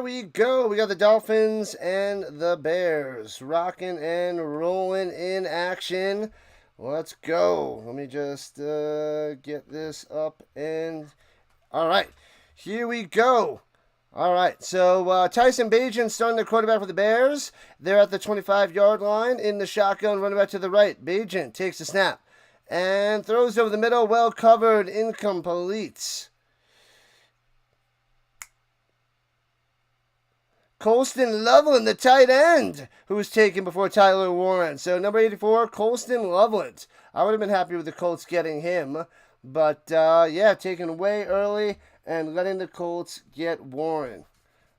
we go. We got the Dolphins and the Bears rocking and rolling in action. Let's go. Let me just get this up and... All right, here we go. All right, so Tyson Bagent starting the quarterback for the Bears. They're at the 25-yard line in the shotgun, running back to the right. Bagent takes the snap and throws over the middle, well covered, incomplete. Colston Loveland, the tight end, who was taken before Tyler Warren. So number 84, Colston Loveland. I would have been happy with the Colts getting him. But, yeah, taken away early and letting the Colts get Warren.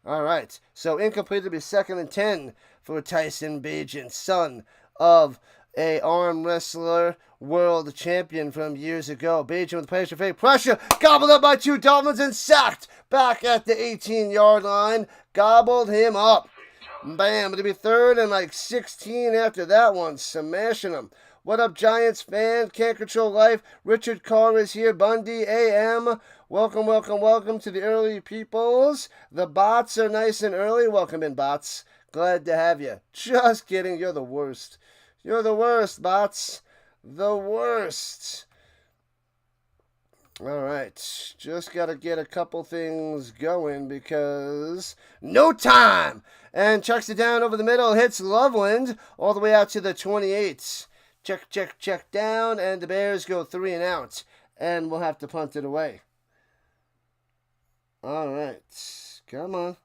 All right, so incomplete to be 2nd and 10 for Tyson Bagent, son of a arm wrestler world champion from years ago. Bagent with pressure, fake pressure, gobbled up by 2 Dolphins and sacked back at the 18-yard line. Gobbled him up. Bam, it'll be 3rd and like 16 after that one, smashing him. What up, Giants fan? Can't control life. Richard Carr is here. Bundy AM. Welcome, welcome, welcome to the early peoples. The bots are nice and early. Welcome in, bots. Glad to have you. Just kidding. You're the worst. You're the worst, bots. The worst. All right. Just got to get a couple things going because no time. And chucks it down over the middle. Hits Loveland all the way out to the 28. Check, check, check down. And the Bears go 3 and out. And we'll have to punt it away. All right. Come on.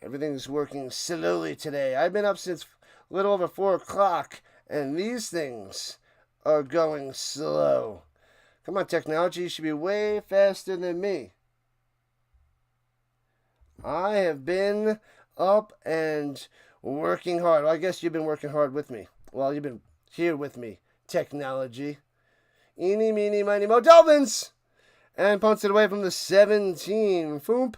Everything's working slowly today. I've been up since a little over 4 o'clock. And these things are going slow. Come on, technology. You should be way faster than me. I have been up and working hard. Well, I guess you've been working hard with me. Well, you've been here with me. Technology. Eeny, meeny, miny, mo. Dolphins! And punts it away from the 17. Foomp.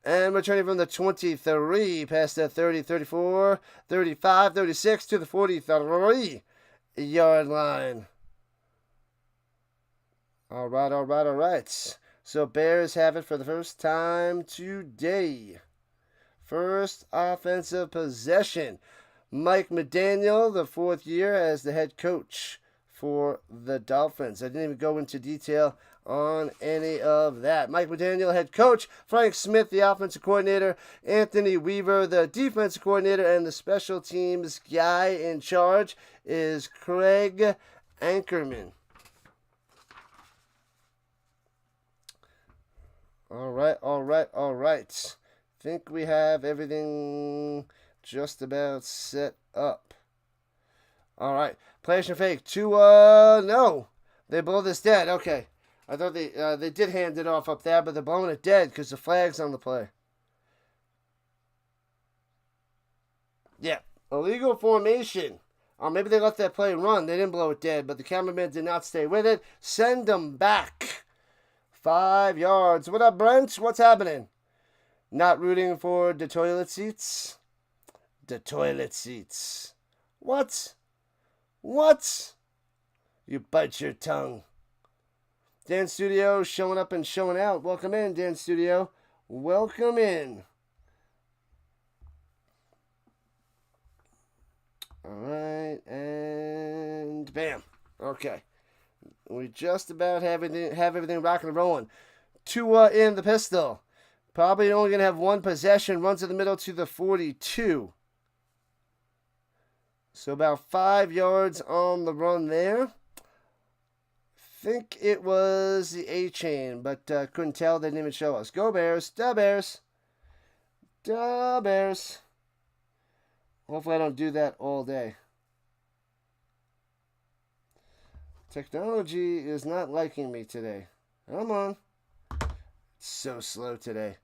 And returning from the 23, past the 30, 34, 35, 36 to the 43-yard line. All right, all right, all right. So Bears have it for the first time today. First offensive possession. Mike McDaniel, the 4th year as the head coach for the Dolphins. I didn't even go into detail on any of that. Mike McDaniel, head coach. Frank Smith, the offensive coordinator. Anthony Weaver, the defensive coordinator. And the special teams guy in charge is Craig Ankerman. All right, all right, all right. Think we have everything just about set up. All right. Play-action fake. Tua, no. They blow this dead. Okay. I thought they did hand it off up there, but they're blowing it dead because the flag's on the play. Yeah. Illegal formation. Or maybe they let that play run. They didn't blow it dead, but the cameraman did not stay with it. Send them back. 5 yards. What up, Brent? What's happening? Not rooting for the toilet seats? The toilet seats. What? What? You bite your tongue. Dan Studio showing up and showing out. Welcome in, Dan Studio. Welcome in. All right, and bam. Okay. We just about have everything rocking and rolling. Tua in the pistol. Probably only going to have one possession. Runs in the middle to the 42. So about 5 yards on the run there. Think it was the A-chain, but couldn't tell. They didn't even show us. Go Bears. Da Bears. Da Bears. Hopefully I don't do that all day. Technology is not liking me today. Come on. It's so slow today.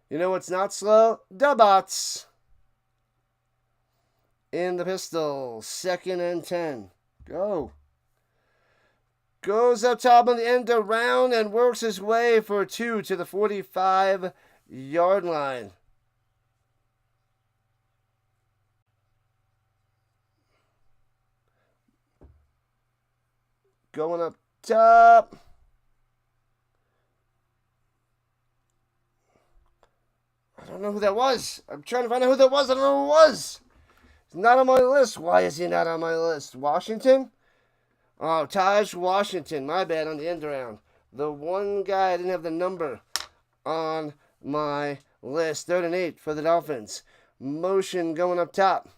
You know what's not slow? The bots. In the pistol. 2nd and 10. Go. Goes up top on the end around and works his way for 2 to the 45-yard line. Going up top. don't know who that was. I'm trying to find out who that was. I don't know who it was. He's not on my list. Why is he not on my list? Washington? Oh, Taj Washington. My bad on the end around. The one guy I didn't have the number on my list. 3rd and 8 for the Dolphins. Motion going up top.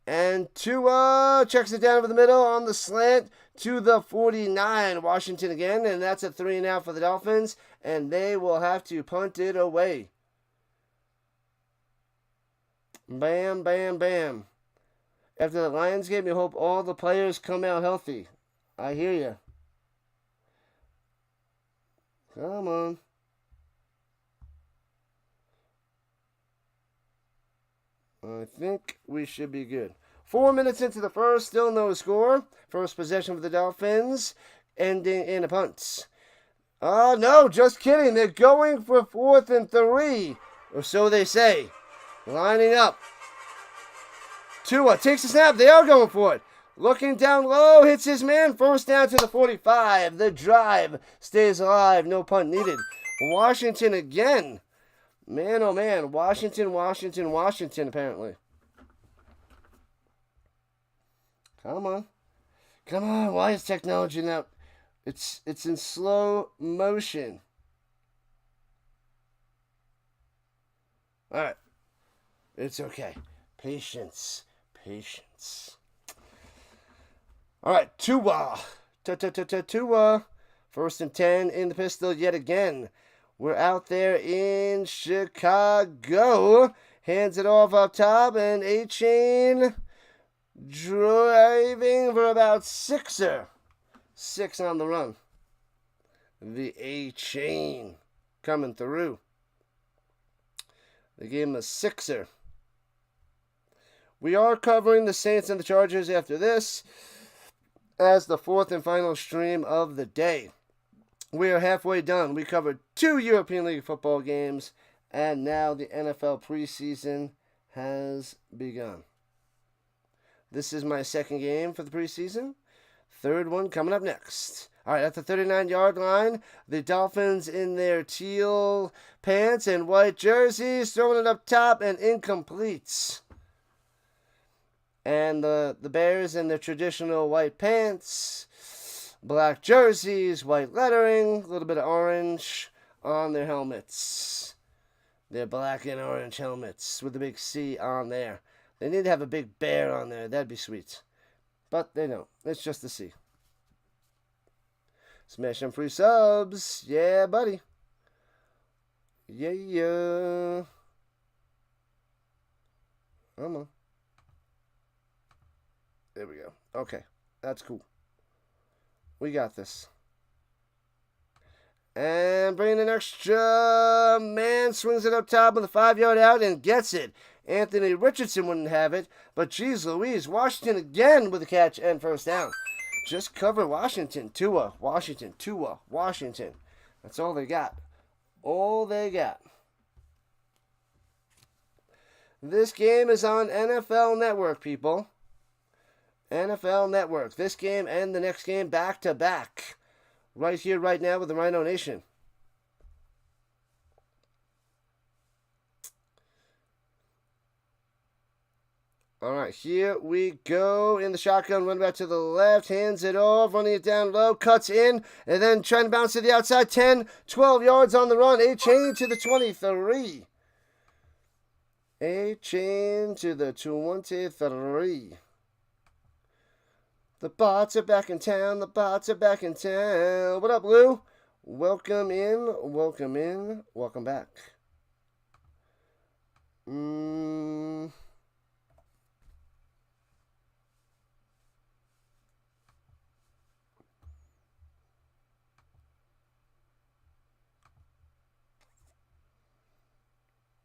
And Tua checks it down over the middle on the slant to the 49. Washington again, and that's a 3 and out for the Dolphins, and they will have to punt it away. Bam, bam, bam. After the Lions game, you hope all the players come out healthy. I hear you. Come on. I think we should be good. 4 minutes into the first, still no score. First possession for the Dolphins, ending in a punt. Oh, no, just kidding. They're going for 4th and 3, or so they say. Lining up. Tua takes a snap. They are going for it. Looking down low, hits his man. First down to the 45. The drive stays alive. No punt needed. Washington again. Man, oh man. Washington, apparently. Come on. Come on. Why is technology now? It's in slow motion. All right. It's okay. Patience. All right. Tua. Tua. 1st and 10 in the pistol yet again. We're out there in Chicago. Hands it off up top, and A-Chain driving for about 6er. 6 on the run. The A-Chain coming through. They gave him a 6er. We are covering the Saints and the Chargers after this as the 4th and final stream of the day. We are halfway done. We covered 2 European League football games, and now the NFL preseason has begun. This is my 2nd game for the preseason. 3rd one coming up next. All right, at the 39-yard line, the Dolphins in their teal pants and white jerseys, throwing it up top and incomplete. And the Bears in their traditional white pants, black jerseys, white lettering, a little bit of orange on their helmets. Their black and orange helmets with the big C on there. They need to have a big bear on there. That'd be sweet. But they don't. It's just the C. Smash them free subs. Yeah, buddy. Yeah. Come on. There we go. Okay. That's cool. We got this. And bringing an extra man, swings it up top with a 5-yard out and gets it. Anthony Richardson wouldn't have it, but geez Louise, Washington again with a catch and first down. Just cover Washington. Tua, Washington. That's all they got. All they got. This game is on NFL Network, people. NFL Network. This game and the next game back to back. Right here, right now with the Rhino Nation. All right, here we go in the shotgun. Run back to the left, hands it off, running it down low, cuts in, and then trying to bounce to the outside. 10, 12 yards on the run. A-Chain to the 23. A-Chain to the 23. The bots are back in town. What up, Lou? Welcome in. Welcome back.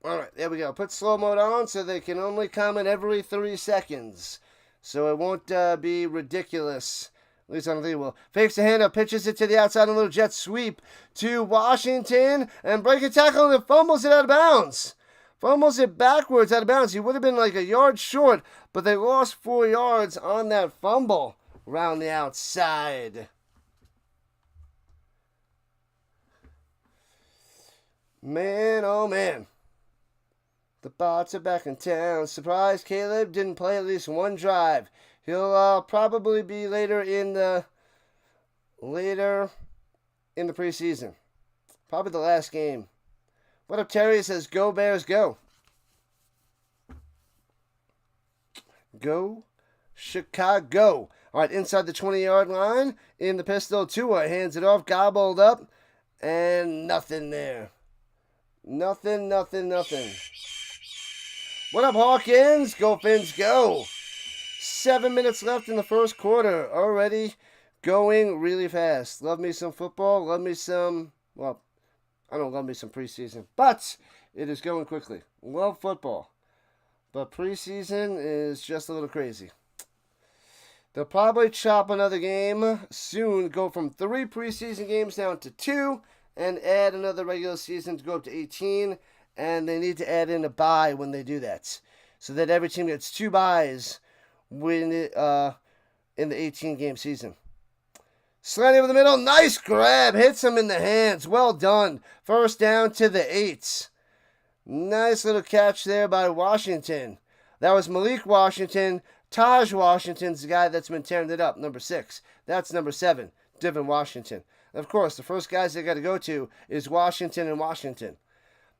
All right, there we go. Put slow mode on so they can only comment every 3 seconds. So it won't be ridiculous. At least I don't think it will. Fakes the handoff, pitches it to the outside, a little jet sweep to Washington, and break a tackle and fumbles it out of bounds. Fumbles it backwards out of bounds. He would have been like a yard short, but they lost 4 yards on that fumble around the outside. Man, oh man. The bots are back in town. Surprise, Caleb didn't play at least one drive. He'll probably be later in the preseason. Probably the last game. What up, Terry? It says, go Bears, go. Go Chicago. All right, inside the 20-yard line. In the pistol, Tua hands it off, gobbled up, and nothing there. Nothing. What up, Hawkins? Go Fins, go. 7 minutes left in the first quarter. Already going really fast. Love me some football. Love me some, well, I don't love me some preseason, but it is going quickly. Love football. But preseason is just a little crazy. They'll probably chop another game soon, go from 3 preseason games down to 2, and add another regular season to go up to 18. And they need to add in a bye when they do that, so that every team gets 2 byes when in the 18-game season. Sliding over the middle, nice grab, hits him in the hands, well done. First down to the 8. Nice little catch there by Washington. That was Malik Washington. Taj Washington's the guy that's been tearing it up, number 6. That's number 7, Devin Washington. Of course, the first guys they got to go to is Washington and Washington.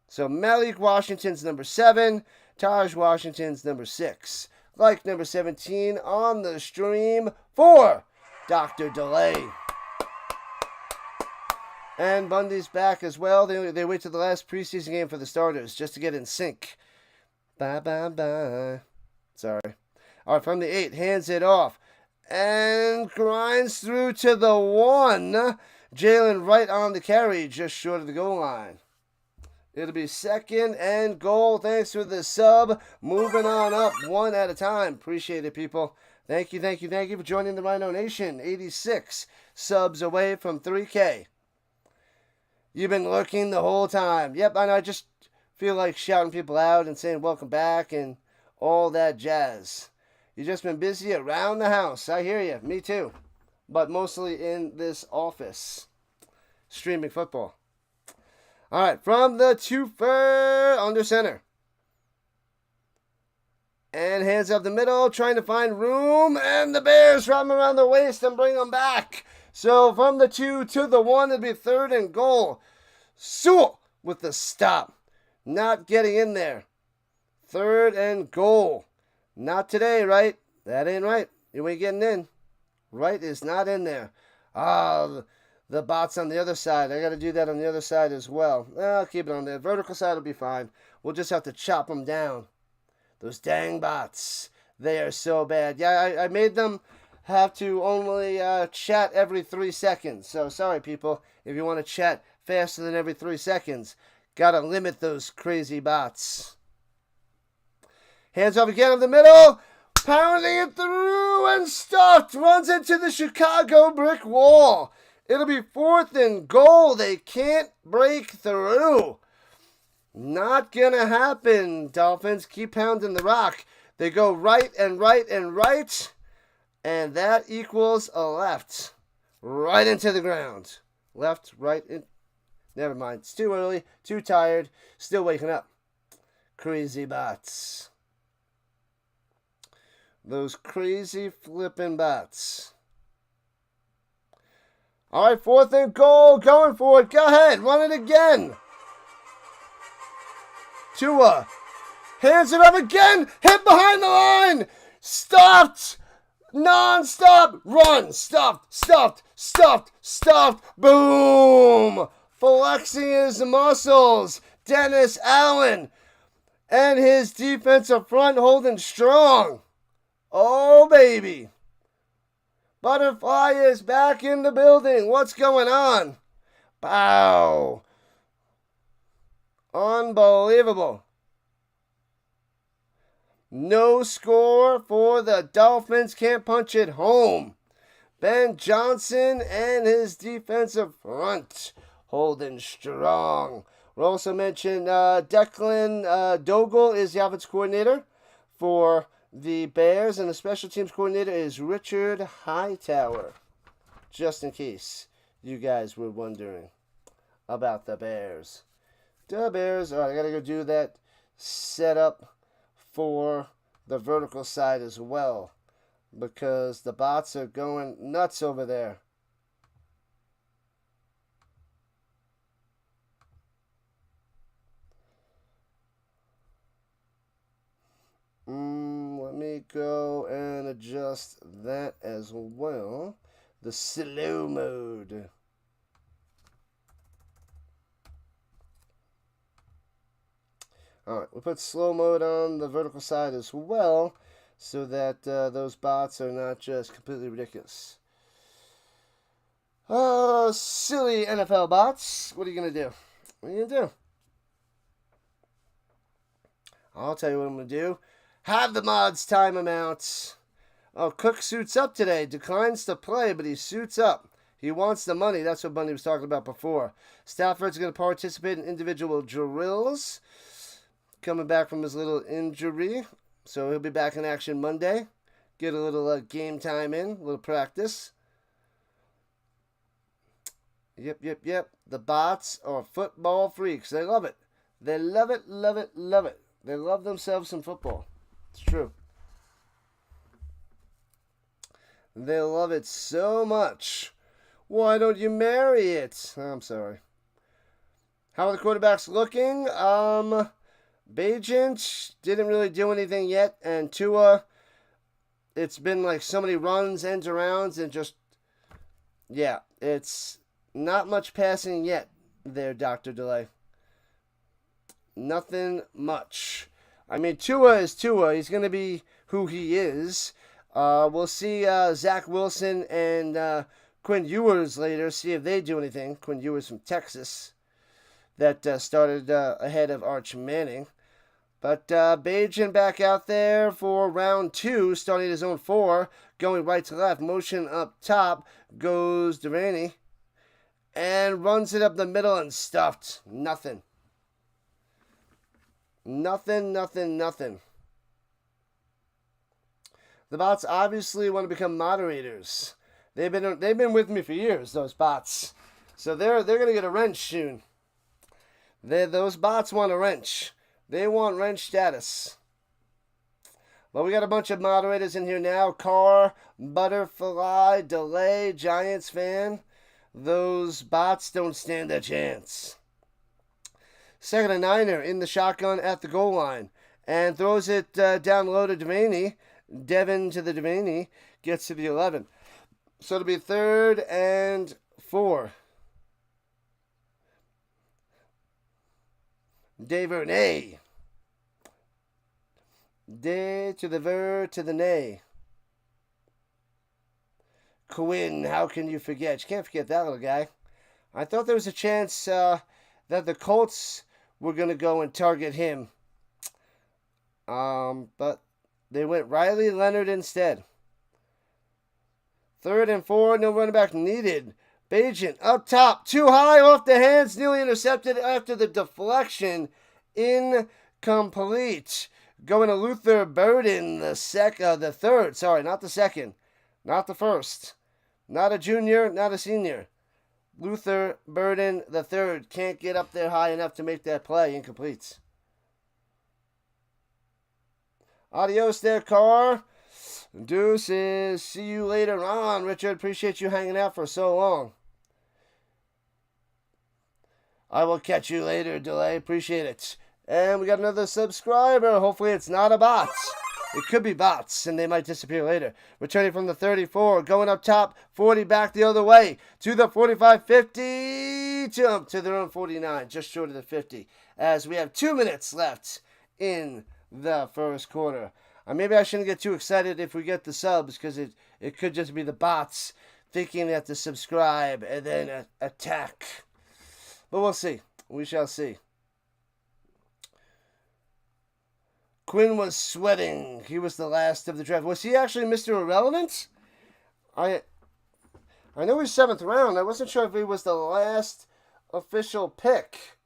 So Malik Washington's number 7, Taj Washington's number 6. Like number 17 on the stream for Dr. Delay. And Bundy's back as well. They wait till the last preseason game for the starters just to get in sync. Bye. Sorry. All right, from the 8, hands it off. And grinds through to the 1. Jaylen right on the carry, just short of the goal line. It'll be 2nd and goal. Thanks for the sub. Moving on up one at a time. Appreciate it, people. Thank you for joining the Rhino Nation. 86 subs away from 3K. You've been lurking the whole time. Yep, I know. I just feel like shouting people out and saying welcome back and all that jazz. You've just been busy around the house. I hear you. Me too. But mostly in this office. Streaming football. All right, from the twofer under center. And hands up the middle, trying to find room. And the Bears wrap him around the waist and bring him back. So from the 2 to the 1, it'll be 3rd and goal. Sewell with the stop. Not getting in there. 3rd and goal. Not today, right? That ain't right. You ain't getting in. Right is not in there. The bot's on the other side. I got to do that on the other side as well. I'll keep it on there. Vertical side will be fine. We'll just have to chop them down. Those dang bots. They are so bad. Yeah, I made them have to only chat every 3 seconds. So sorry, people. If you want to chat faster than every 3 seconds, got to limit those crazy bots. Hands off again in the middle. Pounding it through and stuffed. Runs into the Chicago brick wall. It'll be 4th and goal. They can't break through. Not gonna happen. Dolphins keep pounding the rock. They go right and right and right. And that equals a left. Right into the ground. Left, right, in. Never mind. It's too early. Too tired. Still waking up. Crazy bots. Those crazy flipping bots. All right, 4th and goal. Going for it. Go ahead. Run it again. Tua. Hands it up again. Hit behind the line. Stopped. Nonstop. Run. Stuffed. Boom. Flexing his muscles. Dennis Allen. And his defensive front holding strong. Oh, baby. Butterfly is back in the building. What's going on? Bow. Unbelievable. No score for the Dolphins. Can't punch it home. Ben Johnson and his defensive front holding strong. We'll also mention Declan Dogle is the offensive coordinator for the Bears, and the special teams coordinator is Richard Hightower. Just in case you guys were wondering about the Bears. The Bears. All right, I got to go do that set up for the vertical side as well, because the bots are going nuts over there. Let me go and adjust that as well. The slow mode. Alright, we'll put slow mode on the vertical side as well, so that those bots are not just completely ridiculous. Oh, silly NFL bots. What are you going to do? What are you going to do? I'll tell you what I'm going to do. Have the mods time him out. Oh, Cook suits up today. Declines to play, but he suits up. He wants the money. That's what Bunny was talking about before. Stafford's going to participate in individual drills. Coming back from his little injury. So he'll be back in action Monday. Get a little game time in. A little practice. Yep. The bots are football freaks. They love it. They love it. They love themselves some football. It's true. They love it so much. Why don't you marry it? I'm sorry. How are the quarterbacks looking? Bajent didn't really do anything yet. And Tua, it's been like so many runs, ends arounds, and just, yeah, it's not much passing yet there, Dr. Delay. Nothing much. I mean, Tua is Tua. He's going to be who he is. We'll see Zach Wilson and Quinn Ewers later, see if they do anything. Quinn Ewers from Texas that started ahead of Arch Manning. But Bajan back out there for round 2, starting his own 4, going right to left. Motion up top goes Devaney and runs it up the middle and stuffed. Nothing. The bots obviously want to become moderators. They've been with me for years, those bots. So they're gonna get a wrench soon. Those bots want a wrench. They want wrench status. But we got a bunch of moderators in here now. Carr, Butterfly, Delay, Giants fan. Those bots don't stand a chance. Second and 9 in the shotgun at the goal line. And throws it down low to Devaney. Devin to the Devaney. Gets to the 11. So it'll be 3rd and 4. Duvernay. Day to the ver to the nay. Quinn, how can you forget? You can't forget that little guy. I thought there was a chance that the Colts were going to go and target him. But they went Riley Leonard instead. 3rd and 4, no running back needed. Bajent up top, too high, off the hands, nearly intercepted after the deflection. Incomplete. Going to Luther Burden, the third. Sorry, not the second. Not the first. Not a junior, not a senior. Luther Burden, the third. Can't get up there high enough to make that play. Incomplete. Adios there, Carr. Deuces. See you later on, Richard. Appreciate you hanging out for so long. I will catch you later, Delay. Appreciate it. And we got another subscriber. Hopefully it's not a bot. It could be bots, and they might disappear later. Returning from the 34, going up top, 40 back the other way, to the 45-50, jump to their own 49, just short of the 50, as we have 2 minutes left in the first quarter. Maybe I shouldn't get too excited if we get the subs, because it could just be the bots thinking they have to subscribe and then attack. But we'll see. We shall see. Quinn was sweating. He was the last of the draft. Was he actually Mr. Irrelevant? I know he's 7th round. I wasn't sure if he was the last official pick.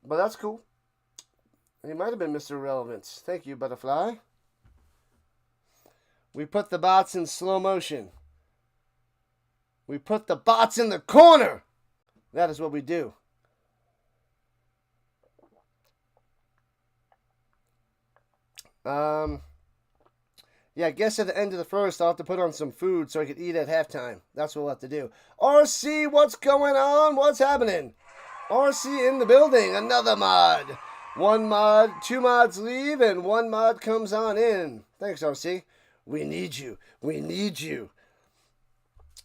But that's cool. He might have been Mr. Irrelevant. Thank you, Butterfly. We put the bots in slow motion. We put the bots in the corner. That is what we do. Yeah, I guess at the end of the first, I'll have to put on some food so I can eat at halftime. That's what we'll have to do. RC, what's going on? What's happening? RC in the building. Another mod. One mod, two mods leave, and one mod comes on in. Thanks, RC. We need you. We need you.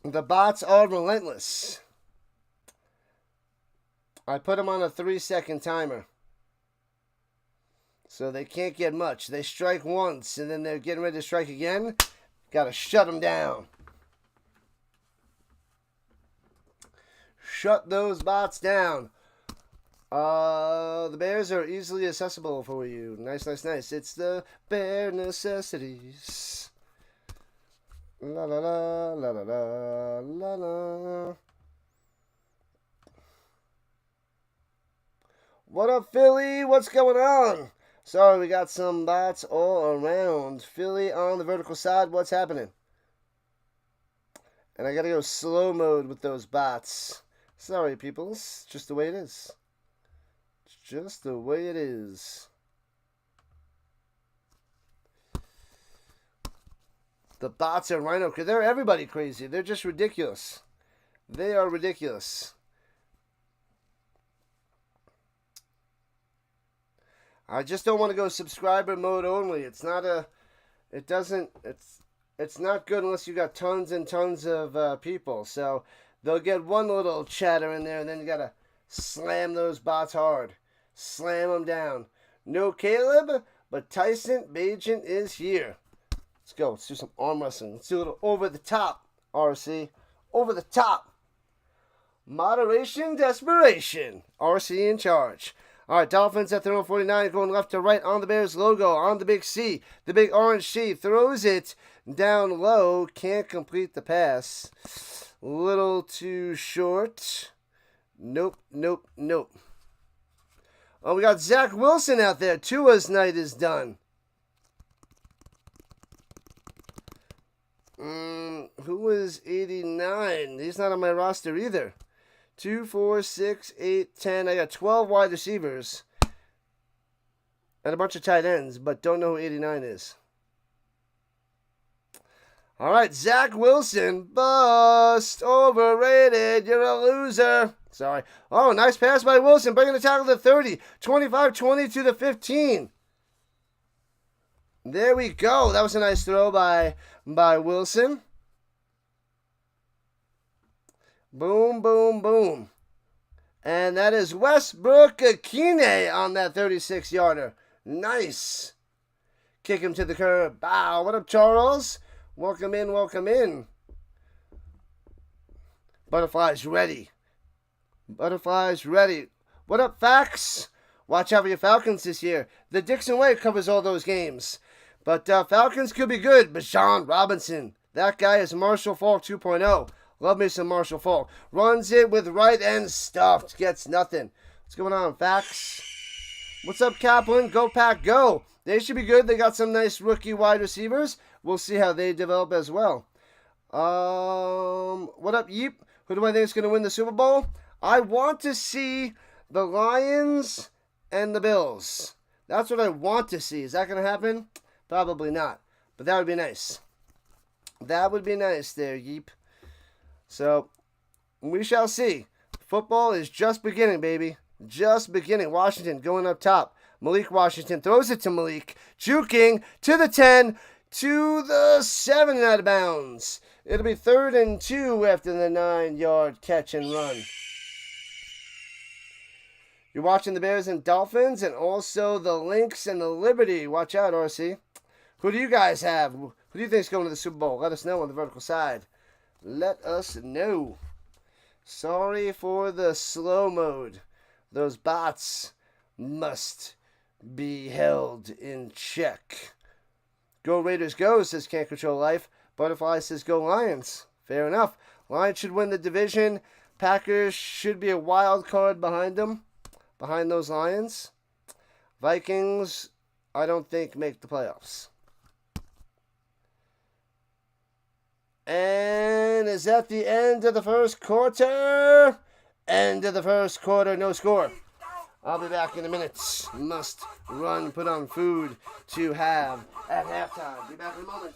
The bots are relentless. I put them on a 3-second timer. So they can't get much. They strike once, and then they're getting ready to strike again. Got to shut them down. Shut those bots down. The bears are easily accessible for you. Nice, nice, nice. It's the bear necessities. La la la la la la la la. What up, Philly? What's going on? Sorry, we got some bots all around. Philly on the vertical side, what's happening? And I gotta go slow mode with those bots. Sorry, peoples. Just the way it is. It's just the way it is. The bots are Rhino. They're everybody crazy. They're just ridiculous. They are ridiculous. I just don't want to go subscriber mode only. It's not good unless you got tons and tons of people. So they'll get one little chatter in there, and then you got to slam those bots hard. Slam them down. No Caleb, but Tyson Bajan is here. Let's go. Let's do some arm wrestling. Let's do a little over the top, RC. Over the top. Moderation, desperation. RC in charge. All right, Dolphins at their own 49, going left to right on the Bears logo, on the big C, the big orange C, throws it down low, can't complete the pass. Little too short. Nope, nope, nope. Oh, we got Zach Wilson out there. Tua's night is done. Who is 89? He's not on my roster either. 2, 4, 6, 8, 10. I got 12 wide receivers. And a bunch of tight ends, but don't know who 89 is. All right, Zach Wilson. Bust. Overrated. You're a loser. Sorry. Oh, nice pass by Wilson. Bringing the tackle to 30. 25-20 to the 15. There we go. That was a nice throw by Wilson. Boom, boom, boom. And that is Westbrook Akine on that 36-yarder. Nice. Kick him to the curb. Bow. What up, Charles? Welcome in, welcome in. Butterflies ready. Butterflies ready. What up, Fax? Watch out for your Falcons this year. The Dixon Way covers all those games. But Falcons could be good. Bijan Robinson. That guy is Marshall Faulk 2.0. Love me some Marshall Faulk. Runs it with right end stuffed. Gets nothing. What's going on, Fax? What's up, Kaplan? Go Pack, go. They should be good. They got some nice rookie wide receivers. We'll see how they develop as well. What up, Yeep? Who do I think is going to win the Super Bowl? I want to see the Lions and the Bills. That's what I want to see. Is that going to happen? Probably not. But that would be nice. That would be nice there, Yeep. So, we shall see. Football is just beginning, baby. Just beginning. Washington going up top. Malik Washington throws it to Malik. Juking to the 10, to the 7 out of bounds. It'll be 3rd and 2 after the 9-yard catch and run. You're watching the Bears and Dolphins and also the Lynx and the Liberty. Watch out, RC. Who do you guys have? Who do you think is going to the Super Bowl? Let us know on the vertical side. Let us know. Sorry for the slow mode. Those bots must be held in check. Go Raiders go, says Can't Control Life. Butterfly says go Lions. Fair enough. Lions should win the division. Packers should be a wild card behind them. Behind those Lions. Vikings, I don't think make the playoffs. And is that the end of the first quarter? End of the first quarter, no score. I'll be back in a minute. Must run, put on food to have at halftime. Be back in a moment.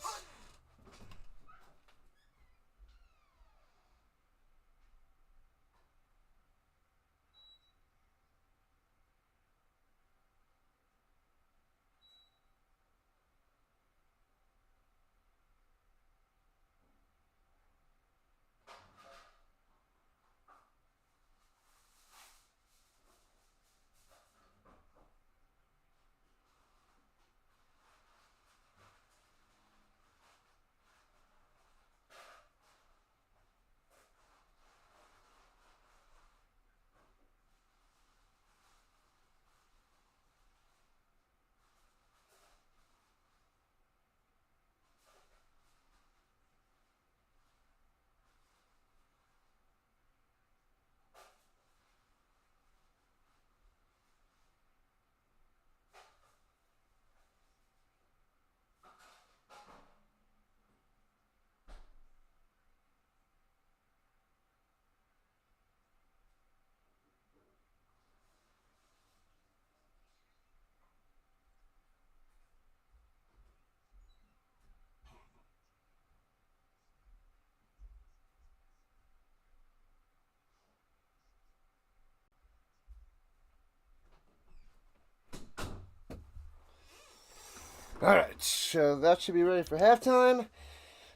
All right, so that should be ready for halftime.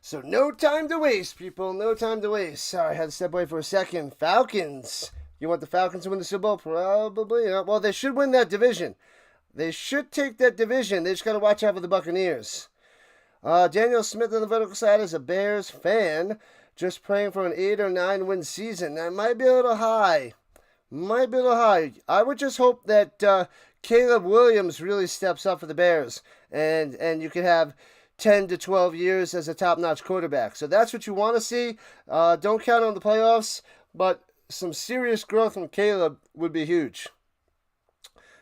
So no time to waste, people. No time to waste. Sorry, I had to step away for a second. Falcons. You want the Falcons to win the Super Bowl? Probably not. Well, they should win that division. They should take that division. They just got to watch out for the Buccaneers. Daniel Smith on the vertical side is a Bears fan. Just praying for an 8 or 9 win season. That might be a little high. Might be a little high. I would just hope that Caleb Williams really steps up for the Bears. And you can have 10 to 12 years as a top-notch quarterback. So that's what you want to see. Don't count on the playoffs, but some serious growth from Caleb would be huge.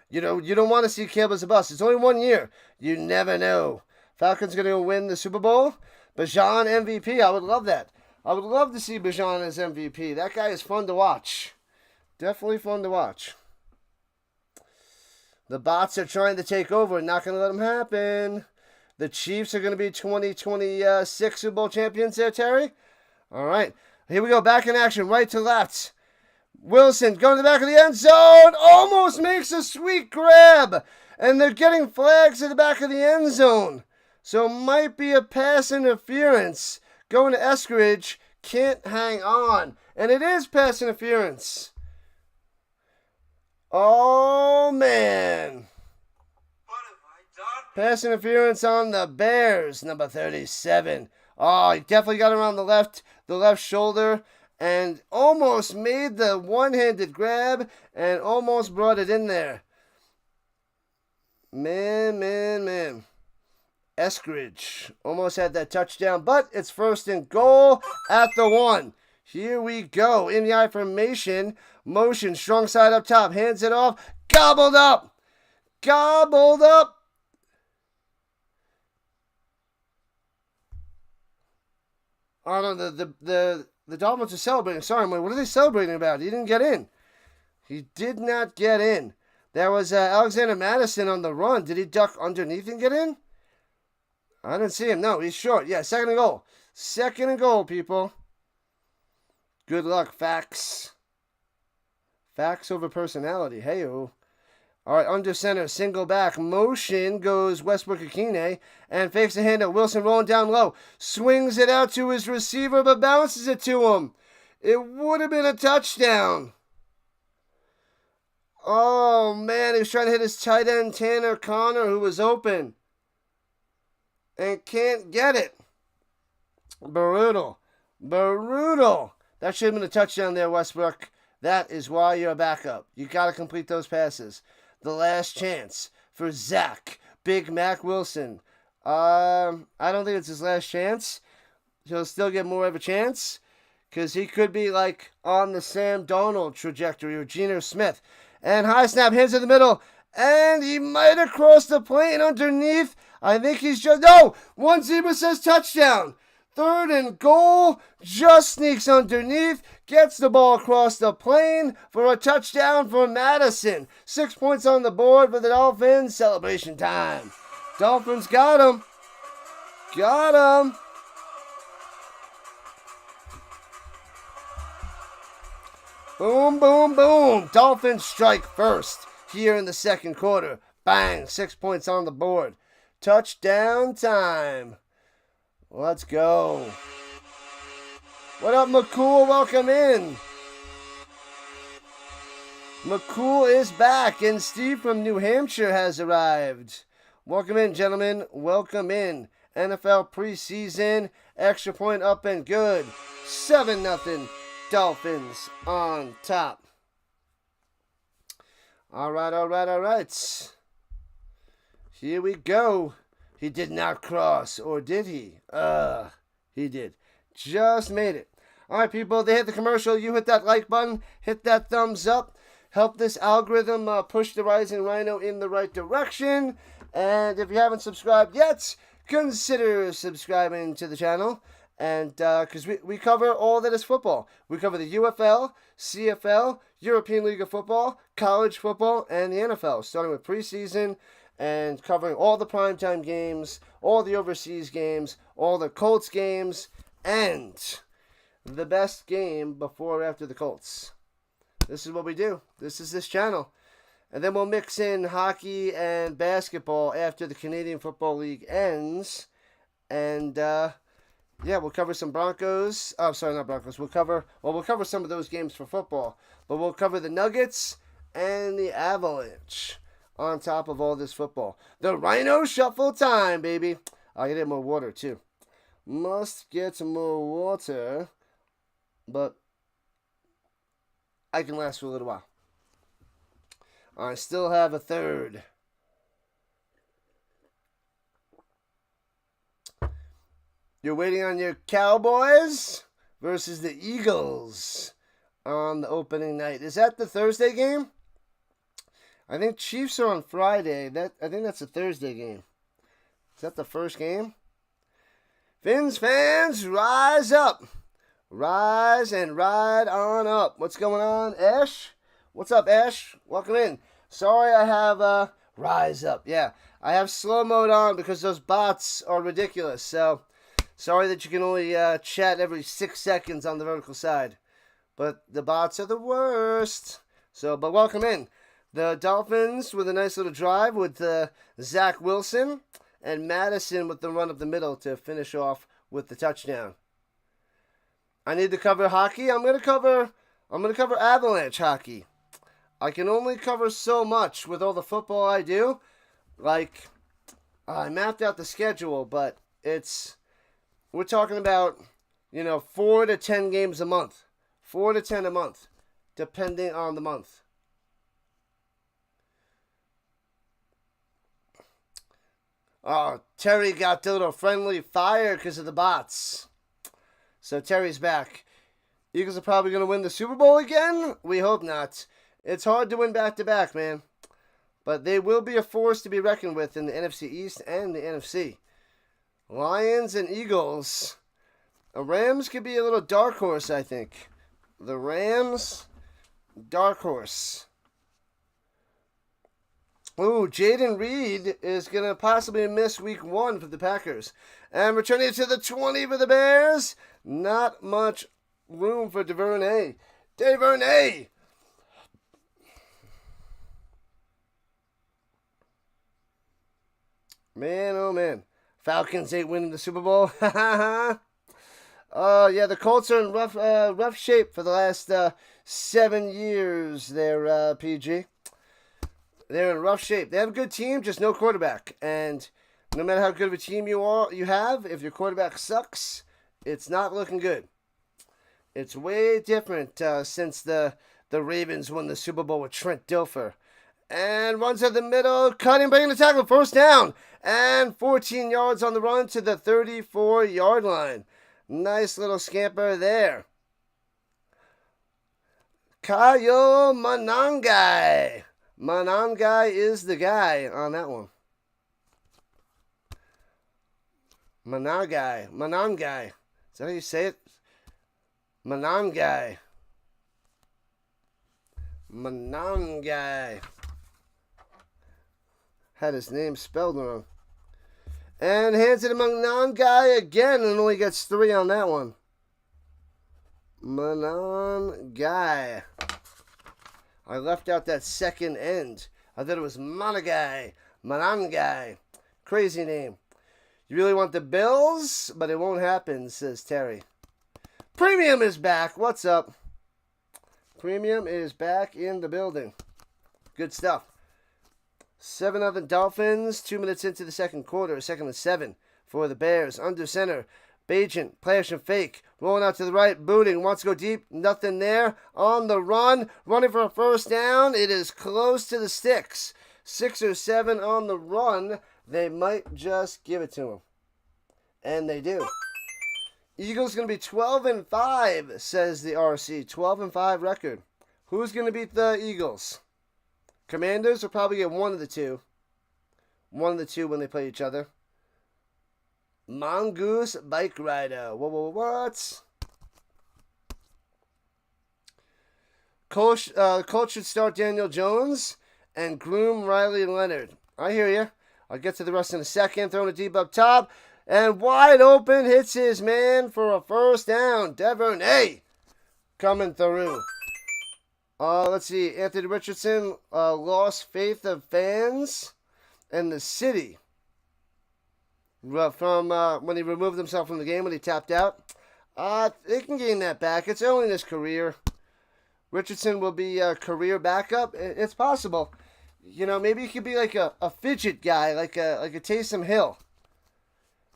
You know, you don't want to see Caleb as a bust. It's only 1 year. You never know. Falcons going to win the Super Bowl. Bijan MVP. I would love that. I would love to see Bijan as MVP. That guy is fun to watch. Definitely fun to watch. The bots are trying to take over. Not going to let them happen. The Chiefs are going to be 2026 Super Bowl champions there, Terry. All right. Here we go. Back in action. Right to left. Wilson going to the back of the end zone. Almost makes a sweet grab. And they're getting flags at the back of the end zone. So might be a pass interference. Going to Eskridge. Can't hang on. And it is pass interference. Oh, man. What have I done? Pass interference on the Bears, number 37. Oh, he definitely got around the left shoulder and almost made the one-handed grab and almost brought it in there. Man. Eskridge almost had that touchdown, but it's 1st and goal at the 1. Here we go. In the I formation. Motion. Strong side up top. Hands it off. Gobbled up. Gobbled up. Oh, no, the Dolphins are celebrating. Sorry, I'm like, what are they celebrating about? He didn't get in. He did not get in. There was Alexander Madison on the run. Did he duck underneath and get in? I didn't see him. No, he's short. Yeah, 2nd and goal. 2nd and goal, people. Good luck, facts. Facts over personality. Hey-o. All right, under center, single back. Motion goes Westbrook-Akine and fakes the handoff. Wilson rolling down low. Swings it out to his receiver, but bounces it to him. It would have been a touchdown. Oh, man, he was trying to hit his tight end, Tanner Connor, who was open. And can't get it. Brutal. That should have been a touchdown there, Westbrook. That is why you're a backup. You got to complete those passes. The last chance for Zach, Big Mac Wilson. I don't think it's his last chance. He'll still get more of a chance because he could be like on the Sam Darnold trajectory or Geno Smith. And high snap, hands in the middle. And he might have crossed the plane underneath. I think he's just... No! One zebra says touchdown. 3rd and goal. Just sneaks underneath. Gets the ball across the plane for a touchdown for Madison. 6 points on the board for the Dolphins. Celebration time. Dolphins got him. Got him. Boom, boom, boom. Dolphins strike first here in the second quarter. Bang, 6 points on the board. Touchdown time. Let's go. What up, McCool? Welcome in. McCool is back, and Steve from New Hampshire has arrived. Welcome in, gentlemen. Welcome in. NFL preseason, extra point up and good. 7-0. Dolphins on top. All right. Here we go. He did not cross, or did he? He did. Just made it. All right, people, they hit the commercial. You hit that like button. Hit that thumbs up. Help this algorithm push the Rising Rhino in the right direction. And if you haven't subscribed yet, consider subscribing to the channel. And because we cover all that is football. We cover the UFL, CFL, European League of Football, college football, and the NFL, starting with preseason and covering all the primetime games, all the overseas games, all the Colts games, and the best game before or after the Colts. This is what we do. This is this channel. And then we'll mix in hockey and basketball after the Canadian Football League ends. And yeah, we'll cover some Broncos. Oh, sorry, not Broncos. We'll cover some of those games for football. But we'll cover the Nuggets and the Avalanche on top of all this football. The Rhino Shuffle time, baby. I get more water, too. Must get more water. But I can last for a little while. I still have a third. You're waiting on your Cowboys versus the Eagles on the opening night. Is that the Thursday game? I think Chiefs are on Friday. I think that's a Thursday game. Is that the first game? Fins fans, rise up. Rise and ride on up. What's going on, Ash? What's up, Ash? Welcome in. Sorry I have rise up. Yeah, I have slow mode on because those bots are ridiculous. So sorry that you can only chat every 6 seconds on the vertical side. But the bots are the worst. But welcome in. The Dolphins with a nice little drive with Zach Wilson and Madison with the run up the middle to finish off with the touchdown. I need to cover hockey. I'm gonna cover Avalanche hockey. I can only cover so much with all the football I do. Like, I mapped out the schedule, but we're talking about, 4 to 10 games a month. 4 to 10 a month, depending on the month. Oh, Terry got a little friendly fire because of the bots. So Terry's back. Eagles are probably going to win the Super Bowl again? We hope not. It's hard to win back-to-back, man. But they will be a force to be reckoned with in the NFC East and the NFC. Lions and Eagles. The Rams could be a little dark horse, I think. The Rams, dark horse. Ooh, Jaden Reed is going to possibly miss week 1 for the Packers. And returning to the 20 for the Bears, not much room for DuVernay. DuVernay! Man, oh man. Falcons ain't winning the Super Bowl. Yeah, the Colts are in rough shape for the last 7 years there, PG. They're in rough shape. They have a good team, just no quarterback. And no matter how good of a team you have, if your quarterback sucks, it's not looking good. It's way different since the Ravens won the Super Bowl with Trent Dilfer. And runs at the middle, cutting, breaking the tackle, first down. And 14 yards on the run to the 34-yard line. Nice little scamper there. Kyle Manangai. Manangai is the guy on that one. Manangai. Is that how you say it? Manangai. Had his name spelled wrong. And hands it among non-guy again and only gets 3 on that one. Manon guy. I left out that second end. I thought it was Monagai. Manon guy. Crazy name. You really want the Bills? But it won't happen, says Terry. Premium is back. What's up? Premium is back in the building. Good stuff. 7-0 Dolphins. 2 minutes into the second quarter. 2nd and 7 for the Bears. Under center. Bajan, plash and fake. Rolling out to the right. Booting. Wants to go deep. Nothing there. On the run. Running for a first down. It is close to the sticks. 6 or 7 on the run. They might just give it to him. And they do. Eagles going to be 12-5, says the RC. 12-5 record. Who's going to beat the Eagles? Commanders will probably get one of the two. One of the two when they play each other. Mongoose Bike Rider. What? Coach should start Daniel Jones and groom Riley Leonard. I hear you. I'll get to the rest in a second. Throwing a deep up top. And wide open. Hits his man for a first down. Devernay coming through. Let's see. Anthony Richardson lost faith of fans and the city from when he removed himself from the game when he tapped out. They can gain that back. It's early in his career. Richardson will be a career backup. It's possible. You know, maybe he could be like a fidget guy, like a Taysom Hill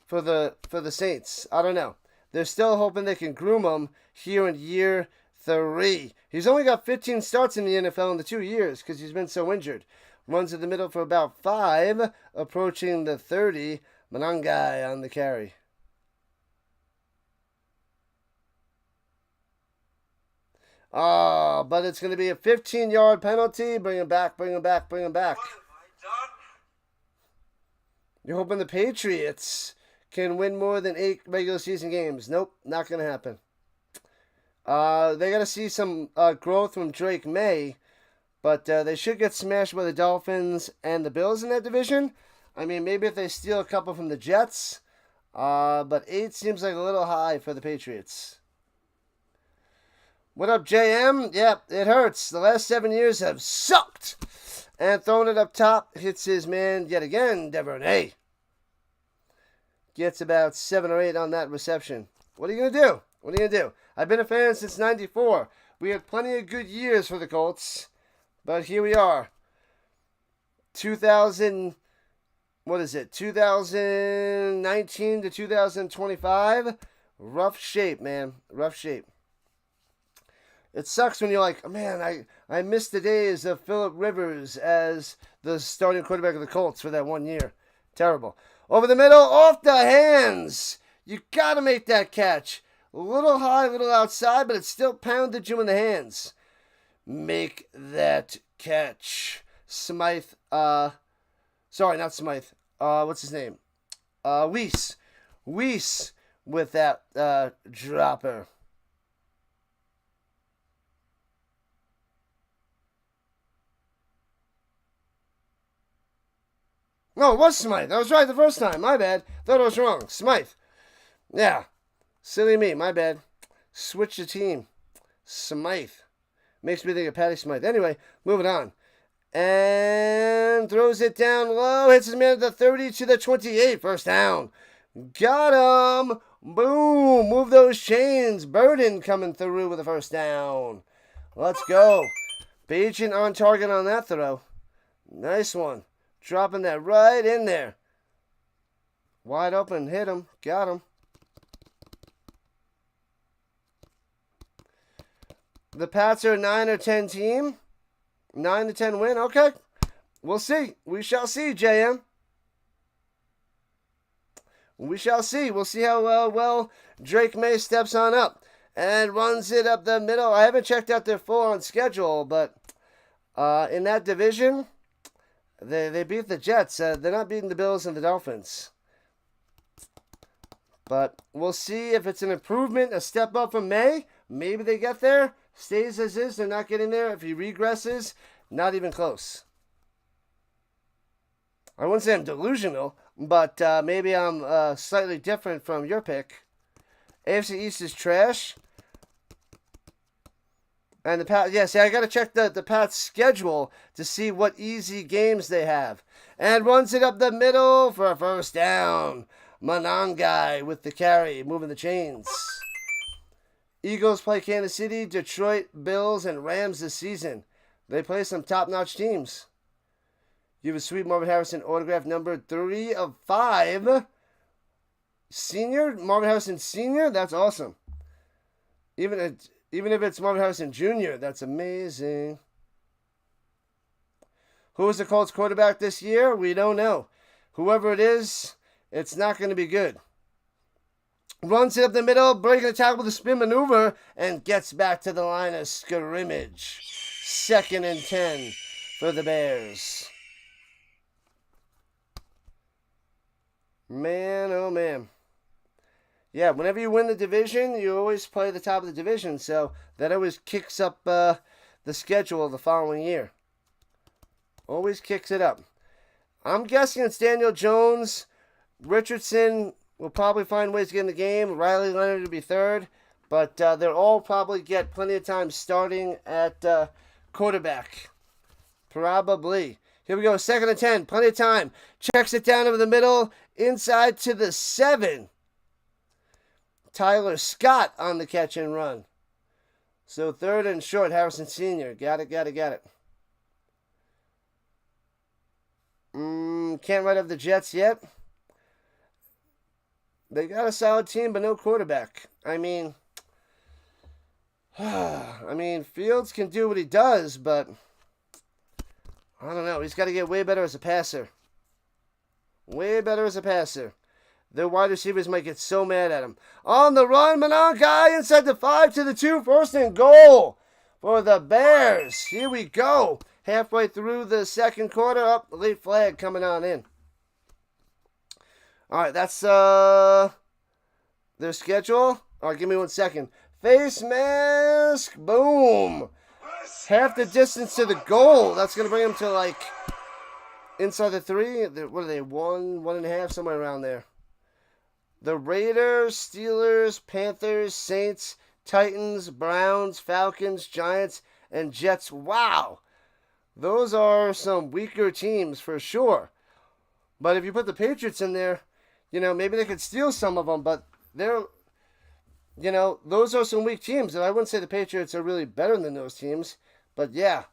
for the Saints. I don't know. They're still hoping they can groom him here in year 3. He's only got 15 starts in the NFL in the 2 years because he's been so injured. Runs in the middle for about 5, approaching the 30. Manangai on the carry. Oh, but it's going to be a 15-yard penalty. Bring him back, bring him back, bring him back. What have I done? You're hoping the Patriots can win more than 8 regular season games. Nope, not going to happen. They got to see some growth from Drake May, but they should get smashed by the Dolphins and the Bills in that division. I mean, maybe if they steal a couple from the Jets, but 8 seems like a little high for the Patriots. What up, JM? Yep, it hurts. The last 7 years have sucked. And throwing it up top, hits his man yet again, Devernay. Gets about 7 or 8 on that reception. What are you going to do? What are you going to do? I've been a fan since 94. We had plenty of good years for the Colts. But here we are. 2019 to 2025. Rough shape, man. Rough shape. It sucks when you're like, oh, man, I miss the days of Phillip Rivers as the starting quarterback of the Colts for that 1 year. Terrible. Over the middle, off the hands. You got to make that catch. A little high, a little outside, but it still pounded you in the hands. Make that catch. Smythe, sorry, not Smythe. What's his name? Weiss. Weiss with that dropper. No, it was Smythe. I was right the first time. My bad. Thought I was wrong. Smythe. Yeah. Silly me. My bad. Switch the team. Smythe. Makes me think of Patty Smythe. Anyway, moving on. And throws it down low. Hits his man at the 30 to the 28. First down. Got him. Boom. Move those chains. Burden coming through with a first down. Let's go. Bajan on target on that throw. Nice one. Dropping that right in there. Wide open. Hit him. Got him. The Pats are a 9 or 10 team. 9 to 10 win. Okay. We'll see. We shall see, JM. We shall see. We'll see how well Drake May steps on up and runs it up the middle. I haven't checked out their full-on schedule, but in that division, they beat the Jets. They're not beating the Bills and the Dolphins. But we'll see if it's an improvement, a step up from May. Maybe they get there. Stays as is. They're not getting there. If he regresses, not even close. I wouldn't say I'm delusional, but maybe I'm slightly different from your pick. AFC East is trash. And the Pats, yeah, see, I got to check the Pats' schedule to see what easy games they have. And runs it up the middle for a first down. Monangai with the carry, moving the chains. Eagles play Kansas City, Detroit, Bills, and Rams this season. They play some top-notch teams. You have a sweet Marvin Harrison autograph number 3 of 5. Senior? Marvin Harrison Sr.? That's awesome. Even if it's Marvin Harrison Jr., that's amazing. Who is the Colts quarterback this year? We don't know. Whoever it is, it's not going to be good. Runs it up the middle, breaking the tackle with a spin maneuver, and gets back to the line of scrimmage. 2nd and 10 for the Bears. Man, oh man. Yeah, whenever you win the division, you always play the top of the division, so that always kicks up the schedule the following year. Always kicks it up. I'm guessing it's Daniel Jones. Richardson will probably find ways to get in the game. Riley Leonard will be 3rd, but they'll all probably get plenty of time starting at quarterback. Probably. Here we go, 2nd and 10, plenty of time. Checks it down over the middle, inside to the 7. Tyler Scott on the catch and run. So 3rd and short, Harrison Sr. Got it. Can't write up the Jets yet. They got a solid team, but no quarterback. I mean, Fields can do what he does, but I don't know. He's got to get way better as a passer. Their wide receivers might get so mad at him. On the run, Monangai inside the 5 to the 2. 1st and goal for the Bears. Here we go. Halfway through the 2nd quarter. Up, late flag coming on in. All right, that's their schedule. All right, give me 1 second. Face mask. Boom. Half the distance to the goal. That's going to bring them to, like, inside the 3. What are they, 1.5, somewhere around there. The Raiders, Steelers, Panthers, Saints, Titans, Browns, Falcons, Giants, and Jets. Wow. Those are some weaker teams for sure. But if you put the Patriots in there, maybe they could steal some of them. But they're, those are some weak teams. And I wouldn't say the Patriots are really better than those teams. But yeah,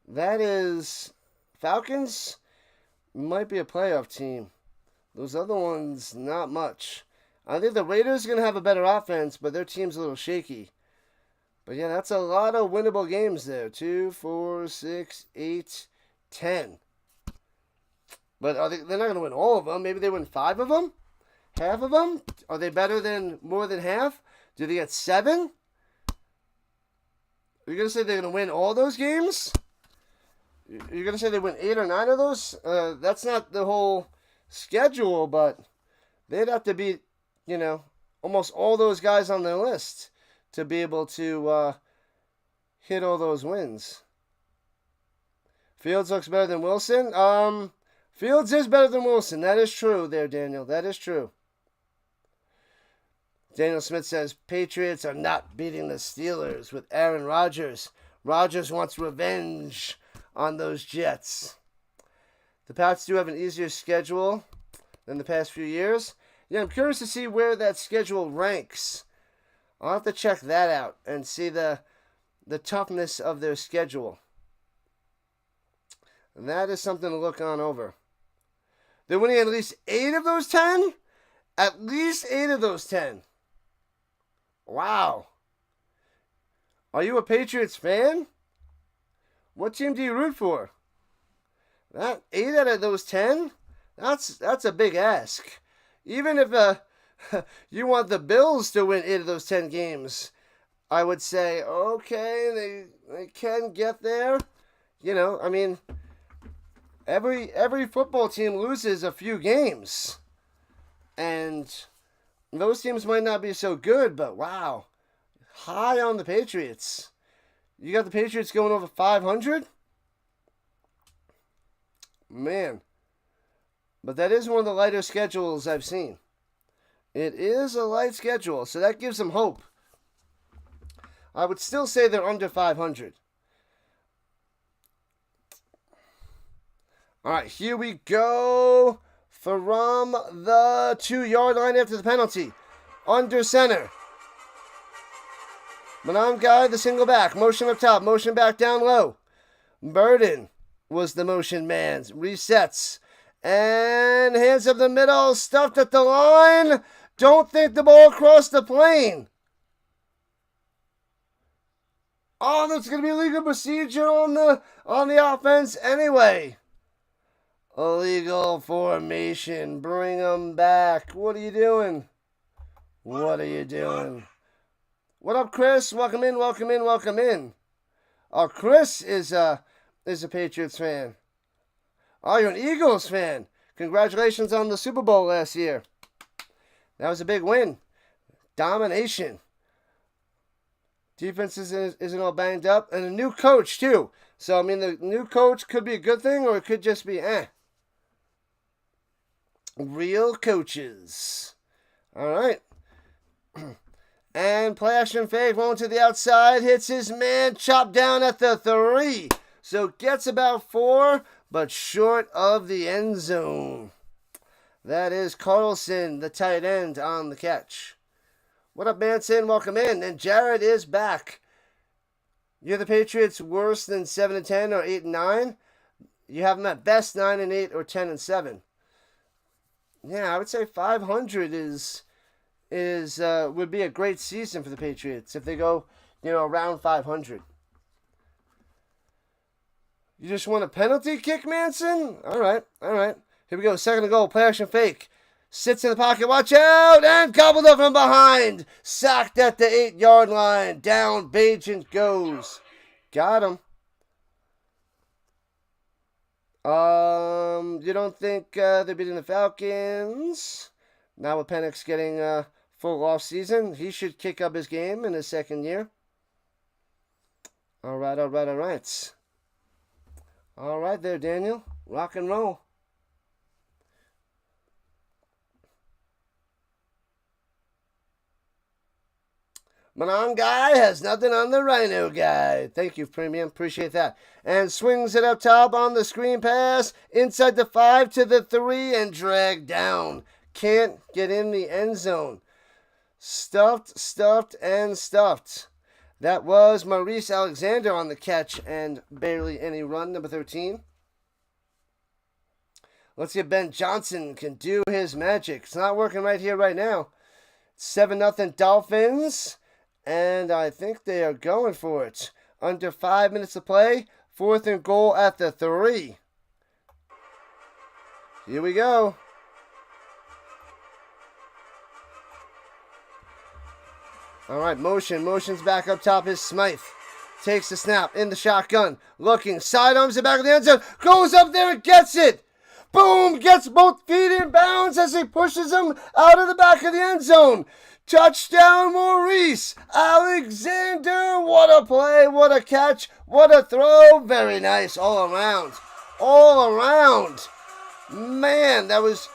that is, Falcons might be a playoff team. Those other ones, not much. I think the Raiders are going to have a better offense, but their team's a little shaky. But yeah, that's a lot of winnable games there. 2, 4, 6, 8, 10. But they're not going to win all of them. Maybe they win 5 of them? Half of them? Are they better than more than half? Do they get 7? Are you going to say they're going to win all those games? You're going to say they win 8 or 9 of those? That's not the whole schedule, but they'd have to beat, almost all those guys on their list to be able to hit all those wins. Fields looks better than Wilson. Fields is better than Wilson. That is true there, Daniel. That is true. Daniel Smith says, Patriots are not beating the Steelers with Aaron Rodgers. Rodgers wants revenge on those Jets. The Pats do have an easier schedule than the past few years. Yeah, I'm curious to see where that schedule ranks. I'll have to check that out and see the toughness of their schedule. And that is something to look on over. They're winning at least 8 of those 10? At least 8 of those 10. Wow. Are you a Patriots fan? What team do you root for? That 8 out of those 10? That's a big ask. Even if you want the Bills to win 8 of those 10 games, I would say, okay, they can get there. Every football team loses a few games. And those teams might not be so good, but wow. High on the Patriots. You got the Patriots going over 500? Man, But that is one of the lighter schedules I've seen. It is a light schedule, so that gives them hope. I would still say they're under 500. All right, here we go from the 2-yard line after the penalty. Under center. Manon guy, the single back. Motion up top, motion back down low. Burden was the motion man. Resets. And hands up the middle. Stuffed at the line. Don't think the ball crossed the plane. Oh, that's going to be illegal procedure on the offense anyway. Illegal formation. Bring them back. What are you doing? What are you doing? What up, Chris? Welcome in, welcome in, welcome in. Oh, Chris is a Patriots fan. Oh, you're an Eagles fan. Congratulations on the Super Bowl last year. That was a big win. Domination. Defense isn't all banged up. And a new coach, too. So, I mean, the new coach could be a good thing or it could just be Real coaches. All right. And play action fake, rolling to the outside. Hits his man. Chopped down at the 3. So gets about 4, but short of the end zone. That is Carlson, the tight end, on the catch. What up, Manson? Welcome in. And Jared is back. You're the Patriots worse than 7-10 or 8-9? You have them at best 9-8 or 10-7. Yeah, I would say 500 would be a great season for the Patriots if they go, around 500. You just want a penalty kick, Manson? All right. Here we go. Second and goal. Play action fake. Sits in the pocket. Watch out. And gobbled up from behind. Sacked at the 8-yard line. Down. Bagent goes. Got him. You don't think they're beating the Falcons? Now with Penix getting full off season, he should kick up his game in his second year. All right. All right there, Daniel. Rock and roll. Manon guy has nothing on the Rhino guy. Thank you, Premium. Appreciate that. And swings it up top on the screen pass. Inside the 5 to the 3 and dragged down. Can't get in the end zone. Stuffed. That was Maurice Alexander on the catch and barely any run, number 13. Let's see if Ben Johnson can do his magic. It's not working right here, right now. 7-0 Dolphins. And I think they are going for it. Under 5 minutes to play. 4th and goal at the 3. Here we go. All right, motion's back up top is Smythe. Takes the snap in the shotgun. Looking, sidearms it back of the end zone. Goes up there and gets it. Boom, gets both feet in bounds as he pushes him out of the back of the end zone. Touchdown, Maurice Alexander. What a play, what a catch, what a throw. Very nice all around. Man, that was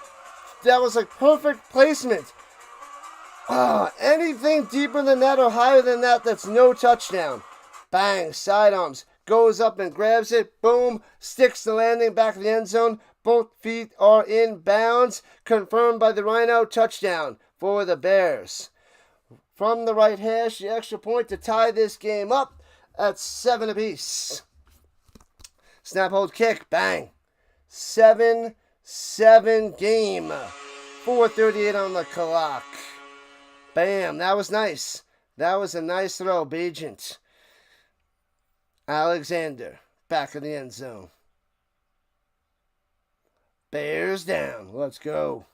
a perfect placement. Anything deeper than that or higher than that, that's no touchdown. Bang, sidearms, goes up and grabs it. Boom, sticks the landing back of the end zone. Both feet are in bounds. Confirmed by the Rhino. Touchdown for the Bears. From the right hash, the extra point to tie this game up at 7 apiece. Snap, hold, kick, bang. 7-7 game. 4:38 on the clock. Bam, that was nice. That was a nice throw, Bagent. Alexander, back of the end zone. Bears down. Let's go.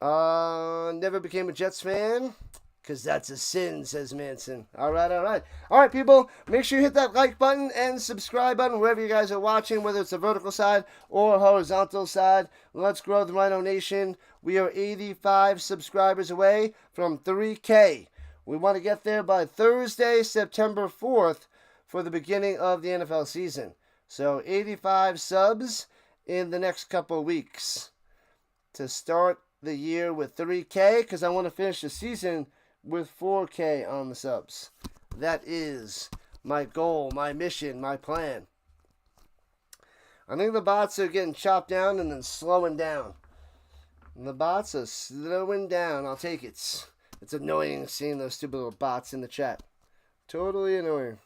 Never became a Jets fan. Because that's a sin, says Manson. All right. All right, people. Make sure you hit that like button and subscribe button wherever you guys are watching, whether it's the vertical side or horizontal side. Let's grow the Rhino Nation. We are 85 subscribers away from 3K. We want to get there by Thursday, September 4th for the beginning of the NFL season. So 85 subs in the next couple of weeks to start the year with 3K, because I want to finish the season with 4K on the subs. That is my goal, my mission, my plan. I think the bots are getting chopped down and then slowing down. The bots are slowing down. I'll take it. It's annoying seeing those stupid little bots in the chat. Totally annoying.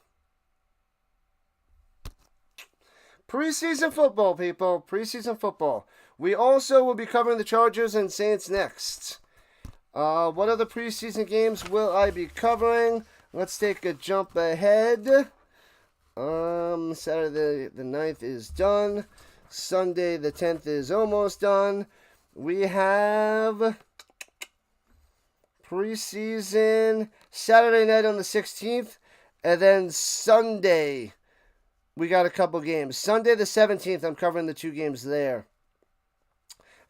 Preseason football, people. Preseason football. We also will be covering the Chargers and Saints next. What other preseason games will I be covering? Let's take a jump ahead. Saturday the 9th is done. Sunday the 10th is almost done. We have preseason Saturday night on the 16th. And then Sunday, we got a couple games. Sunday the 17th, I'm covering the 2 games there.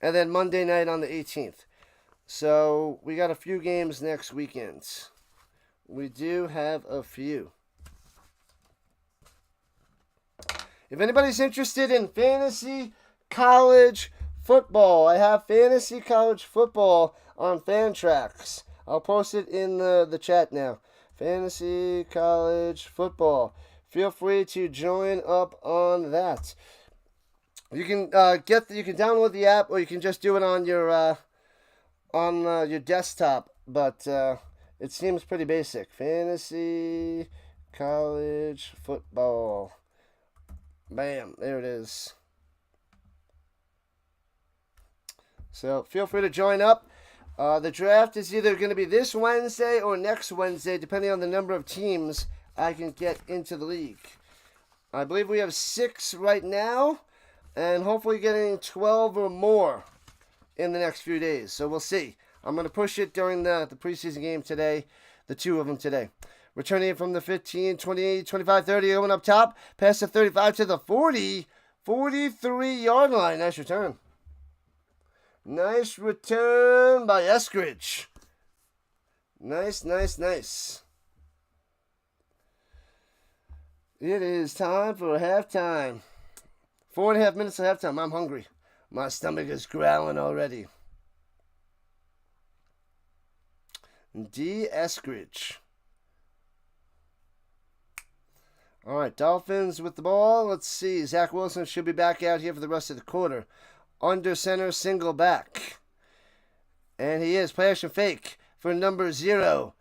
And then Monday night on the 18th. So we got a few games next weekend. We do have a few. If anybody's interested in fantasy college football, I have fantasy college football on Fantrax. I'll post it in the chat now. Fantasy college football. Feel free to join up on that. You can you can download the app, or you can just do it on your desktop. But it seems pretty basic. Fantasy college football. Bam, there it is. So feel free to join up. The draft is either going to be this Wednesday or next Wednesday, depending on the number of teams I can get into the league. I believe we have 6 right now, and hopefully getting 12 or more in the next few days. So we'll see. I'm going to push it during the preseason game today, the 2 of them today. Returning it from the 15, 28, 25, 30, going up top, past the 35 to the 40, 43-yard line. Nice return. Nice return by Eskridge. Nice, nice, nice. It is time for halftime. 4.5 minutes of halftime. I'm hungry. My stomach is growling already. D. Eskridge. All right, Dolphins with the ball. Let's see. Zach Wilson should be back out here for the rest of the quarter. Under center, single back. And he is. Play action fake for number 0.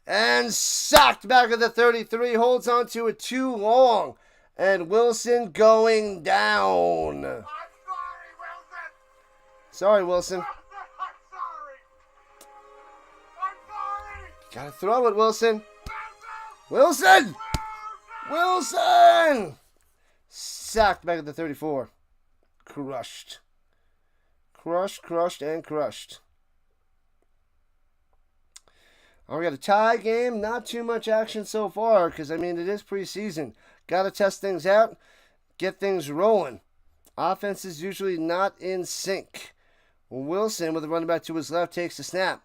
And sacked back at the 33. Holds on to it too long. And Wilson going down. I'm sorry, Wilson. Sorry, Wilson. I'm sorry. I'm sorry. Gotta throw it, Wilson. Wilson! Wilson! Sacked back at the 34. Crushed. Crushed, and crushed. We got a tie game. Not too much action so far because, it is preseason. Got to test things out, get things rolling. Offense is usually not in sync. Wilson, with a running back to his left, takes the snap.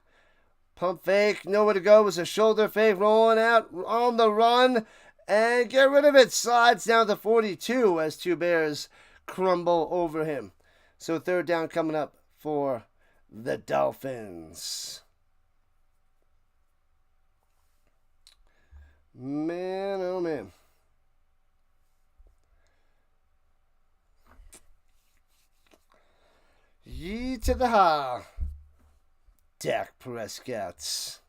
Pump fake, nowhere to go. It was a shoulder fake, rolling out on the run. And get rid of it. Slides down to 42 as 2 Bears crumble over him. So 3rd down coming up for the Dolphins. Man, oh man. Yee to the ha. Dak Prescott.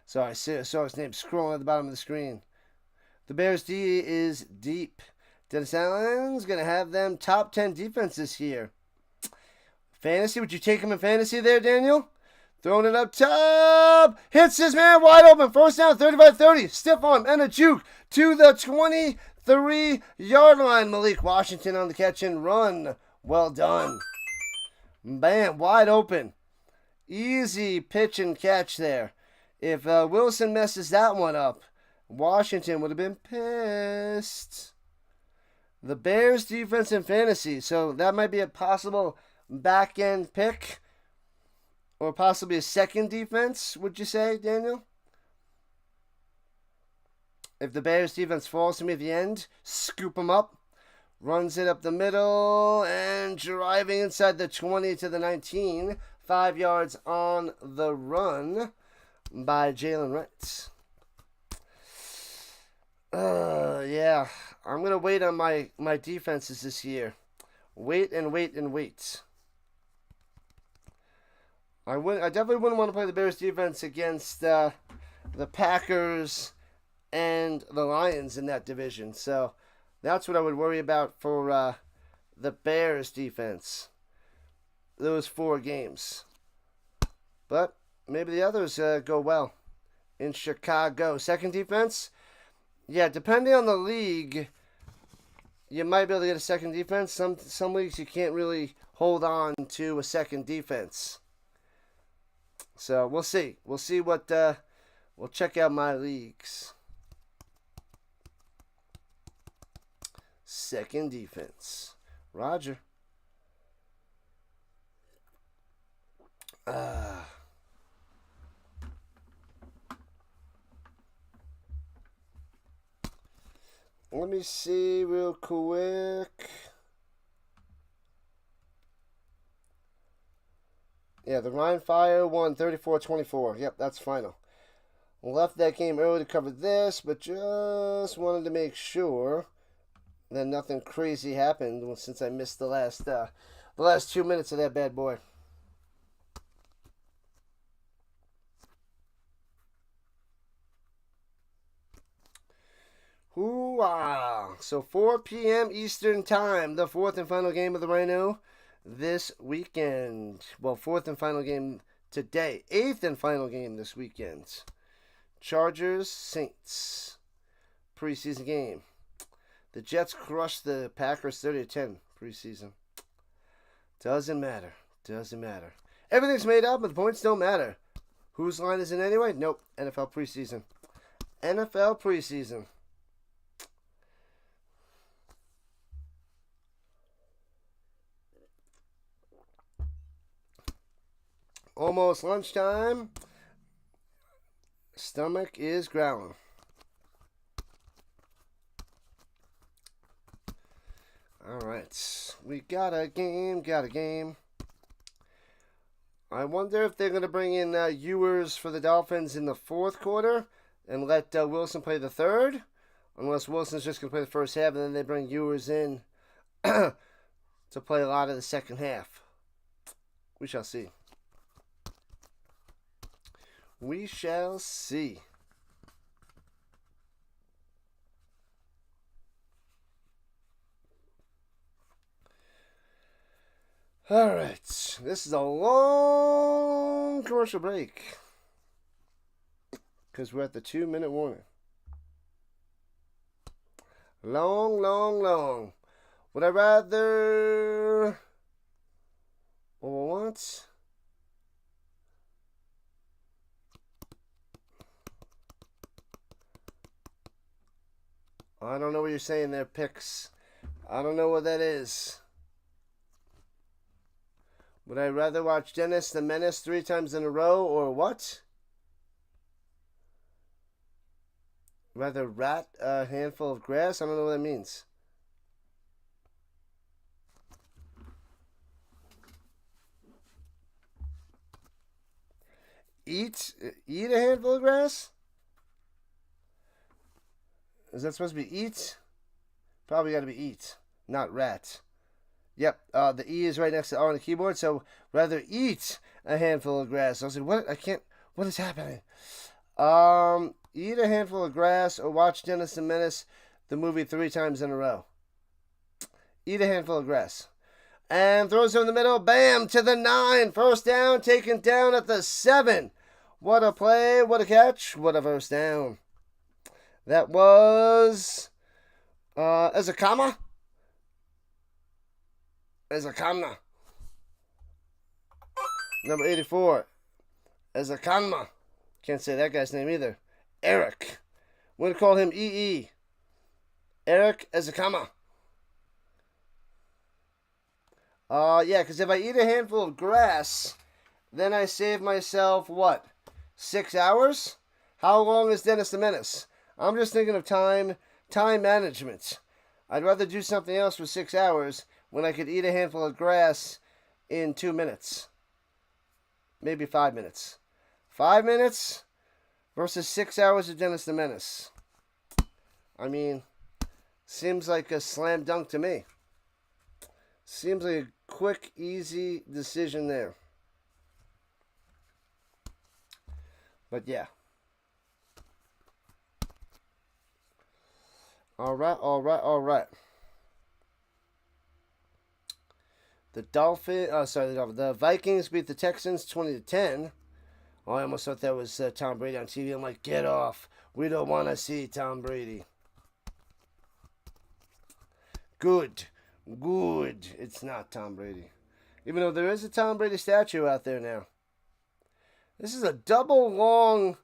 Sorry, I saw his name scrolling at the bottom of the screen. The Bears D is deep. Dennis Allen's going to have them top 10 defense this year. Fantasy, would you take him in fantasy there, Daniel? Throwing it up top. Hits his man wide open. 1st down, 35-30. Stiff arm and a juke to the 23-yard line. Malik Washington on the catch and run. Well done. Bam, wide open. Easy pitch and catch there. If Wilson messes that one up, Washington would have been pissed. The Bears defense in fantasy. So that might be a possible back-end pick. Or possibly a second defense, would you say, Daniel? If the Bears defense falls to me at the end, scoop them up. Runs it up the middle and driving inside the 20 to the 19. 5 yards on the run by Jaylen Rant. Yeah, I'm going to wait on my defenses this year. Wait and wait and wait. I definitely wouldn't want to play the Bears defense against the Packers and the Lions in that division. So that's what I would worry about for the Bears defense. Those 4 games. But maybe the others go well in Chicago. Second defense? Yeah, depending on the league, you might be able to get a second defense. Some leagues you can't really hold on to a second defense. So we'll see. We'll see what we'll check out my leagues. Second defense. Roger. Let me see real quick. Yeah, the Rhine Fire won 34-24. Yep, that's final. Left that game early to cover this, but just wanted to make sure that nothing crazy happened since I missed the last 2 minutes of that bad boy. Hoo-ah! So 4 p.m. Eastern Time, the 4th and final game of the Rhino this weekend. Well, 4th and final game today. 8th and final game this weekend. Chargers, Saints. Preseason game. The Jets crushed the Packers 30-10 preseason. Doesn't matter. Doesn't matter. Everything's made up, but the points don't matter. Whose line is it anyway? Nope. NFL preseason. NFL preseason. Almost lunchtime. Stomach is growling. Alright. We got a game. I wonder if they're going to bring in Ewers for the Dolphins in the 4th quarter and let Wilson play the 3rd. Unless Wilson's just going to play the first half and then they bring Ewers in to play a lot of the second half. We shall see. We shall see. All right. This is a long commercial break because we're at the 2-minute warning. Long. Would I rather... What? I don't know what you're saying there, Pix. I don't know what that is. Would I rather watch Dennis the Menace 3 times in a row or what? Rather rat a handful of grass? I don't know what that means. Eat a handful of grass? Is that supposed to be eat? Probably got to be eat, not rat. Yep, the E is right next to R on the keyboard, so rather eat a handful of grass. I was like, what? I can't, what is happening? Eat a handful of grass or watch Dennis the Menace, the movie 3 times in a row. Eat a handful of grass. And throws it in the middle, bam, to the 9. First down, taken down at the 7. What a play, what a catch, what a first down. That was Ezekama. Number 84. Ezekama. Can't say that guy's name either. Eric. We're going to call him EE. Eric Ezekama. Yeah, because if I eat a handful of grass, then I save myself, what, 6 hours? How long is Dennis the Menace? I'm just thinking of time management. I'd rather do something else for 6 hours when I could eat a handful of grass in 2 minutes. Maybe 5 minutes. 5 minutes versus 6 hours of Dennis the Menace. I mean, seems like a slam dunk to me. Seems like a quick, easy decision there. But yeah. All right. The Vikings beat the Texans 20-10. Oh, I almost thought that was Tom Brady on TV. I'm like, get off. We don't want to see Tom Brady. Good. It's not Tom Brady. Even though there is a Tom Brady statue out there now. This is a double long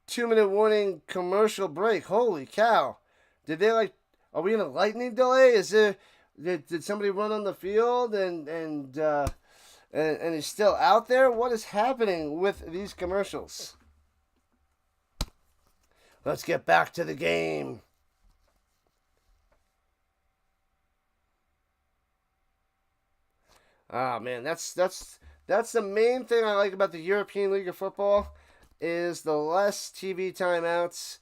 2-minute warning commercial break. Holy cow. Are we in a lightning delay? Did somebody run on the field and he's still out there? What is happening with these commercials? Let's get back to the game. Ah, man, that's the main thing I like about the European League of Football is the less TV timeouts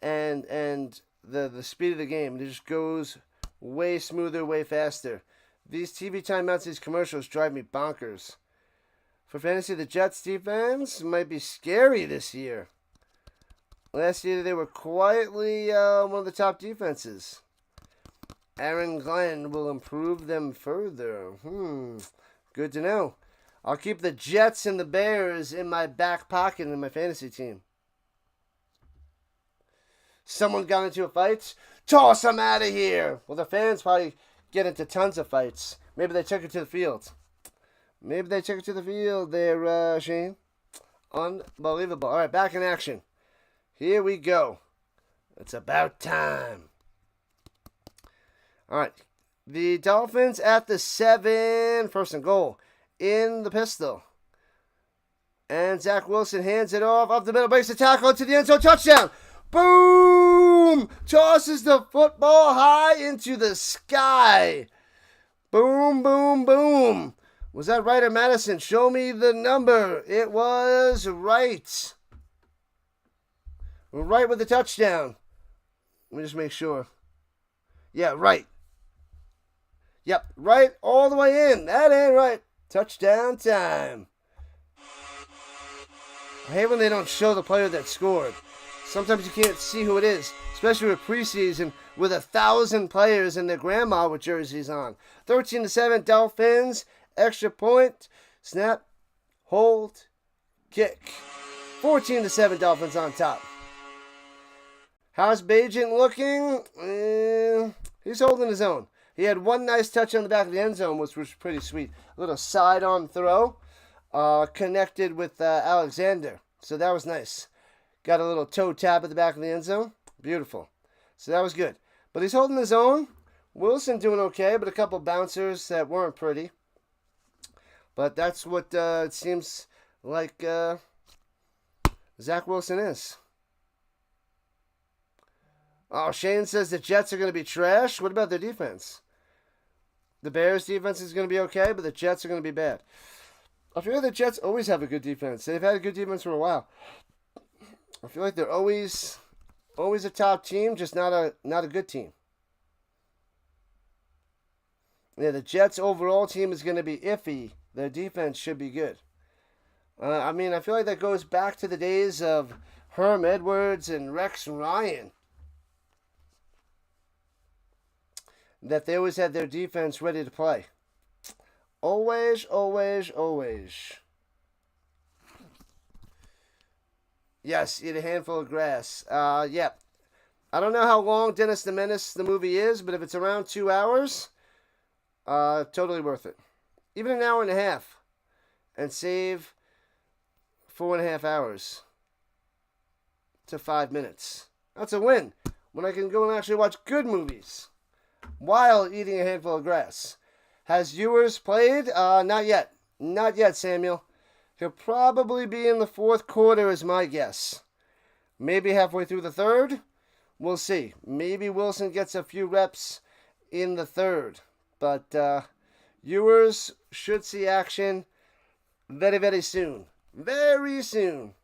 and the speed of the game. It just goes way smoother, way faster. These TV timeouts, these commercials drive me bonkers. For fantasy, the Jets defense might be scary this year. Last year, they were quietly one of the top defenses. Aaron Glenn will improve them further. Good to know. I'll keep the Jets and the Bears in my back pocket in my fantasy team. Someone got into a fight? Toss them out of here! Well, the fans probably get into tons of fights. Maybe they took it to the field. There, Shane. Unbelievable. All right, back in action. Here we go. It's about time. All right. The Dolphins at the 7, first and goal. In the pistol. And Zach Wilson hands it off. Up the middle, breaks the tackle to the end zone. Touchdown. Boom! Tosses the football high into the sky. Boom, boom, boom. Was that right or Madison? Show me the number. It was right. Right with the touchdown. Let me just make sure. Yeah, right. Yep, right all the way in. That ain't right. Touchdown time. I hate when they don't show the player that scored. Sometimes you can't see who it is, especially with preseason with 1,000 players and their grandma with jerseys on. 13-7 Dolphins. Extra point. Snap. Hold. Kick. 14-7 Dolphins on top. How's Bajent looking? He's holding his own. He had one nice touch on the back of the end zone, which was pretty sweet. A little side-on throw connected with Alexander. So that was nice. Got a little toe tap at the back of the end zone. Beautiful. So that was good. But he's holding his own. Wilson doing okay, but a couple bouncers that weren't pretty. But that's what it seems like Zach Wilson is. Oh, Shane says the Jets are going to be trash. What about their defense? The Bears' defense is going to be okay, but the Jets are going to be bad. I feel like the Jets always have a good defense. They've had a good defense for a while. I feel like they're always a top team, just not a good team. Yeah, the Jets' overall team is going to be iffy. Their defense should be good. I feel like that goes back to the days of Herm Edwards and Rex Ryan. That they always had their defense ready to play. Always. Yes, eat a handful of grass. Yeah. I don't know how long Dennis the Menace, the movie is, but if it's around 2 hours, totally worth it. Even an hour and a half. And save 4.5 hours to 5 minutes. That's a win. When I can go and actually watch good movies while eating a handful of grass. Has Ewers played? Not yet. Not yet, Samuel. He'll probably be in the fourth quarter is my guess. Maybe halfway through the third. We'll see. Maybe Wilson gets a few reps in the third. But Ewers should see action very, very soon. Very soon.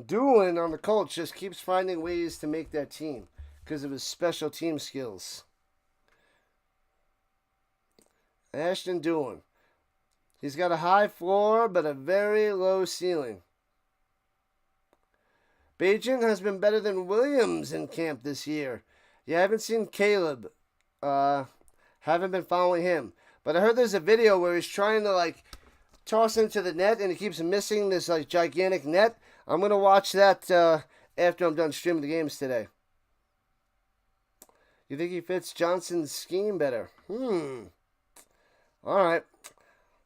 Doolin on the Colts just keeps finding ways to make that team because of his special team skills. Ashton Doolin. He's got a high floor but a very low ceiling. Bajan has been better than Williams in camp this year. Yeah, I haven't seen Caleb. Haven't been following him. But I heard there's a video where he's trying to toss into the net and he keeps missing this gigantic net. I'm going to watch that after I'm done streaming the games today. You think he fits Johnson's scheme better? All right.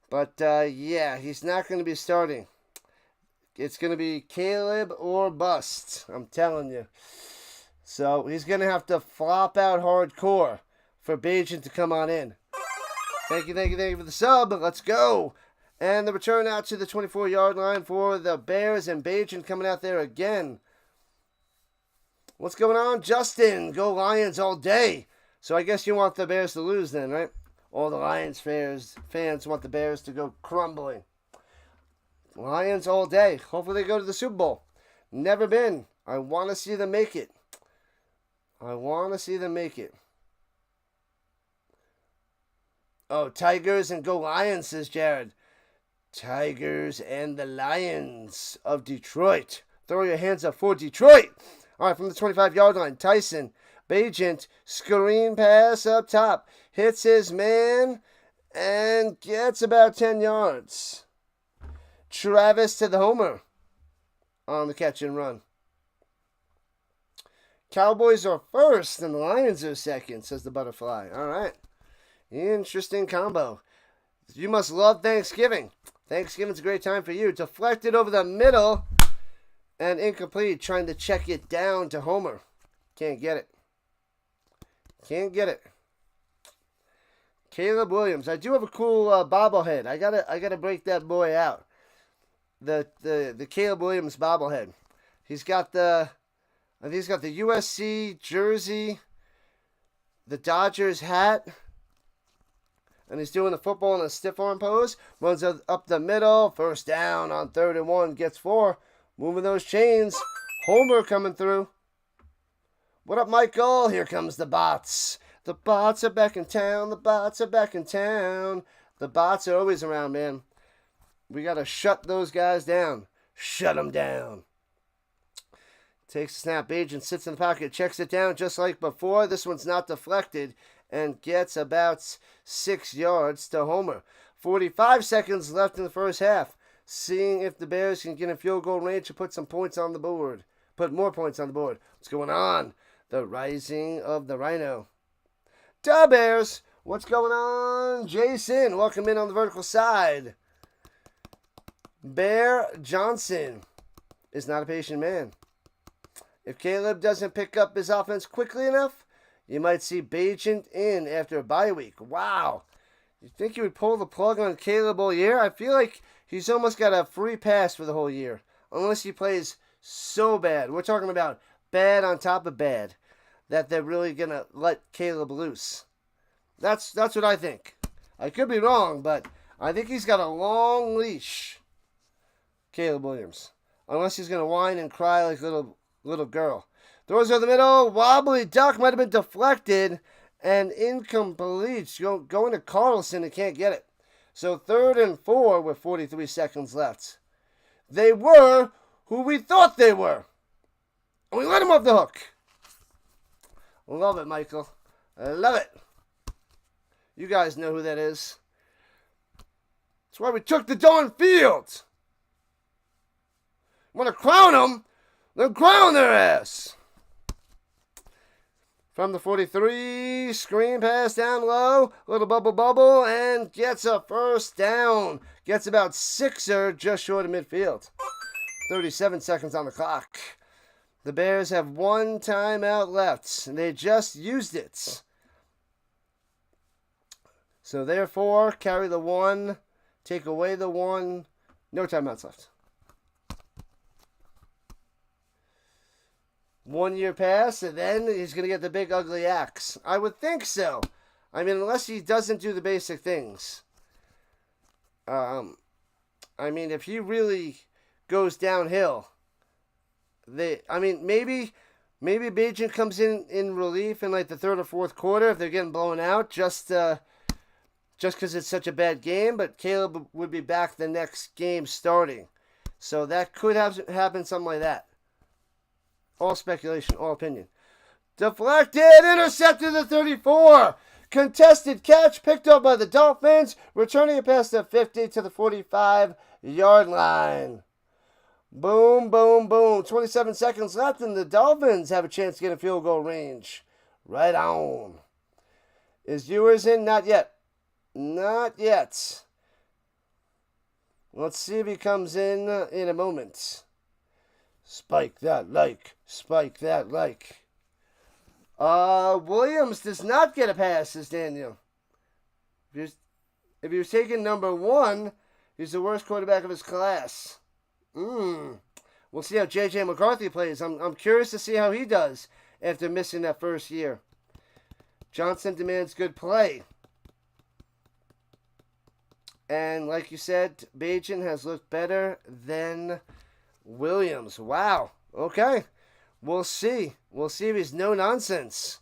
But, yeah, he's not going to be starting. It's going to be Caleb or bust. I'm telling you. So, he's going to have to flop out hardcore for Bajan to come on in. Thank you for the sub. Let's go. And the return out to the 24-yard line for the Bears, and Bajan coming out there again. What's going on, Justin? Go Lions all day. So I guess you want the Bears to lose then, right? All the Lions fans want the Bears to go crumbling. Lions all day. Hopefully they go to the Super Bowl. Never been. I want to see them make it. Oh, Tigers and go Lions, says Jared. Tigers and the Lions of Detroit. Throw your hands up for Detroit. All right, from the 25-yard line, Tyson, Bagent, screen pass up top. Hits his man and gets about 10 yards. Travis to the homer on the catch and run. Cowboys are first and the Lions are second, says the butterfly. All right. Interesting combo. You must love Thanksgiving. Thanksgiving's a great time for you. Deflected over the middle and incomplete, trying to check it down to Homer. Can't get it. Caleb Williams. I do have a cool bobblehead. I gotta break that boy out. The Caleb Williams bobblehead. He's got the USC jersey, the Dodgers hat. And he's doing the football in a stiff arm pose. Runs up the middle. First down on 3rd and 1. Gets 4. Moving those chains. Homer coming through. What up, Michael? Here comes the bots. The bots are back in town. The bots are always around, man. We got to shut those guys down. Shut them down. Takes a snap. Agent sits in the pocket. Checks it down just like before. This one's not deflected. And gets about 6 yards to Homer. 45 seconds left in the first half. Seeing if the Bears can get in field goal range to put some points on the board. Put more points on the board. What's going on? The Rising of the Rhino. Da Bears. What's going on? Jason. Welcome in on the vertical side. Bear Johnson is not a patient man. If Caleb doesn't pick up his offense quickly enough, you might see Bagent in after a bye week. Wow. You think you would pull the plug on Caleb all year? I feel like he's almost got a free pass for the whole year. Unless he plays so bad. We're talking about bad on top of bad. That they're really going to let Caleb loose. That's what I think. I could be wrong, but I think he's got a long leash. Caleb Williams. Unless he's going to whine and cry like a little girl. Throws over the middle. Wobbly duck might have been deflected and incomplete. Going to Carlson and can't get it. So 3rd and 4 with 43 seconds left. They were who we thought they were. And we let them off the hook. Love it, Michael. I love it. You guys know who that is. That's why we took the darn field. Want to crown them? Then crown their ass. From the 43, screen pass down low, little bubble, and gets a first down. Gets about 6er just short of midfield. 37 seconds on the clock. The Bears have 1 timeout left, and they just used it. So therefore, carry the 1 Take away the 1. No timeouts left. 1 year pass, and then he's going to get the big ugly axe. I would think so. I mean, unless he doesn't do the basic things. I mean, if he really goes downhill, maybe Bajan comes in relief in like the third or fourth quarter if they're getting blown out, just because it's such a bad game. But Caleb would be back the next game starting, so that could happen, something like that. All speculation, all opinion. Deflected, intercepted the 34. Contested catch picked up by the Dolphins, returning it past the 50 to the 45-yard line. Boom, boom, boom. 27 seconds left, and the Dolphins have a chance to get a field goal range. Right on. Is Ewers in? Not yet. Not yet. Let's see if he comes in a moment. Spike that like. Spike that like. Williams does not get a pass, says Daniel. If he was taking number 1, he's the worst quarterback of his class. We'll see how J.J. McCarthy plays. I'm curious to see how he does after missing that first year. Johnson demands good play. And like you said, Bajan has looked better than Williams. Wow. Okay. We'll see. We'll see if he's no nonsense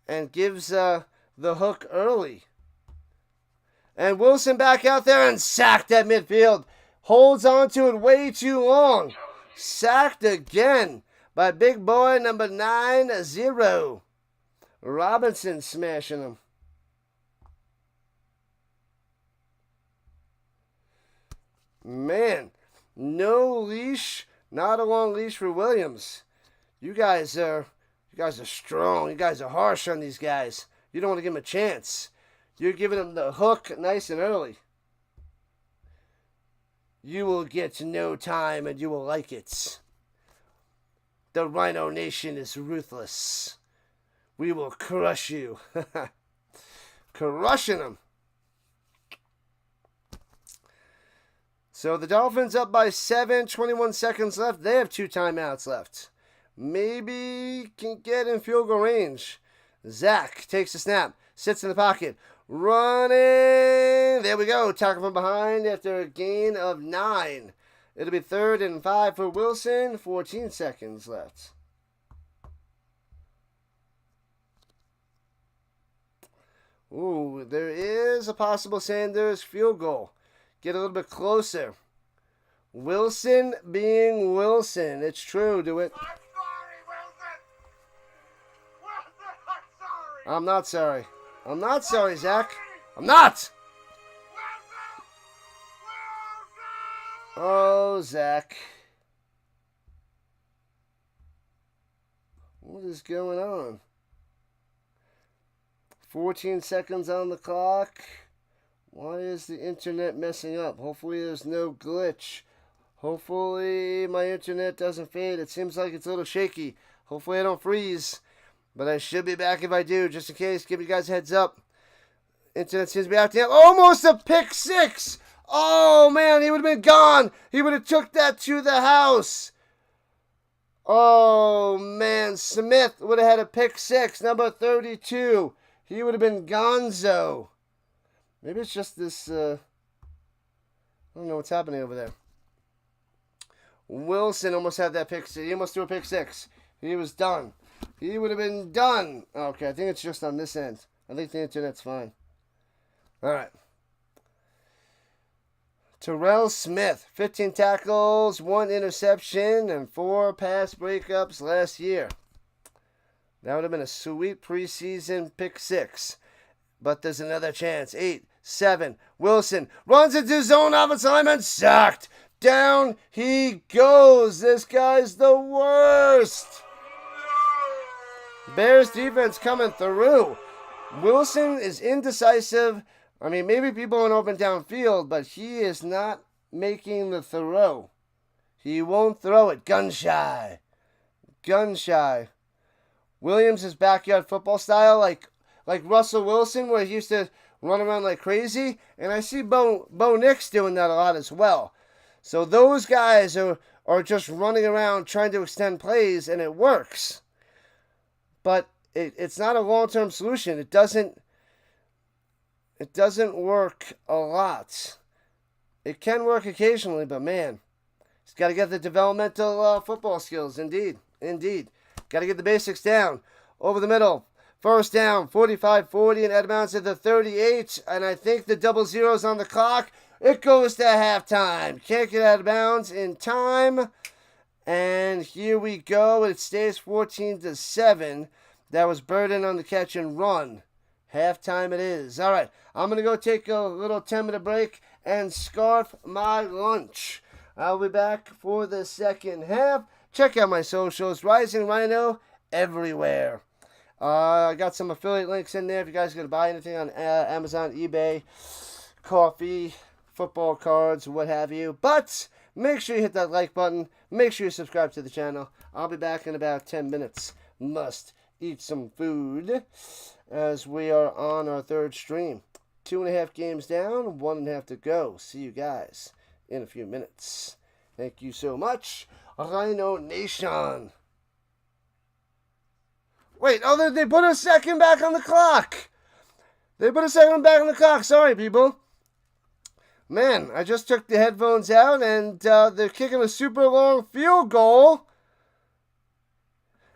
and gives the hook early. And Wilson back out there and sacked at midfield. Holds on to it way too long. Sacked again by big boy number 9-0. Robinson smashing him. Man, no leash. Not a long leash for Williams. You guys are strong. You guys are harsh on these guys. You don't want to give them a chance. You're giving them the hook nice and early. You will get no time and you will like it. The Rhino Nation is ruthless. We will crush you. Crushing them. So the Dolphins up by 7, 21 seconds left. They have 2 timeouts left. Maybe can get in field goal range. Zach takes the snap, sits in the pocket, running. There we go. Tackle from behind after a gain of 9. It'll be 3rd and 5 for Wilson. 14 seconds left. Ooh, there is a possible Sanders field goal. Get a little bit closer. Wilson being Wilson. It's true. Do it. I'm sorry, Wilson. Wilson, I'm sorry. I'm not sorry. I'm not sorry, Zach. I'm not. Wilson. Oh, Zach. What is going on? 14 seconds on the clock. Why is the internet messing up? Hopefully there's no glitch. Hopefully my internet doesn't fade. It seems like it's a little shaky. Hopefully I don't freeze. But I should be back if I do, just in case. Give you guys a heads up. Internet seems to be acting up. Almost a pick 6. Oh, man, he would have been gone. He would have took that to the house. Oh, man, Smith would have had a pick 6, number 32. He would have been gonzo. Maybe it's just this, I don't know what's happening over there. Wilson almost had that pick 6. He almost threw a pick 6. He was done. He would have been done. Okay, I think it's just on this end. I think the internet's fine. All right. Terrell Smith, 15 tackles, 1 interception, and 4 pass breakups last year. That would have been a sweet preseason pick 6. But there's another chance. 8, 7. Wilson runs into zone offensive lineman. Sacked. Down he goes. This guy's the worst. Bears defense coming through. Wilson is indecisive. I mean, maybe people are open downfield, but he is not making the throw. He won't throw it. Gun shy. Gun shy. Williams is backyard football style, like Russell Wilson, where he used to run around like crazy, and I see Bo Nix doing that a lot as well. So those guys are just running around trying to extend plays, and it works. But it's not a long-term solution. It doesn't work a lot. It can work occasionally, but man, he's got to get the developmental football skills. Indeed. Got to get the basics down. Over the middle. First down, 45-40, and out of bounds at the 38. And I think the double zeros on the clock. It goes to halftime. Can't get out of bounds in time. And here we go. It stays 14-7. That was Burden on the catch and run. Halftime it is. All right, I'm going to go take a little 10-minute break and scarf my lunch. I'll be back for the second half. Check out my socials, Rising Rhino, everywhere. I got some affiliate links in there if you guys are going to buy anything on Amazon, eBay, coffee, football cards, what have you. But make sure you hit that like button. Make sure you subscribe to the channel. I'll be back in about 10 minutes. Must eat some food as we are on our third stream. 2.5 games down, 1.5 to go. See you guys in a few minutes. Thank you so much. Rhino Nation. Wait, oh, they put a second back on the clock. Sorry, people. Man, I just took the headphones out, and they're kicking a super long field goal.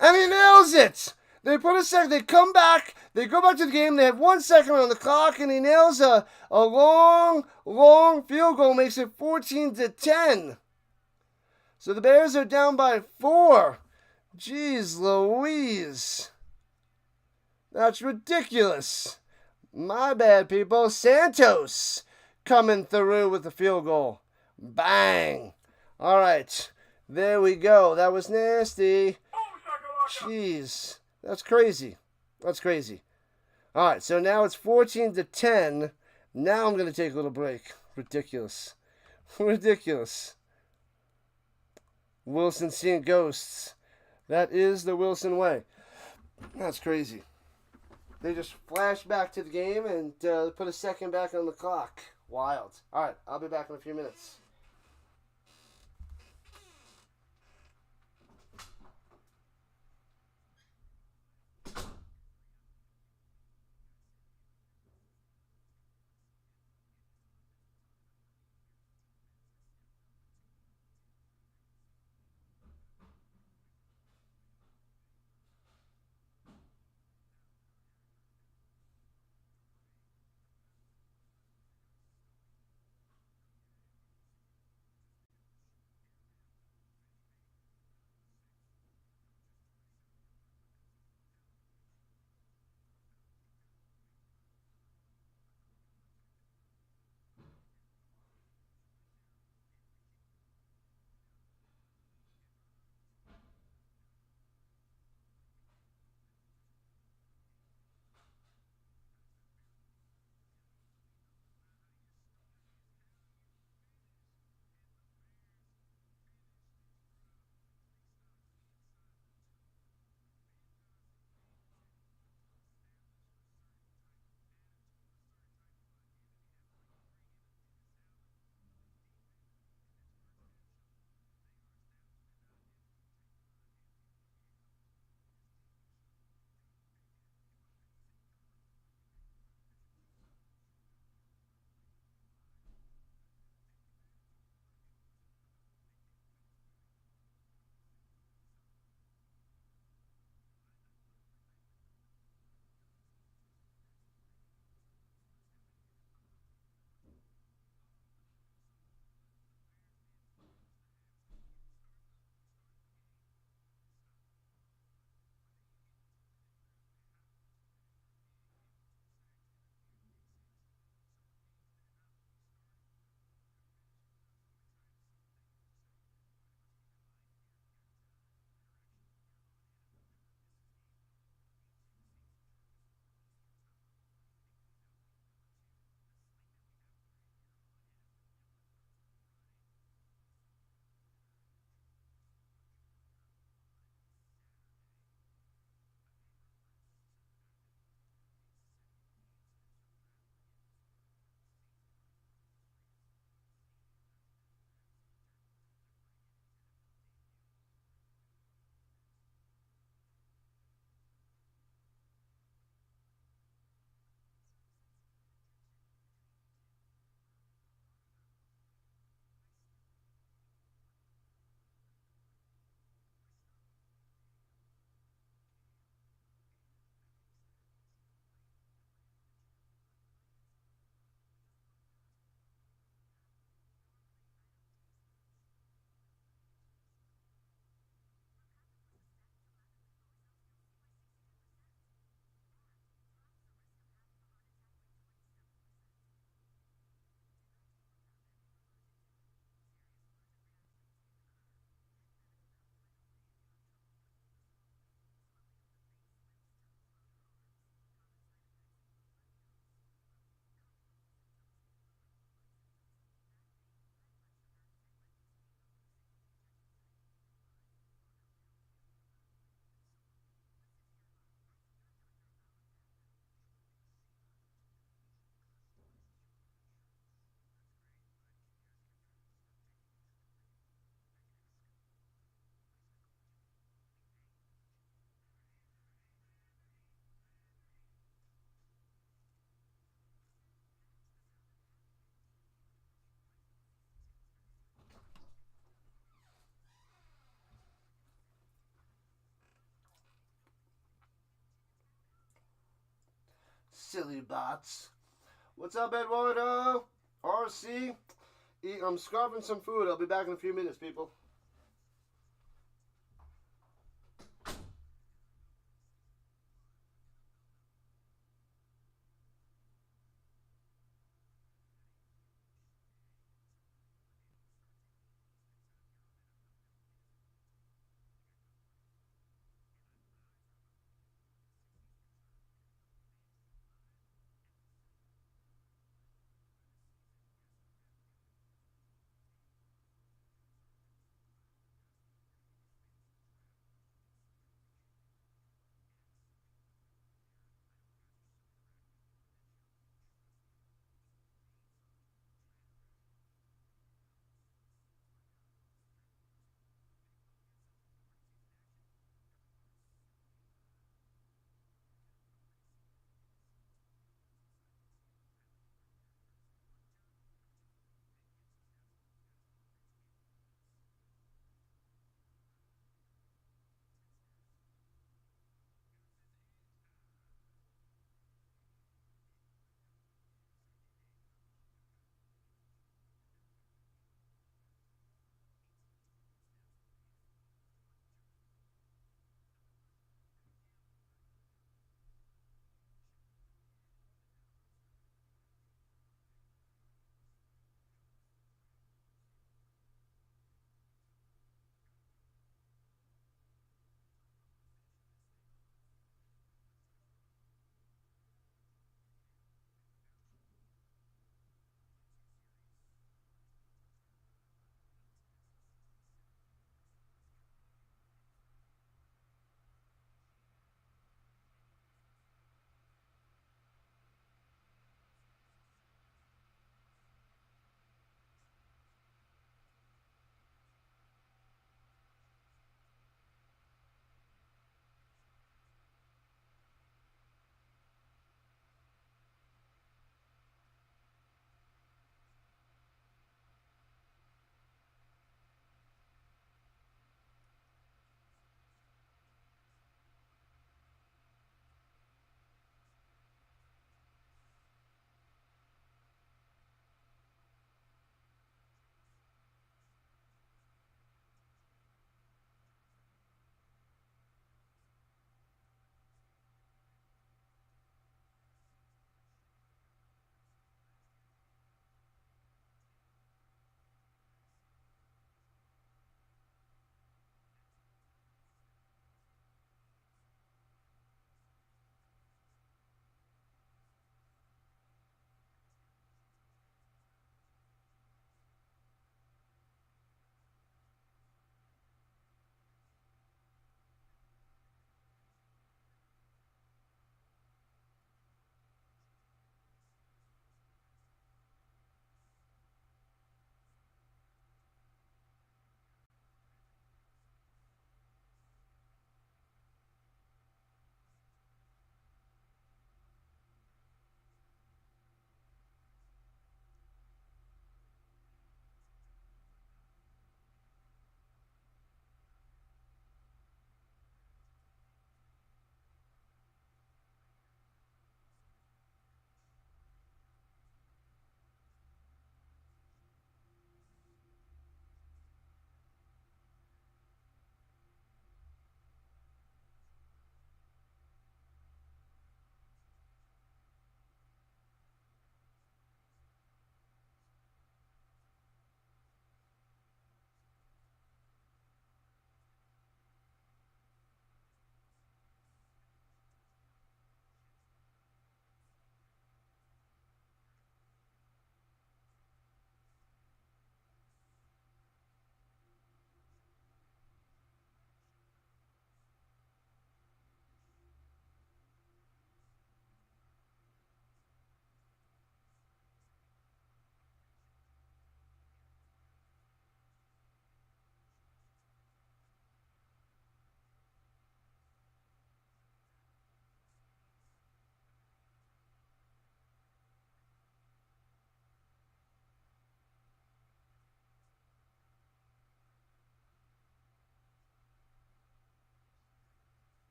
And he nails it. They put a second. They come back. They go back to the game. They have 1 second on the clock, and he nails a long field goal. Makes it 14-10. So the Bears are down by 4. Jeez Louise. That's ridiculous. My bad, people. Santos coming through with the field goal. Bang. All right. There we go. That was nasty. Jeez. That's crazy. All right, so now it's 14-10. Now I'm going to take a little break. Ridiculous. Wilson seeing ghosts. That is the Wilson way. That's crazy. They just flash back to the game and put a second back on the clock. Wild. All right, I'll be back in a few minutes. silly bots. What's up, Eduardo? RC? I'm scarfing some food. I'll be back in a few minutes, people.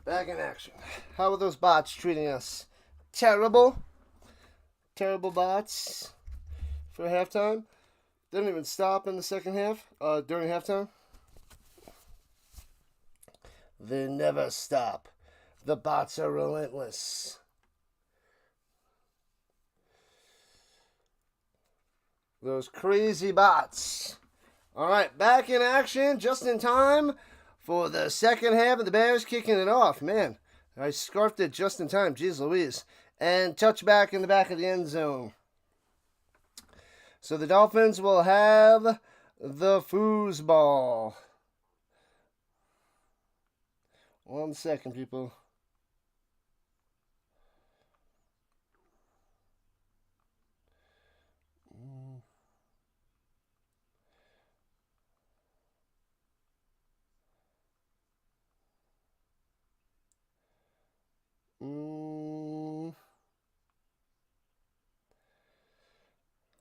Back in action. How are those bots treating us? Terrible. Terrible bots for halftime. Didn't even stop in the second half, during halftime. They never stop. The bots are relentless. Those crazy bots. All right, back in action just in time for the second half of the Bears kicking it off. Man, I scarfed it just in time. Jeez Louise. And touchback in the back of the end zone. So the Dolphins will have the foosball. 1 second, people.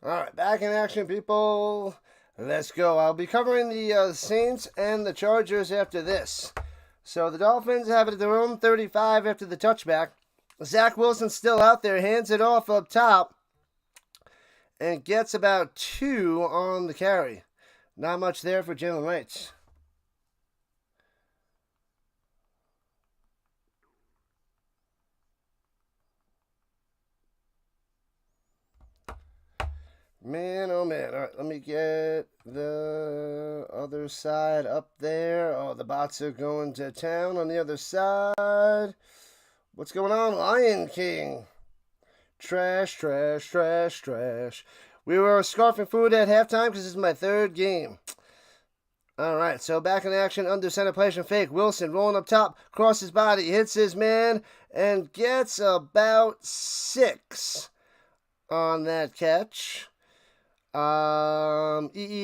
All right, back in action, people. Let's go. I'll be covering the Saints and the Chargers after this. So the Dolphins have it at their own 35 after the touchback. Zach Wilson's still out there, hands it off up top, and gets about 2 on the carry. Not much there for Jaylen Wright. Man, oh man. All right, let me get the other side up there. Oh, the bots are going to town on the other side. What's going on, Lion King? Trash, trash, trash, trash. We were scarfing food at halftime because this is my 3rd game. All right, so back in action, under center plation fake. Wilson rolling up top, crosses body, hits his man, and gets about 6 on that catch. EE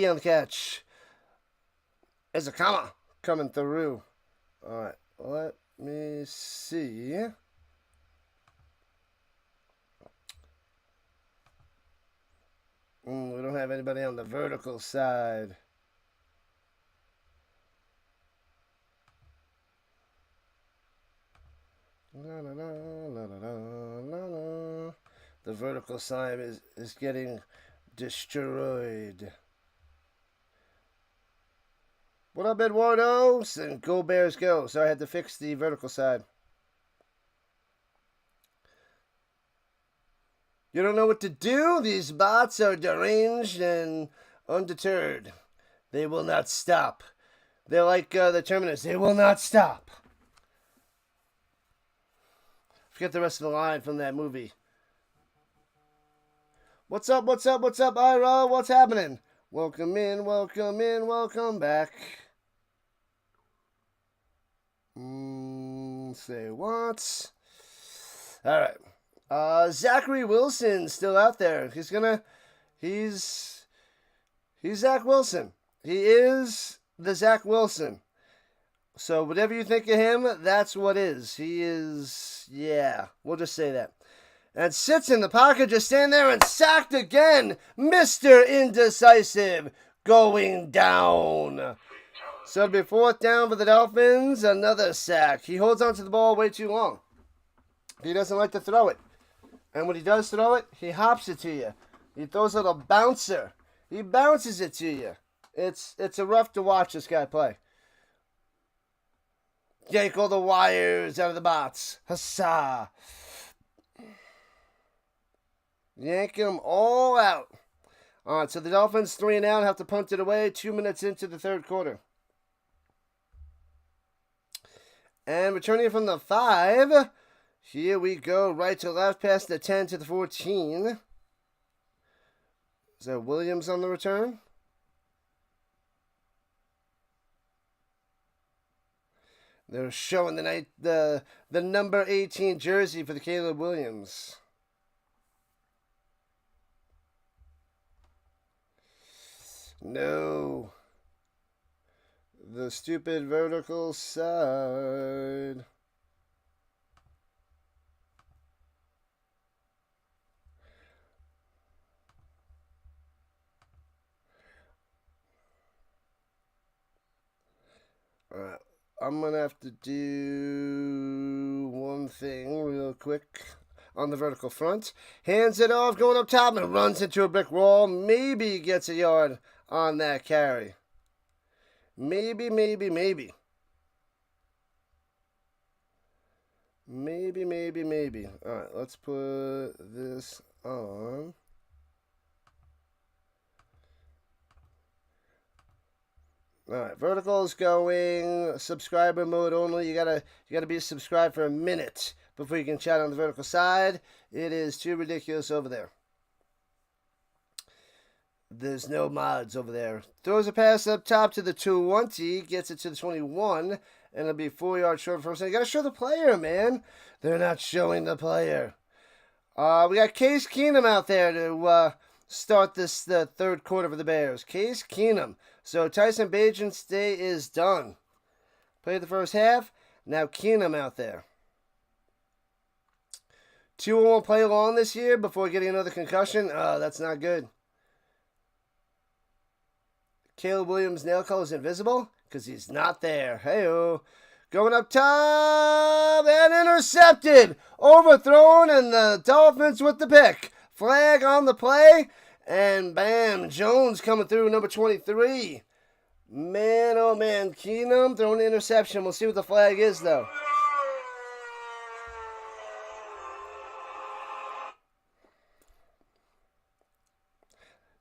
on the catch. There's a comma coming through. All right, let me see. We don't have anybody on the vertical side. La, la, la, la, la, la, la. The vertical side is getting destroyed. What up, Eduardo? And go Bears go. So I had to fix the vertical side. You don't know what to do? These bots are deranged and undeterred. They will not stop. They're like the Terminators. They will not stop. Forget the rest of the line from that movie. What's up, what's up, what's up, Ira? What's happening? Welcome in, welcome in, welcome back. Say what? Alright. Zachary Wilson still out there. He's Zach Wilson. He is the Zach Wilson. So whatever you think of him, that's what is. He is, yeah, we'll just say that. And sits in the pocket, just stand there and sacked again. Mr. Indecisive going down. So it'll be 4th down for the Dolphins. Another sack. He holds onto the ball way too long. He doesn't like to throw it. And when he does throw it, he hops it to you. He throws a little bouncer. He bounces it to you. It's a rough to watch this guy play. Yank all the wires out of the bots. Huzzah. Yank them all out. All right, so the Dolphins 3 and out, have to punt it away 2 minutes into the 3rd quarter. And returning from the 5, here we go, right to left, past the 10 to the 14. Is that Williams on the return? They're showing the number 18 jersey for the Caleb Williams. No. The stupid vertical side. Alright. I'm going to have to do one thing real quick on the vertical front. Hands it off, going up top, and runs into a brick wall. Maybe gets a yard on that carry. Maybe. Maybe. All right, let's put this on. All right, vertical is going subscriber mode only. You gotta be subscribed for a minute before you can chat on the vertical side. It is too ridiculous over there. There's no mods over there. Throws a pass up top to the 20, gets it to the 21, and it'll be 4 yards short first. You gotta show the player, man. They're not showing the player. We got Case Keenum out there to start the third quarter for the Bears. Case Keenum. So Tyson Bagent's day is done. Played the first half. Now Keenum out there. Tua won't play long this year before getting another concussion. Oh, that's not good. Caleb Williams' nail color is invisible because he's not there. Hey-oh. Going up top and intercepted. Overthrown, and the Dolphins with the pick. Flag on the play. And bam, Jones coming through, number 23. Man, oh man, Keenum throwing an interception. We'll see what the flag is, though.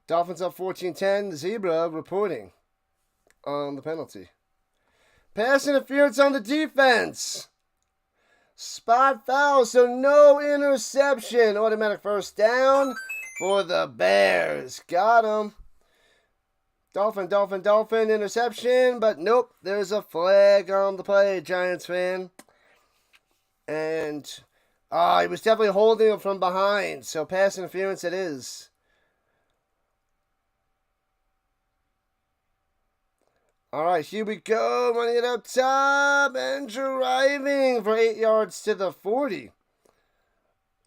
Dolphins up 14-10. Zebra reporting on the penalty. Pass interference on the defense. Spot foul, so no interception. Automatic first down for the Bears. Got him. Dolphin, interception, but nope, there's a flag on the play, Giants fan. And he was definitely holding him from behind, so pass interference it is. All right, here we go, running it up top and driving for 8 yards to the 40.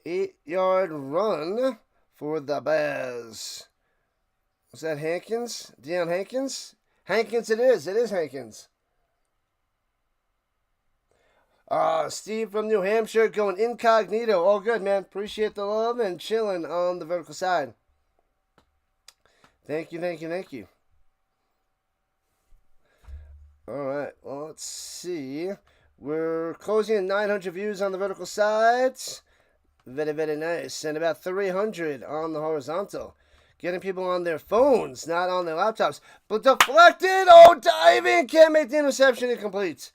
8-yard run for the Bears. Was that Hankins? Deion Hankins? Hankins it is. It is Hankins. Steve from New Hampshire going incognito. All good, man. Appreciate the love and chilling on the vertical side. Thank you. All right, well, let's see. We're closing at 900 views on the vertical sides. Very nice. And about 300 on the horizontal. Getting people on their phones, not on their laptops. But deflected. Oh, diving. Can't make the interception. Incomplete.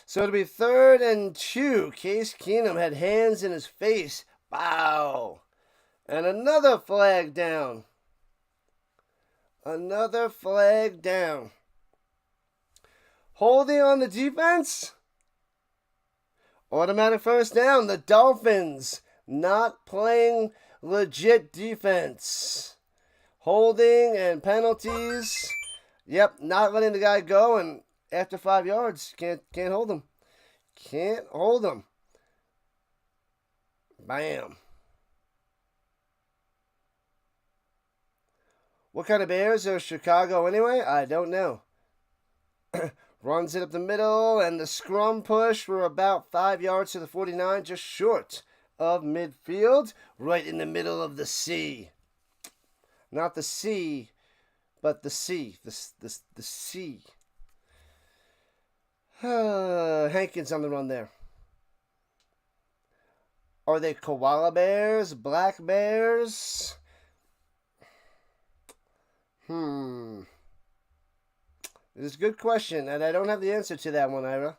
So it'll be 3rd and 2. Case Keenum had hands in his face. Wow. And another flag down. Holding on the defense. Automatic first down. The Dolphins not playing legit defense. Holding and penalties. Yep, not letting the guy go, and after 5 yards, can't hold him. Can't hold him. Bam. What kind of Bears are Chicago anyway? I don't know. Runs it up the middle, and the scrum push for about 5 yards to the 49, just short of midfield, right in the middle of the C. Not the C, but the C. The C. Hankins on the run there. Are they koala bears? Black bears? It's a good question, and I don't have the answer to that one, Ira.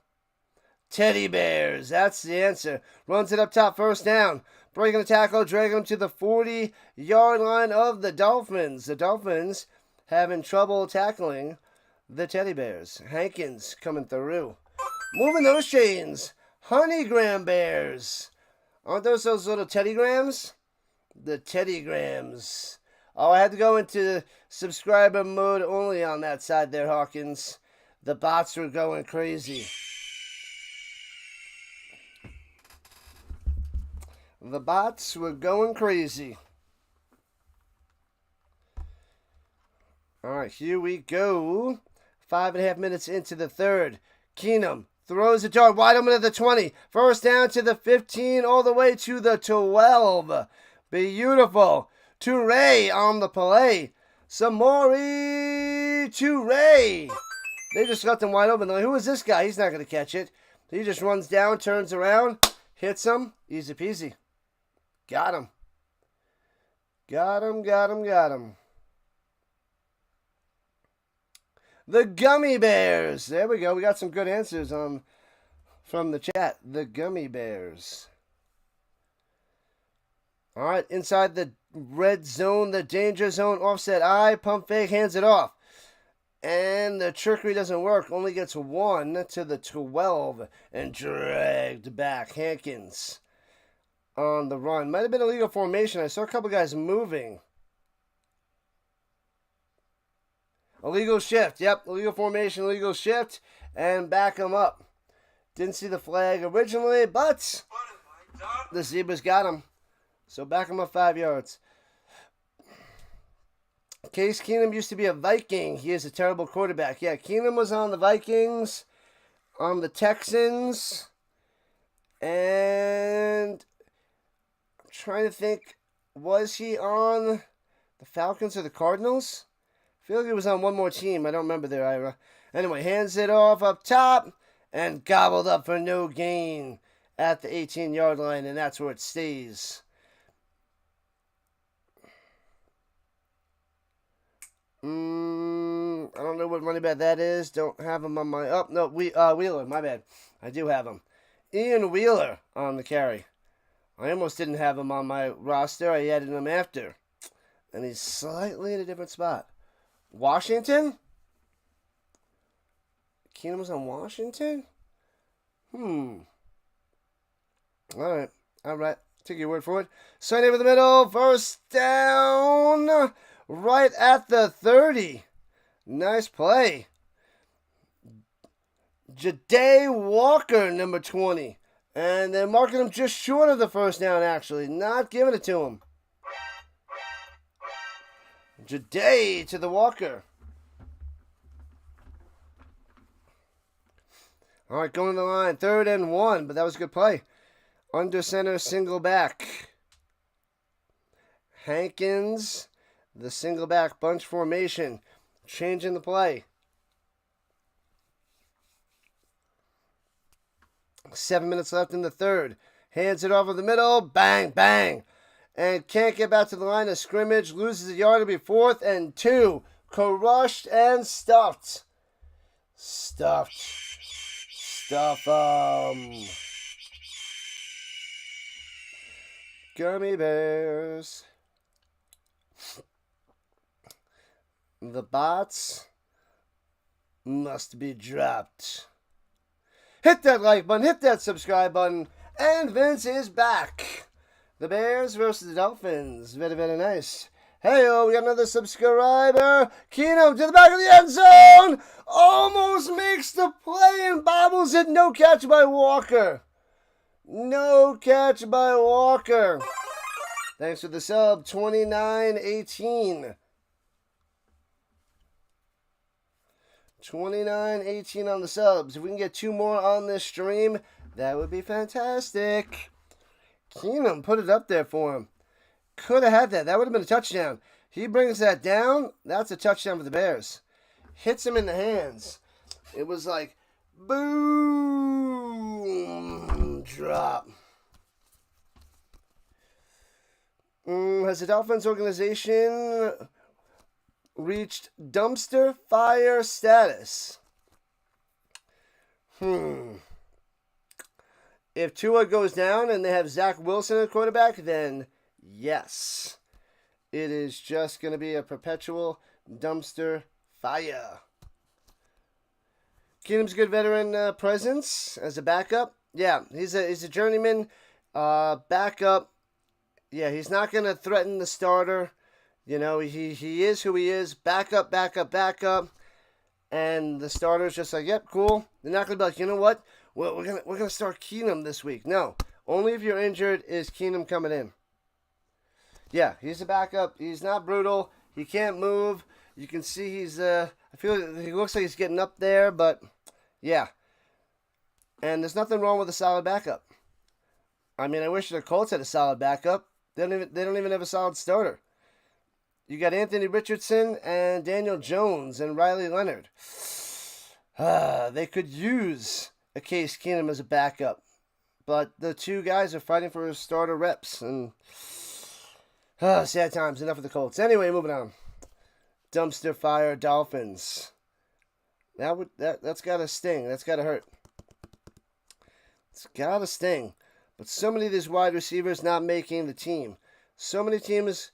Teddy bears, that's the answer. Runs it up top, first down. Breaking the tackle, dragging him to the 40-yard line of the Dolphins. The Dolphins having trouble tackling the Teddy Bears. Hankins coming through. Moving those chains. Honeygram Bears. Aren't those little Teddygrams? The Teddygrams. Oh, I had to go into subscriber mode only on that side there, Hawkins. The bots were going crazy. The bots were going crazy. All right, here we go. 5.5 minutes into the third. Keenum throws the dart wide open at the 20. First down to the 15, all the way to the 12. Beautiful. Toure on the play. Samori Toure. They just left him wide open. They're like, who is this guy? He's not going to catch it. He just runs down, turns around, hits him. Easy peasy. Got him. Got him. The Gummy Bears. There we go. We got some good answers from the chat. The Gummy Bears. All right, inside the red zone, the danger zone, offset eye, pump fake, hands it off. And the trickery doesn't work. Only gets 1 to the 12 and dragged back. Hankins on the run. Might have been illegal formation. I saw a couple guys moving. Illegal shift. Yep, illegal formation, illegal shift. And back him up. Didn't see the flag originally, but the Zebras got him. So back him up 5 yards. Case Keenum used to be a Viking. He is a terrible quarterback. Yeah, Keenum was on the Vikings, on the Texans, and I'm trying to think, was he on the Falcons or the Cardinals? I feel like he was on one more team. I don't remember there, Ira. Anyway, hands it off up top and gobbled up for no gain at the 18-yard line, and that's where it stays. I don't know what running back that is. Don't have him on my... Oh, no, Wheeler. My bad. I do have him. Ian Wheeler on the carry. I almost didn't have him on my roster. I added him after. And he's slightly in a different spot. Washington? Keenum was on Washington? All right. Take your word for it. Sign over the middle. First down. Right at the 30. Nice play. Ja'Day Walker, number 20. And they're marking him just short of the first down, actually. Not giving it to him. Ja'Day to the Walker. All right, going to the line. 3rd and 1, but that was a good play. Under center, single back. Hankins, the single back bunch formation. Changing the play. 7 minutes left in the third. Hands it over the middle. Bang, bang. And can't get back to the line of scrimmage. Loses a yard. It'll be 4th and 2. Crushed and stuffed. Stuff 'em. Gummy Bears. The bots must be dropped. Hit that like button, hit that subscribe button, and Vince is back. The Bears versus the Dolphins. Very, very nice. Hey-oh, we got another subscriber. Keenum to the back of the end zone. Almost makes the play and bobbles it. No catch by Walker. No catch by Walker. Thanks for the sub. 29-18. 29-18 on the subs. If we can get 2 more on this stream, that would be fantastic. Keenum put it up there for him. Could have had that. That would have been a touchdown. He brings that down. That's a touchdown for the Bears. Hits him in the hands. It was like, boom, drop. Has the Dolphins organization reached dumpster fire status? If Tua goes down and they have Zach Wilson at quarterback, then yes. It is just going to be a perpetual dumpster fire. Keenum's a good veteran presence as a backup. Yeah, he's a journeyman backup. Yeah, he's not going to threaten the starter. You know, he is who he is. Backup. And the starter's just like, yep, cool. They're not going to be like, you know what? Well, we're gonna start Keenum this week. No, only if you're injured is Keenum coming in. Yeah, he's a backup. He's not brutal. He can't move. You can see he's I feel like he looks like he's getting up there, but yeah, And there's nothing wrong with a solid backup. I mean, I wish the Colts had a solid backup. They don't even have a solid starter. You got Anthony Richardson and Daniel Jones and Riley Leonard. They could use a Case Keenum as a backup. But the two guys are fighting for starter reps. And sad times. Enough of the Colts. Anyway, moving on. Dumpster fire Dolphins. That's got to sting. That's got to hurt. It's got to sting. But so many of these wide receivers not making the team. So many teams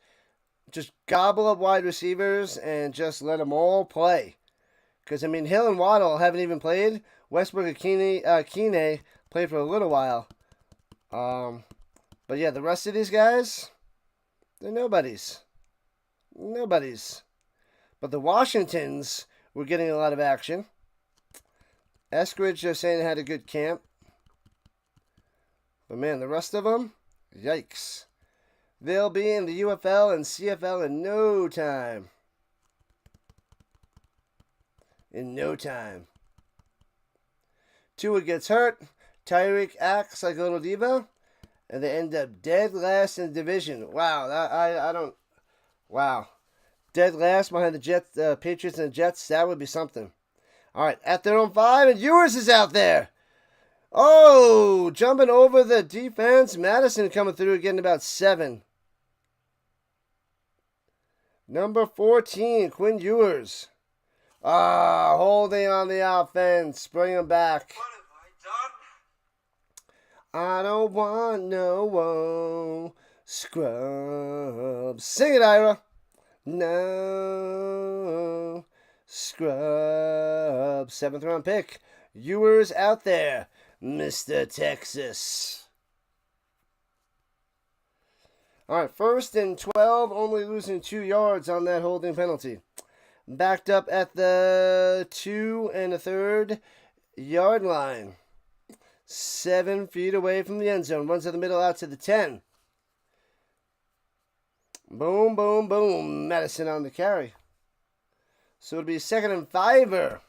just gobble up wide receivers and just let them all play. Because, I mean, Hill and Waddle haven't even played. Westbrook and Keeney played for a little while. But, yeah, the rest of these guys, they're nobodies. Nobodies. But the Washingtons were getting a lot of action. Eskridge just saying had a good camp. But, man, the rest of them, yikes. They'll be in the UFL and CFL in no time. In no time. Tua gets hurt. Tyreek acts like a little diva. And they end up dead last in the division. Wow. I don't... Wow. Dead last behind the Jets, Patriots and the Jets. That would be something. All right. At their own 5. And Ewers is out there. Oh, jumping over the defense. Madison coming through, getting about 7. Number 14, Quinn Ewers. Holding on the offense. Bring him back. What have I done? I don't want no scrubs. Sing it, Ira. No scrubs. 7th round pick. Ewers out there. Mr. Texas. All right, 1st and 12, only losing 2 yards on that holding penalty. Backed up at the 2 1/3 yard line. 7 feet away from the end zone. Runs to the middle out to the 10. Boom, boom, boom. Madison on the carry. So it'll be 2nd and 5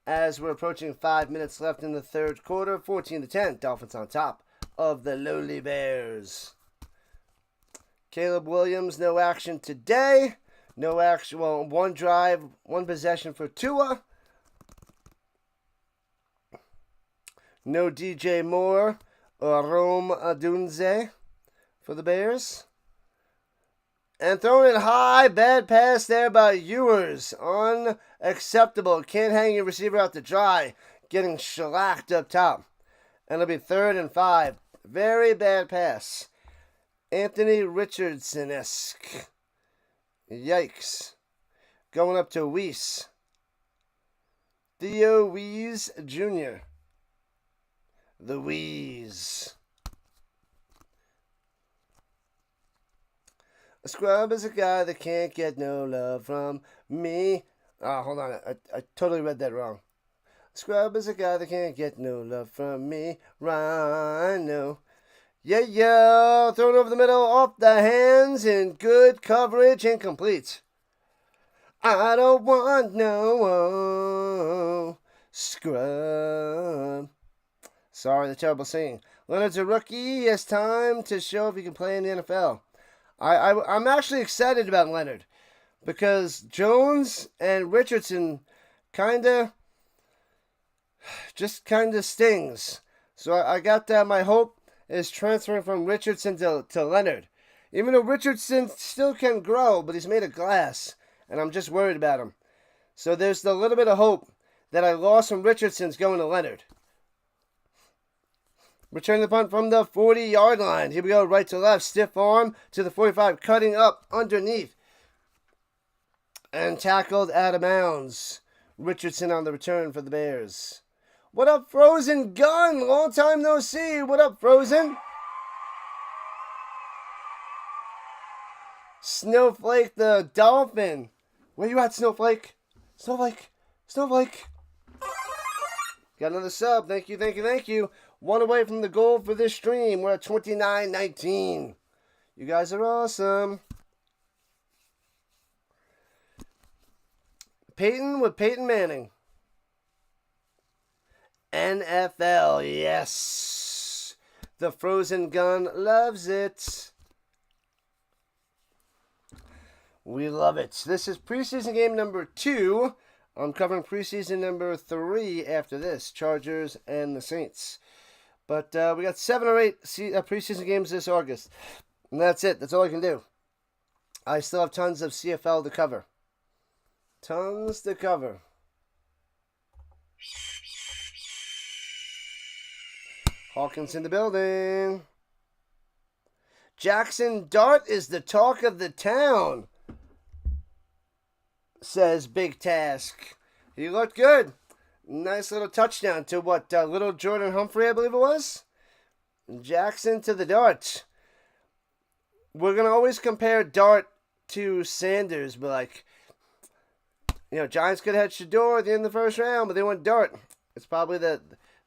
as we're approaching 5 minutes left in the 3rd quarter. 14-10. Dolphins on top of the lowly Bears. Caleb Williams, no action today. No action. Well, 1 drive, 1 possession for Tua. No DJ Moore or Rome Adunze for the Bears. And throwing it high, bad pass there by Ewers. Unacceptable. Can't hang your receiver out to dry. Getting shellacked up top. And it'll be 3rd and 5. Very bad pass. Anthony Richardson-esque. Yikes. Going up to Weiss. Theo Weiss Jr. The Weiss. A scrub is a guy that can't get no love from me. Hold on. I totally read that wrong. A scrub is a guy that can't get no love from me. Rhino. Yeah. Thrown over the middle, off the hands, in good coverage, incomplete. I don't want no scrub. Sorry, the terrible singing. Leonard's a rookie. He has time to show if he can play in the NFL. I'm actually excited about Leonard because Jones and Richardson kind of stings. So I got that. My hope is transferring from Richardson to Leonard. Even though Richardson still can grow, but he's made of glass, and I'm just worried about him. So there's the little bit of hope that I lost from Richardson's going to Leonard. Return the punt from the 40-yard line. Here we go, right to left. Stiff arm to the 45, cutting up underneath. And tackled out of bounds. Richardson on the return for the Bears. What up, Frozen Gun? Long time no see. What up, Frozen? Snowflake the Dolphin. Where you at, Snowflake? Snowflake. Got another sub. Thank you. 1 away from the goal for this stream. We're at 29-19. You guys are awesome. Peyton with Peyton Manning. NFL, yes. The Frozen Gun loves it. We love it. This is preseason game number 2. I'm covering preseason number 3 after this. Chargers and the Saints. But we got 7 or 8 preseason games this August. And that's it. That's all I can do. I still have tons of CFL to cover. Tons to cover. Hawkins in the building. Jackson Dart is the talk of the town, says Big Task. He looked good. Nice little touchdown to what, little Jordan Humphrey, I believe it was? Jackson to the Dart. We're going to always compare Dart to Sanders, but like, you know, Giants could have had Shador at the end of the first round, but they went Dart. It's probably the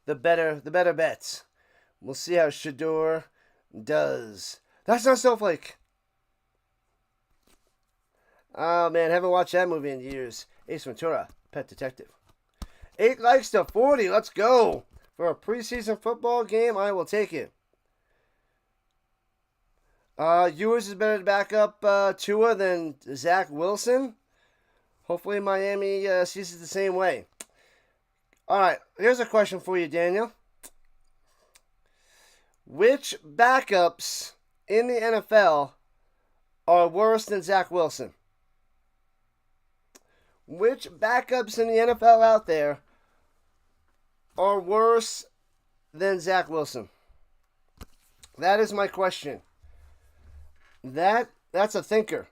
better bet. We'll see how Shador does. That's not Snowflake. Oh man, haven't watched that movie in years. Ace Ventura, Pet Detective. 8 likes to 40. Let's go. For a preseason football game, I will take it. Ewers is better to back up Tua than Zach Wilson. Hopefully Miami sees it the same way. All right, here's a question for you, Daniel. Which backups in the NFL are worse than Zach Wilson? Which backups in the NFL out there are worse than Zach Wilson? That is my question. That's a thinker.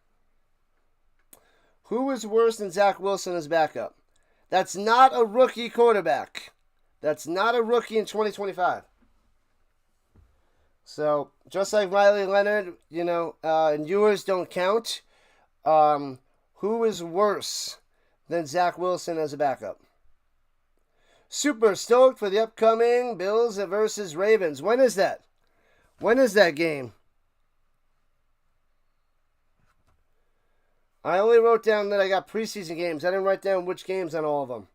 Who is worse than Zach Wilson as backup? That's not a rookie quarterback. That's not a rookie in 2025. So, just like Riley Leonard, you know, and Ewers don't count, who is worse than Zach Wilson as a backup? Super stoked for the upcoming Bills versus Ravens. When is that? When is that game? I only wrote down that I got preseason games. I didn't write down which games on all of them.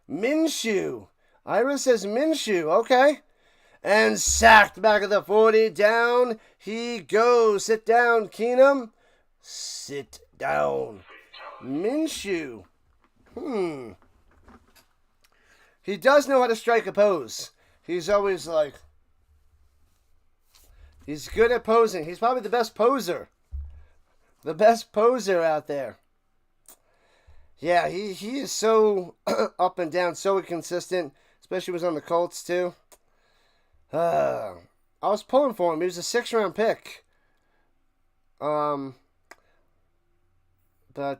Minshew. Ira says Minshew. Okay. And sacked back at the 40. Down he goes. Sit down, Keenum. Sit down. Minshew. He does know how to strike a pose. He's always like... He's good at posing. He's probably the best poser. The best poser out there. Yeah, he is so up and down, so inconsistent. Especially when he was on the Colts, too. I was pulling for him. He was a 6th-round pick.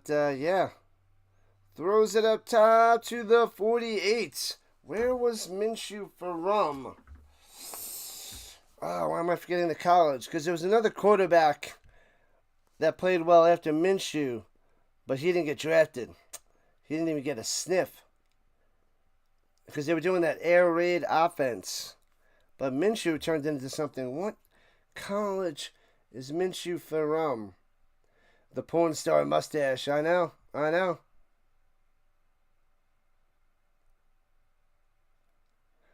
Yeah. Throws it up top to the 48. Where was Minshew from? Oh, why am I forgetting the college? Because there was another quarterback that played well after Minshew, but he didn't get drafted. He didn't even get a sniff. Because they were doing that air raid offense. But Minshew turned into something. What college is Minshew from? The porn star mustache. I know.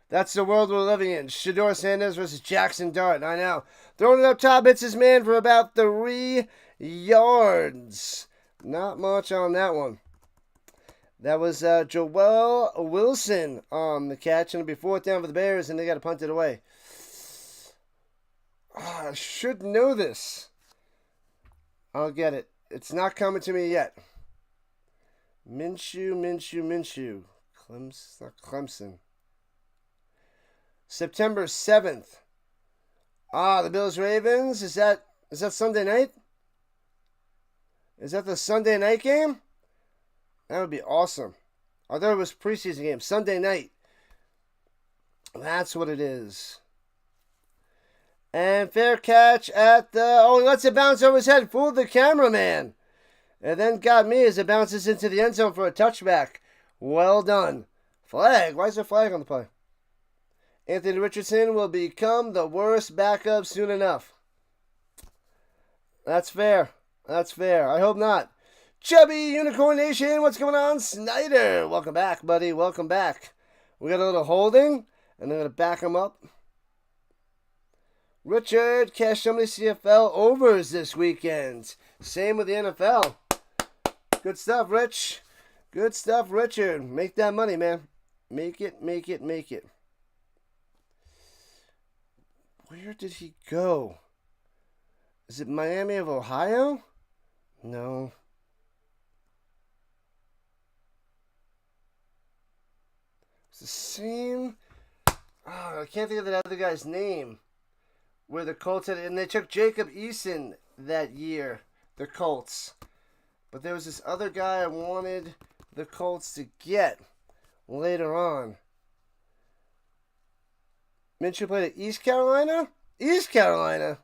That's the world we're living in. Shador Sanders versus Jackson Dart. I know. Throwing it up top, hits his man for about 3 yards. Not much on that one. That was Joel Wilson on the catch. And it'll be 4th down for the Bears, and they got to punt it away. I should know this. I'll get it. It's not coming to me yet. Minshew. Not Clemson. September 7th. The Bills-Ravens. Is that Sunday night? Is that the Sunday night game? That would be awesome. I thought it was preseason game. Sunday night. That's what it is. And fair catch at the... Oh, he lets it bounce over his head. Fooled the cameraman. And then got me as it bounces into the end zone for a touchback. Well done. Flag. Why is there a flag on the play? Anthony Richardson will become the worst backup soon enough. That's fair. I hope not. Chubby Unicorn Nation, what's going on? Snyder, welcome back, buddy. Welcome back. We got a little holding, and I'm going to back him up. Richard, cash so many CFL overs this weekend. Same with the NFL. Good stuff, Rich. Good stuff, Richard. Make that money, man. Make it, make it, make it. Where did he go? Is it Miami of Ohio? No. It's the same. Oh, I can't think of that other guy's name. Where the Colts had, and they took Jacob Eason that year, the Colts. But there was this other guy I wanted the Colts to get later on. Minshew played at East Carolina? East Carolina!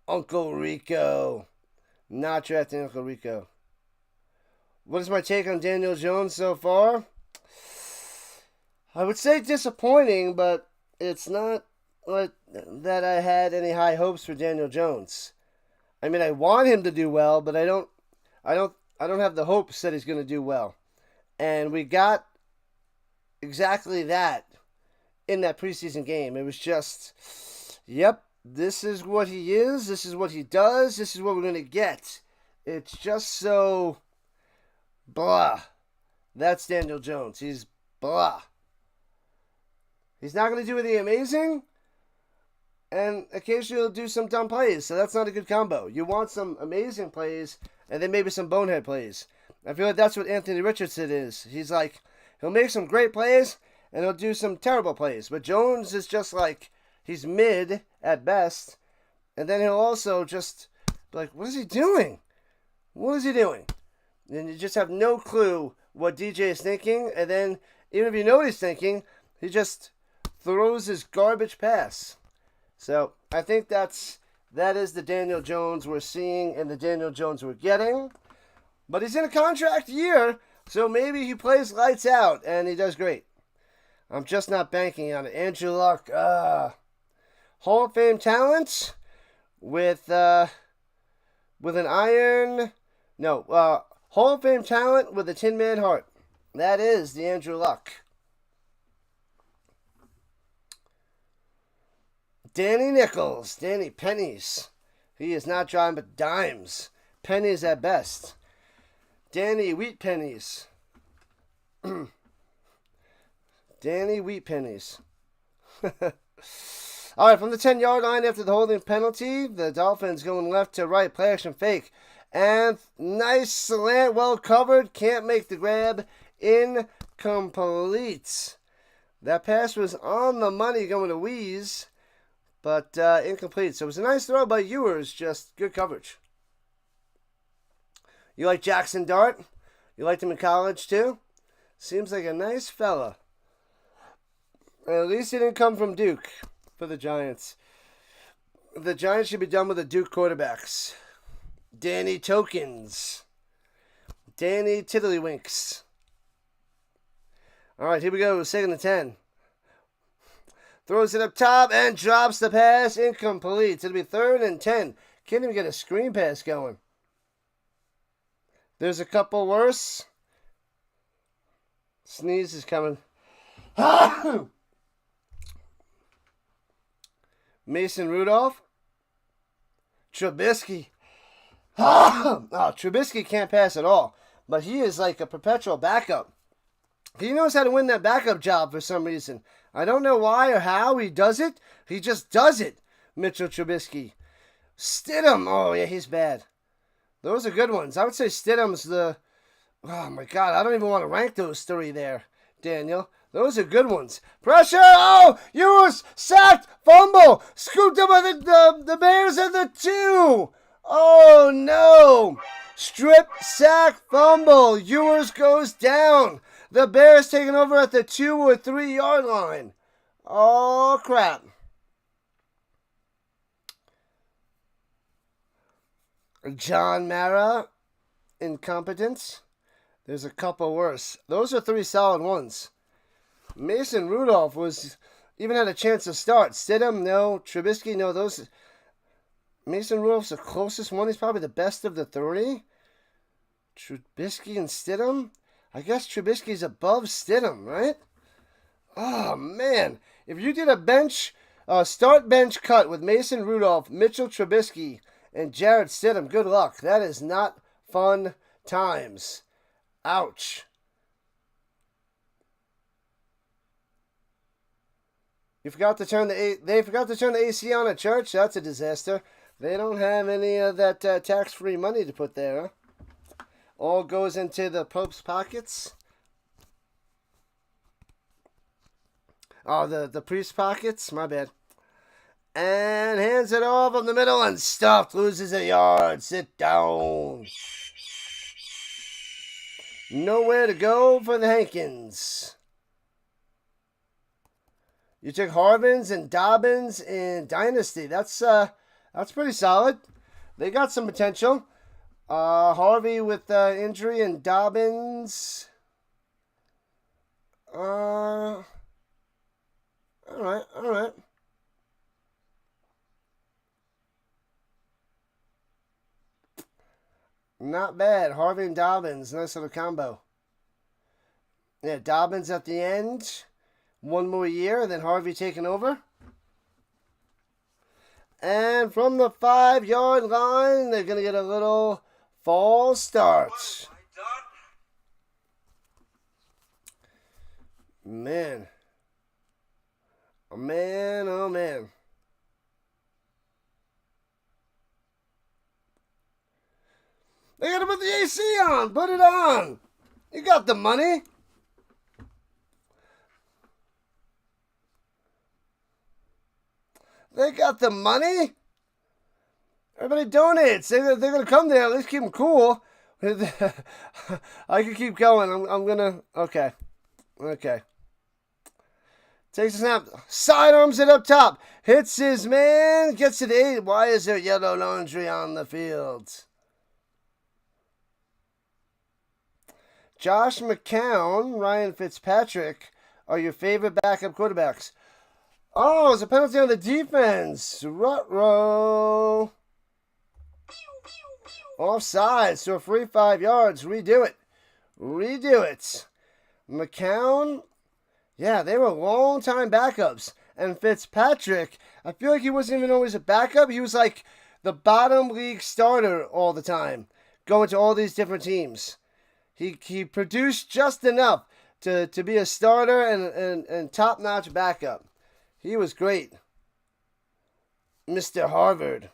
Uncle Rico. Not drafting Uncle Rico. What is my take on Daniel Jones so far? I would say disappointing, but it's not like that I had any high hopes for Daniel Jones. I mean, I want him to do well, but I don't have the hopes that he's going to do well. And we got exactly that in that preseason game. It was just, yep, this is what he is. This is what he does. This is what we're going to get. It's just so blah. That's Daniel Jones. He's blah. He's not going to do anything amazing, and occasionally he'll do some dumb plays, so that's not a good combo. You want some amazing plays, and then maybe some bonehead plays. I feel like that's what Anthony Richardson is. He's like, he'll make some great plays, and he'll do some terrible plays. But Jones is just like, he's mid at best, and then he'll also just be like, what is he doing? What is he doing? And you just have no clue what DJ is thinking, and then even if you know what he's thinking, he just throws his garbage pass. So I think that is the Daniel Jones we're seeing and the Daniel Jones we're getting. But he's in a contract year, so maybe he plays lights out and he does great. I'm just not banking on it. Andrew Luck, Hall of Fame talent with an iron. No, Hall of Fame talent with a Tin Man heart. That is the Andrew Luck. Danny Nichols, Danny Pennies. He is not drawing but dimes. Pennies at best. Danny Wheat Pennies. Danny Wheat Pennies. All right, from the 10-yard line after the holding penalty, the Dolphins going left to right, play action fake. And nice slant, well covered, can't make the grab, incomplete. That pass was on the money going to Wheeze. But incomplete. So it was a nice throw by Ewers, just good coverage. You like Jackson Dart? You liked him in college too? Seems like a nice fella. At least he didn't come from Duke for the Giants. The Giants should be done with the Duke quarterbacks. Danny Tokens. Danny Tiddlywinks. All right, here we go. 2nd and 10. Throws it up top and drops the pass. Incomplete. It'll be 3rd and 10. Can't even get a screen pass going. There's a couple worse. Sneeze is coming. Mason Rudolph. Trubisky. Trubisky can't pass at all. But he is like a perpetual backup. He knows how to win that backup job for some reason. I don't know why or how he does it. He just does it. Mitchell Trubisky. Stidham. Oh, yeah, he's bad. Those are good ones. I would say Stidham's the... Oh, my God. I don't even want to rank those 3 there, Daniel. Those are good ones. Pressure. Oh, Ewers sacked. Fumble. Scooped up by the Bears at the 2. Oh, no. Strip, sack, fumble. Ewers goes down. The Bears taking over at the 2 or 3 yard line. Oh, crap. John Mara, incompetence. There's a couple worse. Those are 3 solid ones. Mason Rudolph even had a chance to start. Stidham, no. Trubisky, no. Those. Mason Rudolph's the closest one. He's probably the best of the 3. Trubisky and Stidham. I guess Trubisky's above Stidham, right? Oh, man. If you did a start bench cut with Mason Rudolph, Mitchell Trubisky, and Jarrett Stidham, good luck. That is not fun times. Ouch. They forgot to turn the AC on at church. That's a disaster. They don't have any of that tax-free money to put there. Huh? All goes into the Pope's pockets. Oh, the priest's pockets. My bad. And hands it off in the middle and stuffed. Loses a yard. Sit down. Nowhere to go for the Hankins. You took Harvins and Dobbins in Dynasty. That's pretty solid. They got some potential. Harvey with injury and Dobbins. All right. Not bad. Harvey and Dobbins. Nice little combo. Yeah, Dobbins at the end. One more year, then Harvey taking over. And from the 5-yard line, they're going to get a little false start. Man. Oh, man, oh, man. They got to put the AC on. Put it on. You got the money. They got the money. Everybody donates. They're going to come there. At least keep them cool. I can keep going. I'm going to... Okay. Takes a snap. Sidearms it up top. Hits his man. Gets to the 8. Why is there yellow laundry on the field? Josh McCown, Ryan Fitzpatrick are your favorite backup quarterbacks. Oh, it's a penalty on the defense. Ruh-roh. Offside, so a free 5 yards. Redo it. McCown, yeah, they were long-time backups. And Fitzpatrick, I feel like he wasn't even always a backup. He was like the bottom league starter all the time, going to all these different teams. He produced just enough to be a starter and top-notch backup. He was great. Mr. Harvard.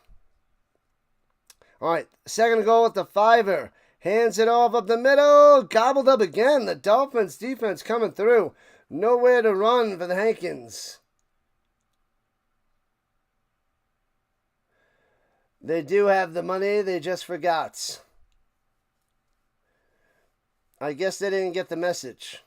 All right, second goal at the 5-er. Hands it off up the middle. Gobbled up again. The Dolphins defense coming through. Nowhere to run for the Hankins. They do have the money. They just forgot. I guess they didn't get the message.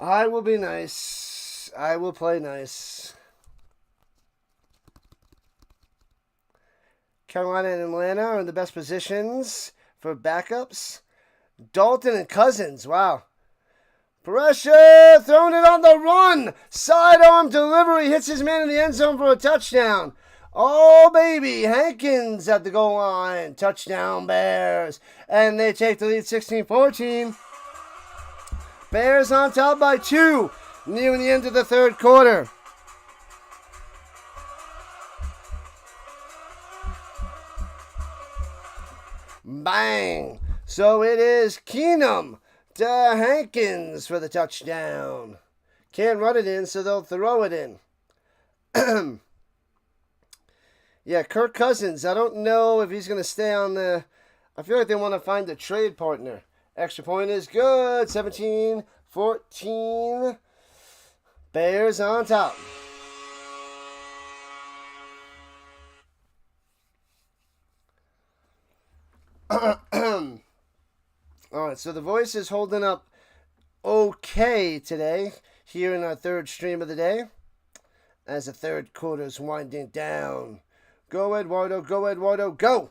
I will be nice. I will play nice. Carolina and Atlanta are in the best positions for backups. Dalton and Cousins. Wow. Pressure. Throwing it on the run. Sidearm delivery. Hits his man in the end zone for a touchdown. Oh, baby. Hankins at the goal line. Touchdown, Bears. And they take the lead 16-14. Bears on top by 2. Nearing the end of the third quarter. Bang. So it is Keenum to Hankins for the touchdown. Can't run it in, so they'll throw it in. Yeah, Kirk Cousins. I don't know if he's going to stay on the... I feel like they want to find a trade partner. Extra point is good. 17-14. Bears on top. All right, so the voice is holding up okay today here in our third stream of the day as the third quarter is winding down. Go, Eduardo. Go, Eduardo. Go!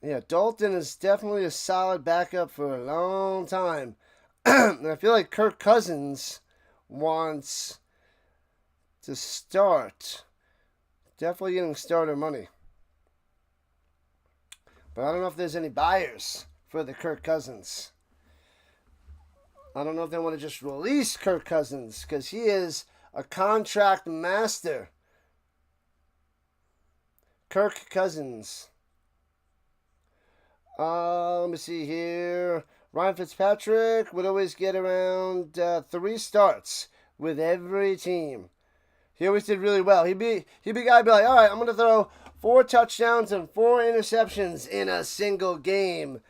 Yeah, Dalton is definitely a solid backup for a long time. And I feel like Kirk Cousins wants to start. Definitely getting starter money. But I don't know if there's any buyers for the Kirk Cousins. I don't know if they want to just release Kirk Cousins because he is a contract master. Kirk Cousins. Let me see here. Ryan Fitzpatrick would always get around 3 starts with every team. He always did really well. He'd be a guy be like, all right, I'm going to throw 4 touchdowns and 4 interceptions in a single game.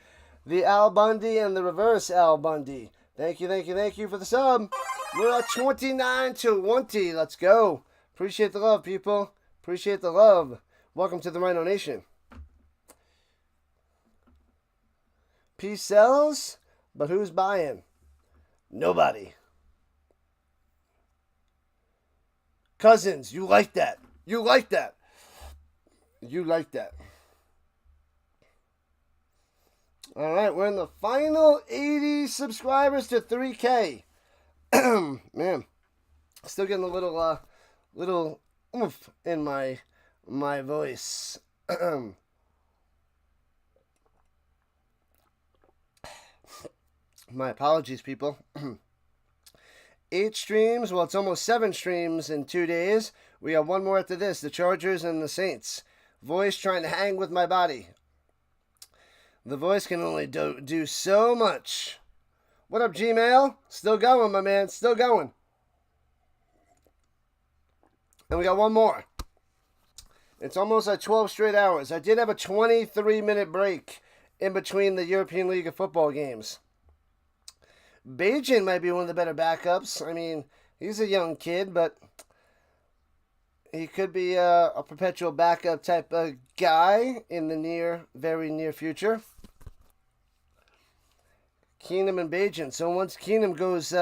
The Al Bundy and the reverse Al Bundy. Thank you for the sub. We're at 29-20. Let's go. Appreciate the love, people. Appreciate the love. Welcome to the Rhino Nation. Peace sells, but who's buying? Nobody. Cousins, you like that. You like that. You like that. All right, we're in the final 80 subscribers to 3K. Man, still getting a little oomph in my voice. My apologies, people. 8 streams. Well, it's almost 7 streams in 2 days. We got one more after this. The Chargers and the Saints. Voice trying to hang with my body. The voice can only do so much. What up, Gmail? Still going, my man. Still going. And we got one more. It's almost at 12 straight hours. I did have a 23-minute break in between the European League of Football games. Bajan might be one of the better backups. I mean, he's a young kid, but he could be a perpetual backup type of guy in the very near future. Keenum and Bajan. So once Keenum goes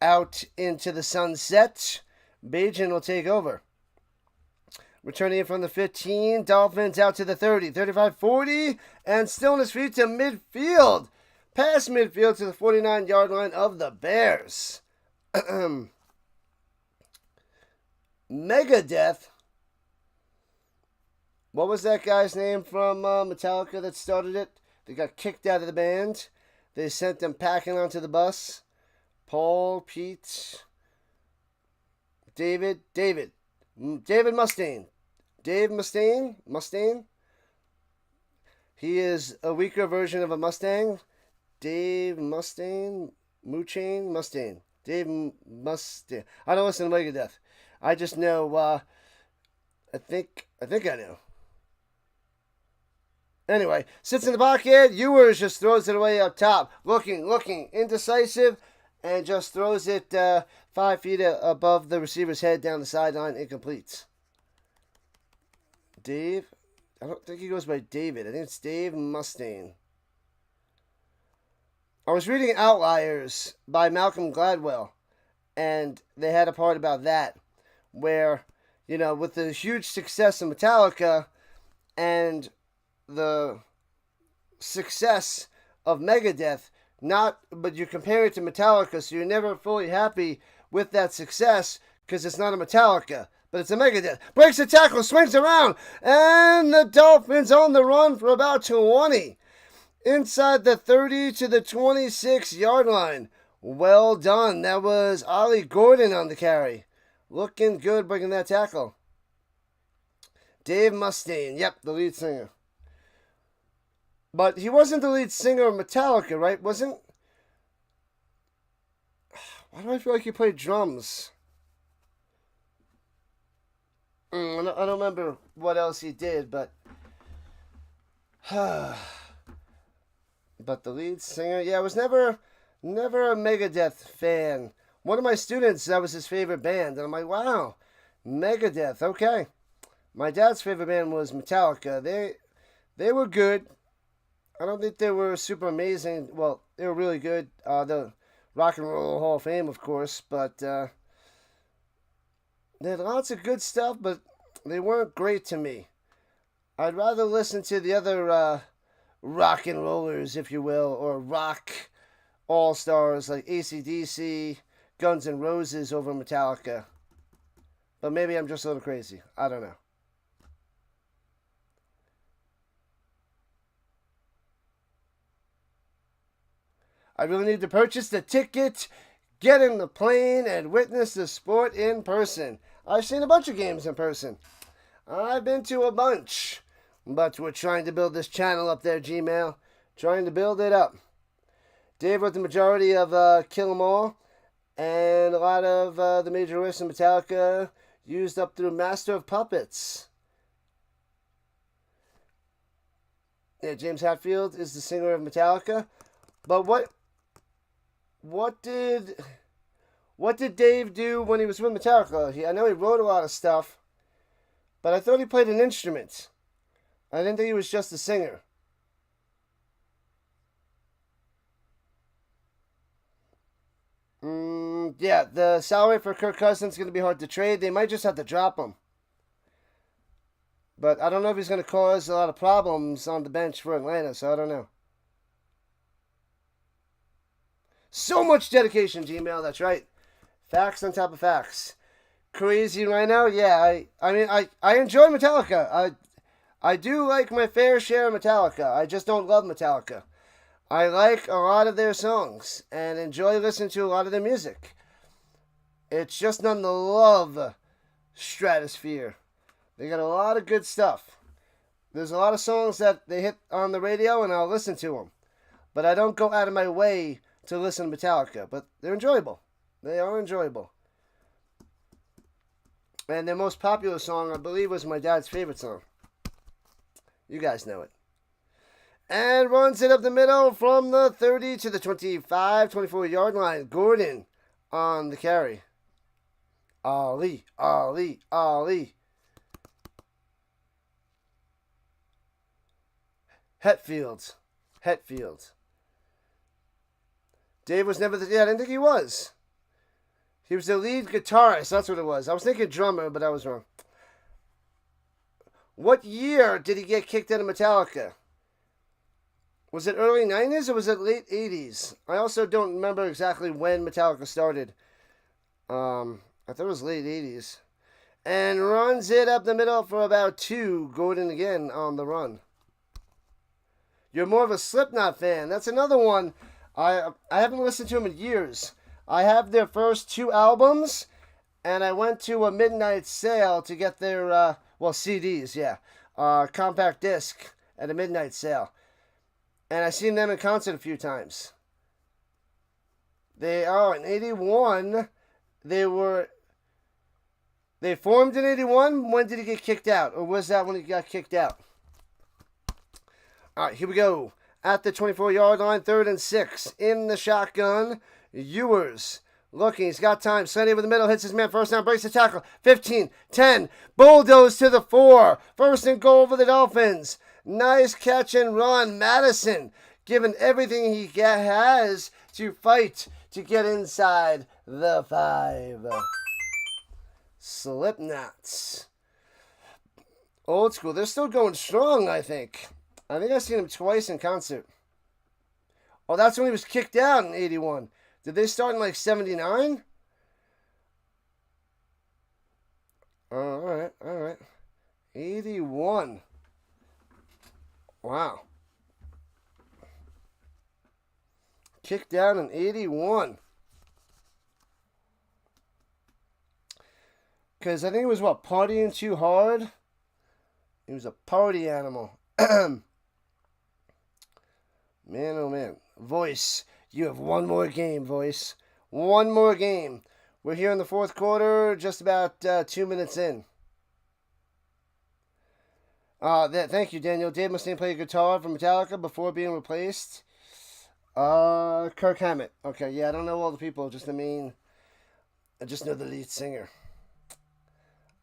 out into the sunset, Bajan will take over. Returning it from the 15, Dolphins out to the 30, 35, 40, and still on his feet to midfield. Past midfield to the 49-yard line of the Bears. Megadeth. What was that guy's name from Metallica that started it? They got kicked out of the band. They sent them packing onto the bus. Paul, Pete, David Mustaine. Dave Mustaine. He is a weaker version of a Mustang. Dave Mustaine. Dave Mustaine. I don't listen to Megadeth. I just know, I think I know. Anyway, sits in the pocket. Ewers just throws it away up top. Looking, indecisive, and just throws it 5 feet above the receiver's head down the sideline, incomplete. Dave, I don't think he goes by David. I think it's Dave Mustaine. I was reading Outliers by Malcolm Gladwell, and they had a part about that, where, with the huge success of Metallica and the success of Megadeth, but you compare it to Metallica, so you're never fully happy with that success because it's not a Metallica, but it's a Megadeth. Breaks the tackle, swings around, and the Dolphins on the run for about 20. Inside the 30 to the 26-yard line. Well done. That was Ollie Gordon on the carry. Looking good breaking that tackle. Dave Mustaine. Yep, the lead singer. But he wasn't the lead singer of Metallica, right? Wasn't... Why do I feel like he played drums? I don't remember what else he did, but... But the lead singer, I was never a Megadeth fan. One of my students, that was his favorite band, and I'm like, wow, Megadeth, okay. My dad's favorite band was Metallica. They were good. I don't think they were super amazing. Well, they were really good. The Rock and Roll Hall of Fame, of course, but they had lots of good stuff, but they weren't great to me. I'd rather listen to the other rock and rollers, if you will, or rock all-stars like AC/DC, Guns N' Roses over Metallica. But maybe I'm just a little crazy. I don't know. I really need to purchase the ticket, get in the plane, and witness the sport in person. I've seen a bunch of games in person. I've been to a bunch. But we're trying to build this channel up there, Gmail. Trying to build it up. Dave wrote the majority of Kill 'Em All. And a lot of the major riffs in Metallica used up through Master of Puppets. Yeah, James Hetfield is the singer of Metallica. But what did Dave do when he was with Metallica? I know he wrote a lot of stuff, but I thought he played an instrument. I didn't think he was just a singer. Yeah, the salary for Kirk Cousins is going to be hard to trade. They might just have to drop him. But I don't know if he's going to cause a lot of problems on the bench for Atlanta, so I don't know. So much dedication, Gmail, that's right. Facts on top of facts. Crazy Rhino, yeah, I enjoy Metallica. I do like my fair share of Metallica. I just don't love Metallica. I like a lot of their songs and enjoy listening to a lot of their music. It's just not in the love stratosphere. They got a lot of good stuff. There's a lot of songs that they hit on the radio and I'll listen to them. But I don't go out of my way to listen to Metallica. But they're enjoyable. They are enjoyable. And their most popular song, I believe, was my dad's favorite song. You guys know it. And runs it up the middle from the 30 to the 25, 24-yard line. Gordon on the carry. Ali, Ali, Ali. Hetfield. Dave was never I didn't think he was. He was the lead guitarist. That's what it was. I was thinking drummer, but I was wrong. What year did he get kicked out of Metallica? Was it early 90s or was it late 80s? I also don't remember exactly when Metallica started. I thought it was late 80s. And runs it up the middle for about 2. Gordon again on the run. You're more of a Slipknot fan. That's another one. I haven't listened to them in years. I have their first 2 albums, and I went to a midnight sale to get their, CDs, yeah. Compact disc at a midnight sale. And I've seen them in concert a few times. In 81, they formed in 81. When did he get kicked out? Or was that when he got kicked out? All right, here we go. At the 24-yard line, 3rd and 6. In the shotgun, Ewers. Looking, he's got time. Slendy over the middle, hits his man. First down, breaks the tackle. 15, 10. Bulldoze to the 4. First and goal for the Dolphins. Nice catch and run. Madison giving everything he has to fight to get inside the 5. Slipknots. Old school. They're still going strong, I think. I think I've seen him twice in concert. Oh, that's when he was kicked out in 81. Did they start in like 79? All right. 81. Wow. Kicked out in 81. Because I think it was, partying too hard? He was a party animal. Man, oh man. Voice, you have one more game, Voice. One more game. We're here in the 4th quarter, just about 2 minutes in. Thank you, Daniel. Dave Mustaine played guitar for Metallica before being replaced. Kirk Hammett. Okay, yeah, I don't know all the people, I just know the lead singer.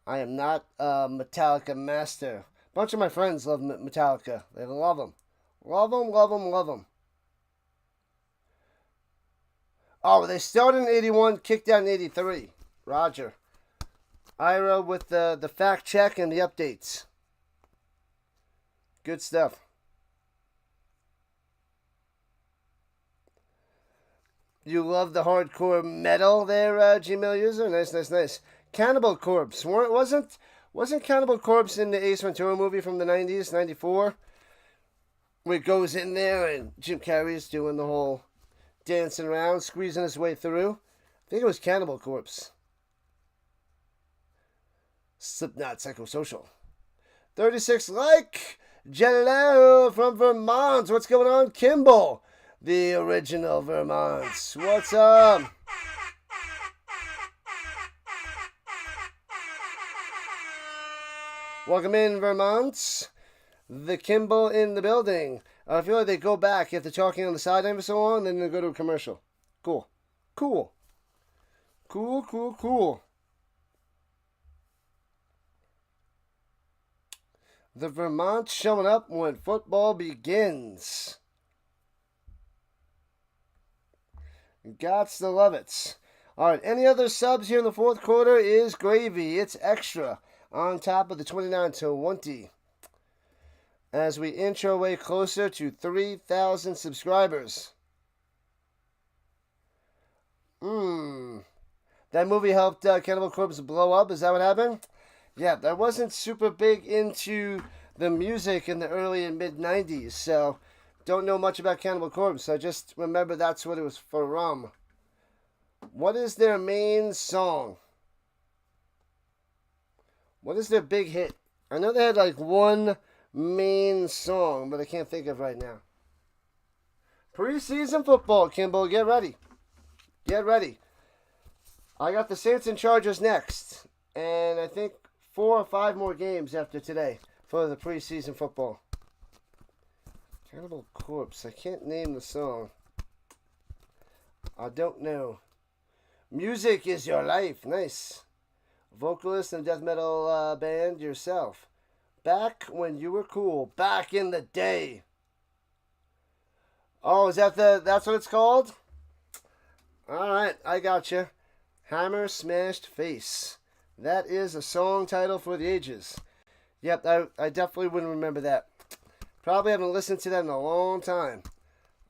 I am not a Metallica master. A bunch of my friends love Metallica. They love them. Love them. Oh, they started in 81, kicked out in 83. Roger. Ira with the fact check and the updates. Good stuff. You love the hardcore metal there, Gmail user? Nice, nice, nice. Cannibal Corpse. Wasn't Cannibal Corpse in the Ace Ventura movie from the 90s, 94? Where it goes in there and Jim Carrey's doing the whole dancing around, squeezing his way through. I think it was Cannibal Corpse. Slipknot Psychosocial. 36 like. Jello from Vermont. What's going on, Kimball? The original Vermont. What's up? Welcome in, Vermont. The Kimball in the building. I feel like they go back after talking on the sideline for so long, then they go to a commercial. Cool. Cool. Cool, cool, cool. The Vermont showing up when football begins. Gots to love it. All right, any other subs here in the fourth quarter is gravy. It's extra on top of the 29-20. As we inch our way closer to 3,000 subscribers. That movie helped Cannibal Corpse blow up. Is that what happened? Yeah, I wasn't super big into the music in the early and mid-90s, so don't know much about Cannibal Corpse. I just remember that's what it was from. What is their main song? What is their big hit? I know they had like one main song, but I can't think of right now. Preseason football, Kimball. Get ready. Get ready. I got the Saints and Chargers next. And I think 4 or 5 more games after today for the preseason football. Cannibal Corpse. I can't name the song. I don't know. Music is your life. Nice. Vocalist and death metal band yourself. Back when you were cool. Back in the day. Oh, is that that's what it's called? Alright, I gotcha. Hammer Smashed Face. That is a song title for the ages. Yep, I definitely wouldn't remember that. Probably haven't listened to that in a long time.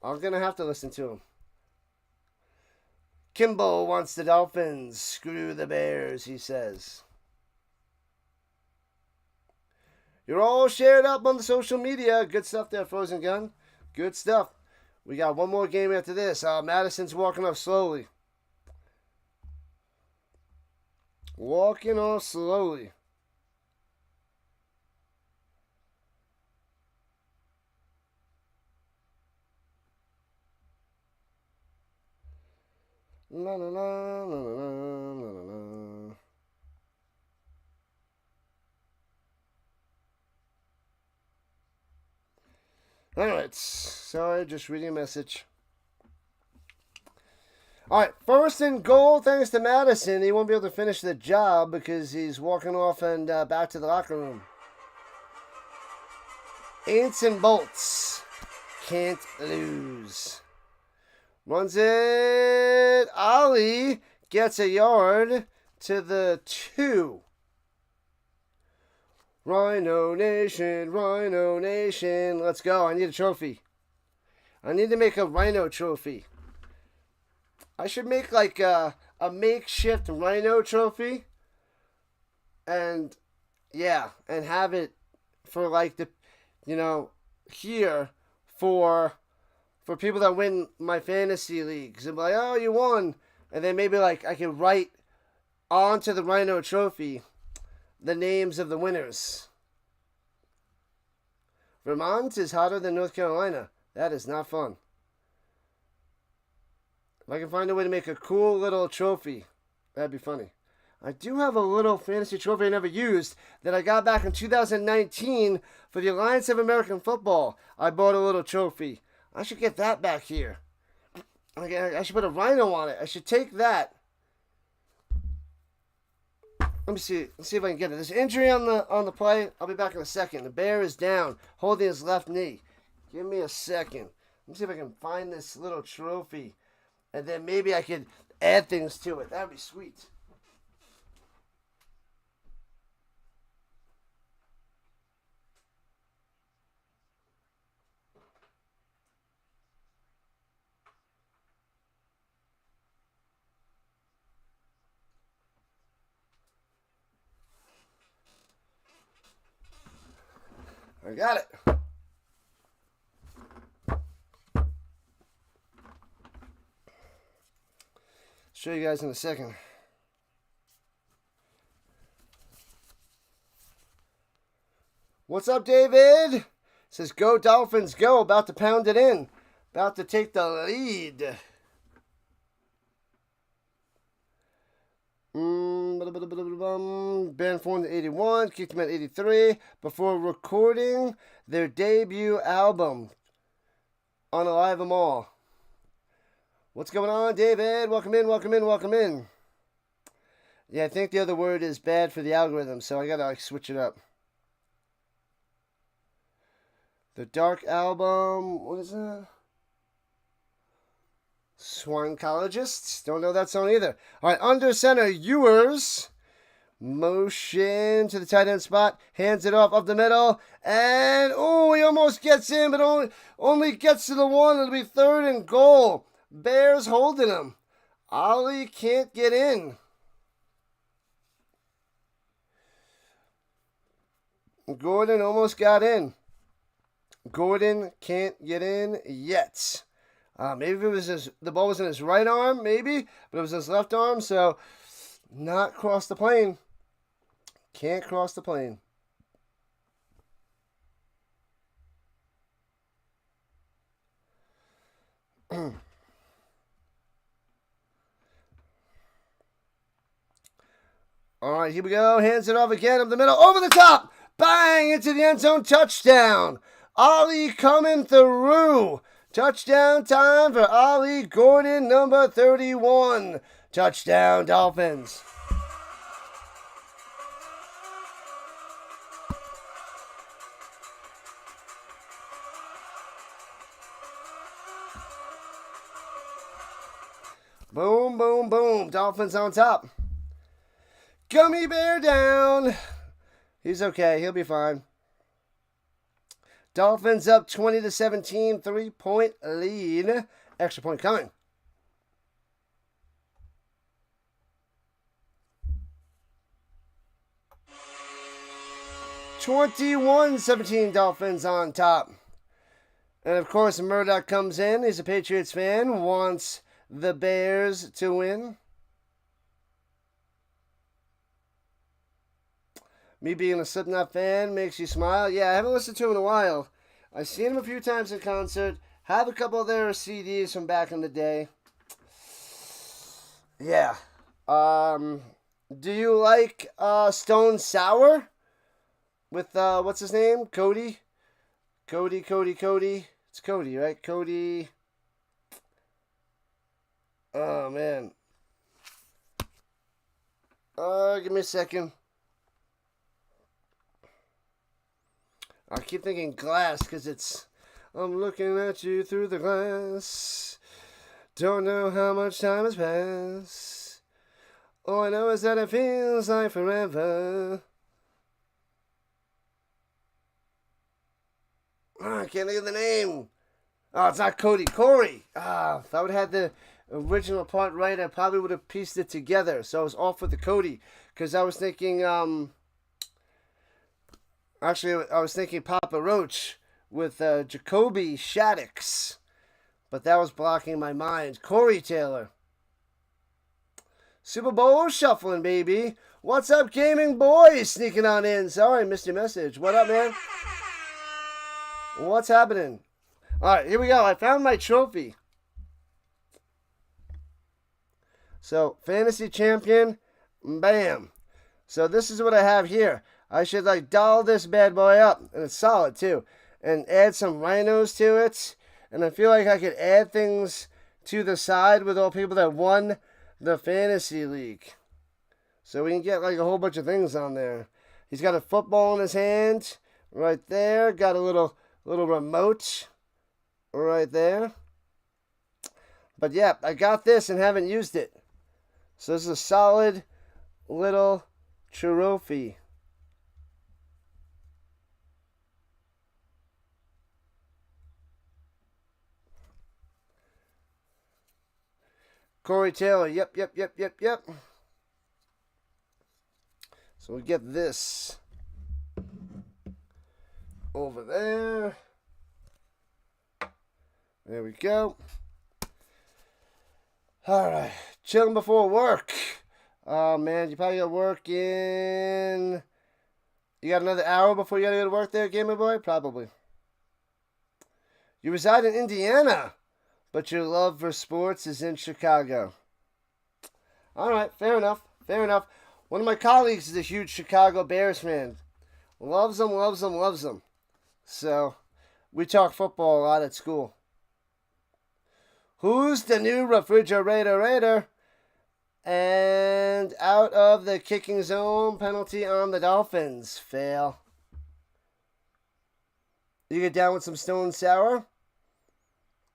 I'm going to have to listen to them. Kimball wants the Dolphins. Screw the Bears, he says. You're all shared up on the social media. Good stuff there, Frozen Gun. Good stuff. We got one more game after this. Madison's walking off slowly. Walking off slowly. La la la la la la la la. Alright, sorry, just reading a message. Alright, first and goal, thanks to Madison. He won't be able to finish the job because he's walking off and back to the locker room. Aints and bolts. Can't lose. Runs it. Ollie gets a yard to the 2. Rhino Nation, Rhino Nation. Let's go. I need a trophy. I need to make a Rhino trophy. I should make like a makeshift Rhino trophy. And, yeah, and have it for like the, here for people that win my fantasy leagues. And be like, oh, you won. And then maybe like I can write onto the Rhino trophy the names of the winners. Vermont is hotter than North Carolina. That is not fun. If I can find a way to make a cool little trophy, that'd be funny. I do have a little fantasy trophy I never used that I got back in 2019 for the Alliance of American Football. I bought a little trophy. I should get that back here. I should put a rhino on it. I should take that. Let me see. Let's see if I can get it. There's an injury on the play. I'll be back in a second. The bear is down, holding his left knee. Give me a second. Let me see if I can find this little trophy. And then maybe I could add things to it. That'd be sweet. I got it. Show you guys in a second. What's up, David? Says, go Dolphins, go. About to pound it in. About to take the lead. Ben formed at 81, kicked him at 83 before recording their debut album on Alive 'Em All. What's going on, David? Welcome in, welcome in, welcome in. Yeah, I think the other word is bad for the algorithm, so I gotta switch it up. The Dark Album, what is that? Swancologist? Don't know that song either. All right, under center, Ewers. Motion to the tight end spot. Hands it off up the middle. And, oh, he almost gets in, but only gets to the one. It'll be 3rd and goal. Bears holding him. Ollie can't get in. Gordon almost got in. Gordon can't get in yet. Maybe it was the ball was in his right arm, maybe, but it was his left arm, so not cross the plane. Can't cross the plane. All right, here we go. Hands it off again up the middle, over the top. Bang, into the end zone, touchdown. Ollie coming through. Touchdown time for Ollie Gordon, number 31. Touchdown, Dolphins. Boom, boom, boom. Dolphins on top. Gummy bear down. He's okay. He'll be fine. Dolphins up 20-17, 3-point lead. Extra point coming. (21-17) Dolphins on top. And of course, Murdoch comes in. He's a Patriots fan. Wants the Bears to win. Me being a Slipknot fan makes you smile. Yeah, I haven't listened to him in a while. I've seen him a few times in concert. Have a couple of their CDs from back in the day. Yeah. Do you like Stone Sour? With, what's his name? Cody? Cody. It's Cody, right? Cody. Oh, man. Give me a second. I keep thinking glass because it's, I'm looking at you through the glass. Don't know how much time has passed. All I know is that it feels like forever. Oh, I can't think of the name. Oh, it's not Cody. Corey. If I would have had the original part right, I probably would have pieced it together. So I was off with the Cody because I was thinking, actually, I was thinking Papa Roach with Jacoby Shaddix. But that was blocking my mind. Corey Taylor. Super Bowl shuffling, baby. What's up, gaming boys? Sneaking on in. Sorry, missed your message. What up, man? What's happening? All right, here we go. I found my trophy. So, Fantasy Champion. Bam. So, this is what I have here. I should doll this bad boy up, and it's solid too, and add some rhinos to it, and I feel like I could add things to the side with all people that won the fantasy league, so we can get a whole bunch of things on there. He's got a football in his hand right there, got a little remote right there, but yeah, I got this and haven't used it, so this is a solid little trophy. Corey Taylor, yep. So we get this. over there. There we go. All right, chilling before work. Oh man, you probably got work in. You got another hour before you gotta go to work there, gamer boy? Probably. You reside in Indiana, but your love for sports is in Chicago. All right, fair enough. Fair enough. One of my colleagues is a huge Chicago Bears fan. Loves them, loves them, loves them. So, we talk football a lot at school. Who's the new refrigerator raider? And out of the kicking zone, penalty on the Dolphins. Fail. You get down with some Stone Sour?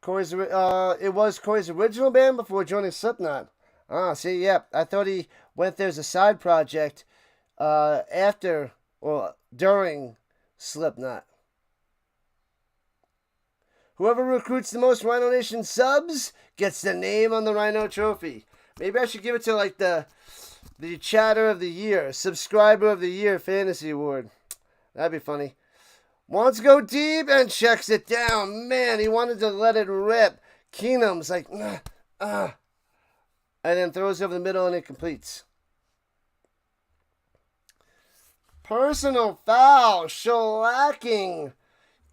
It was Corey's original band before joining Slipknot. Ah, see, yeah. I thought he went there as a side project after or during Slipknot. Whoever recruits the most Rhino Nation subs gets the name on the Rhino Trophy. Maybe I should give it to like the Chatter of the Year, Subscriber of the Year Fantasy Award. That'd be funny. Wants to go deep and checks it down. Man, he wanted to let it rip. Keenum's like, and then throws over the middle and it completes. Personal foul, shellacking.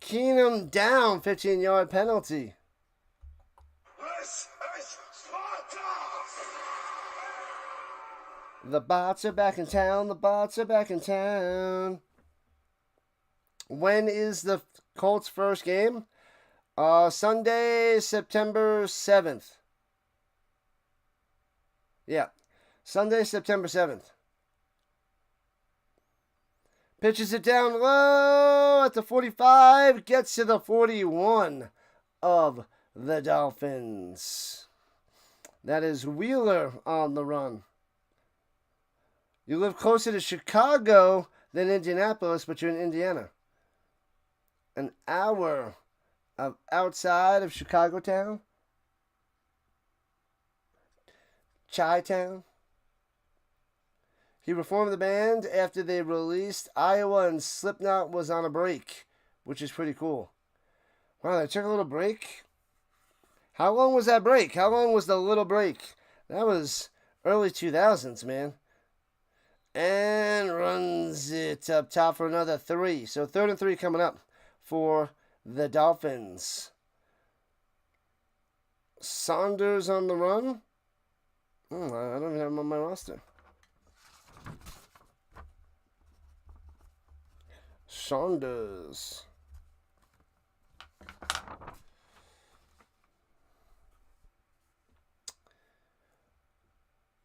Keenum down, 15-yard penalty. This is Sparta! The bots are back in town. The bots are back in town. When is the Colts' first game? Sunday, September 7th. Yeah, Sunday, September 7th. Pitches it down low at the 45. Gets to the 41 of the Dolphins. That is Wheeler on the run. You live closer to Chicago than Indianapolis, but you're in Indiana. An hour outside of Chicago town. Chi-town. He reformed the band after they released Iowa and Slipknot was on a break, which is pretty cool. Wow, they took a little break. How long was that break? How long was the little break? That was early 2000s, man. And runs it up top for another 3. So 3rd and 3 coming up for the Dolphins. Saunders on the run. I don't even have him on my roster. Saunders.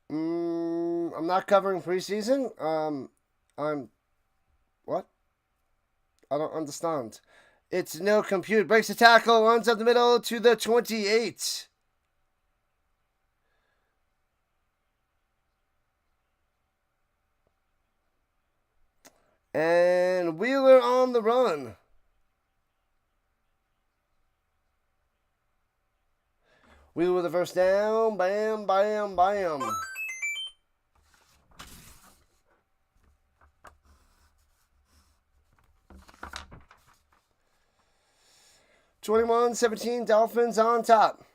I'm not covering preseason. What? I don't understand. It's no compute. Breaks the tackle, runs up the middle to the 28. And Wheeler on the run. Wheeler with the first down. Bam, bam, bam. (21-17) Dolphins on top.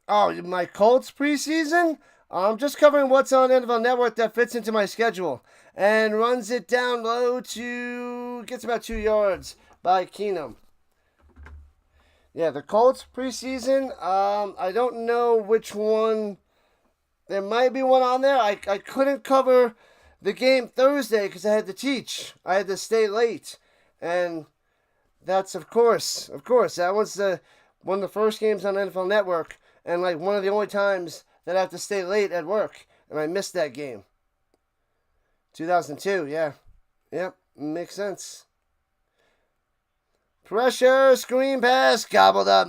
Oh, my Colts preseason? I'm just covering what's on NFL Network that fits into my schedule. And runs it down low to... Gets about 2 yards by Keenum. Yeah, the Colts preseason. I don't know which one. There might be one on there. I couldn't cover the game Thursday because I had to teach. I had to stay late. And that's, of course. That was one of the first games on NFL Network. And like one of the only times that I have to stay late at work. And I missed that game. 2002, yeah. Yep, makes sense. Pressure, screen pass, gobbled up.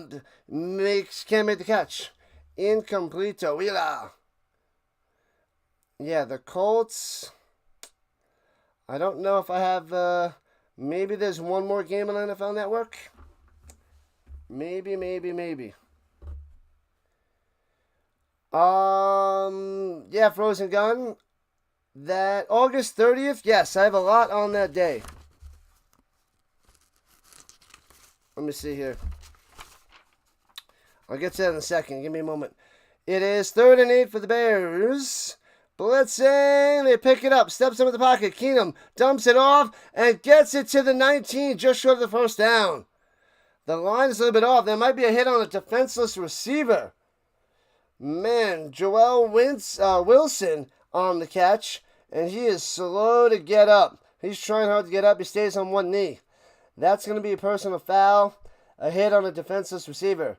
Can't make the catch. Incompleto. Wheeler. Yeah, the Colts. I don't know if I have... maybe there's one more game on NFL Network. Maybe. Yeah, Frozen Gun. that August 30th, yes, I have a lot on that day. Let me see here. I'll get to that in a second. Give me a moment. It is 3rd and 8 for the Bears. Blitzing. They pick it up. Steps into the pocket. Keenum dumps it off and gets it to the 19, just short of the first down. The line is a little bit off. There might be a hit on a defenseless receiver. Man, Joel Wilson on the catch, and he is slow to get up. He's trying hard to get up. He stays on one knee. That's going to be a personal foul. A hit on a defenseless receiver.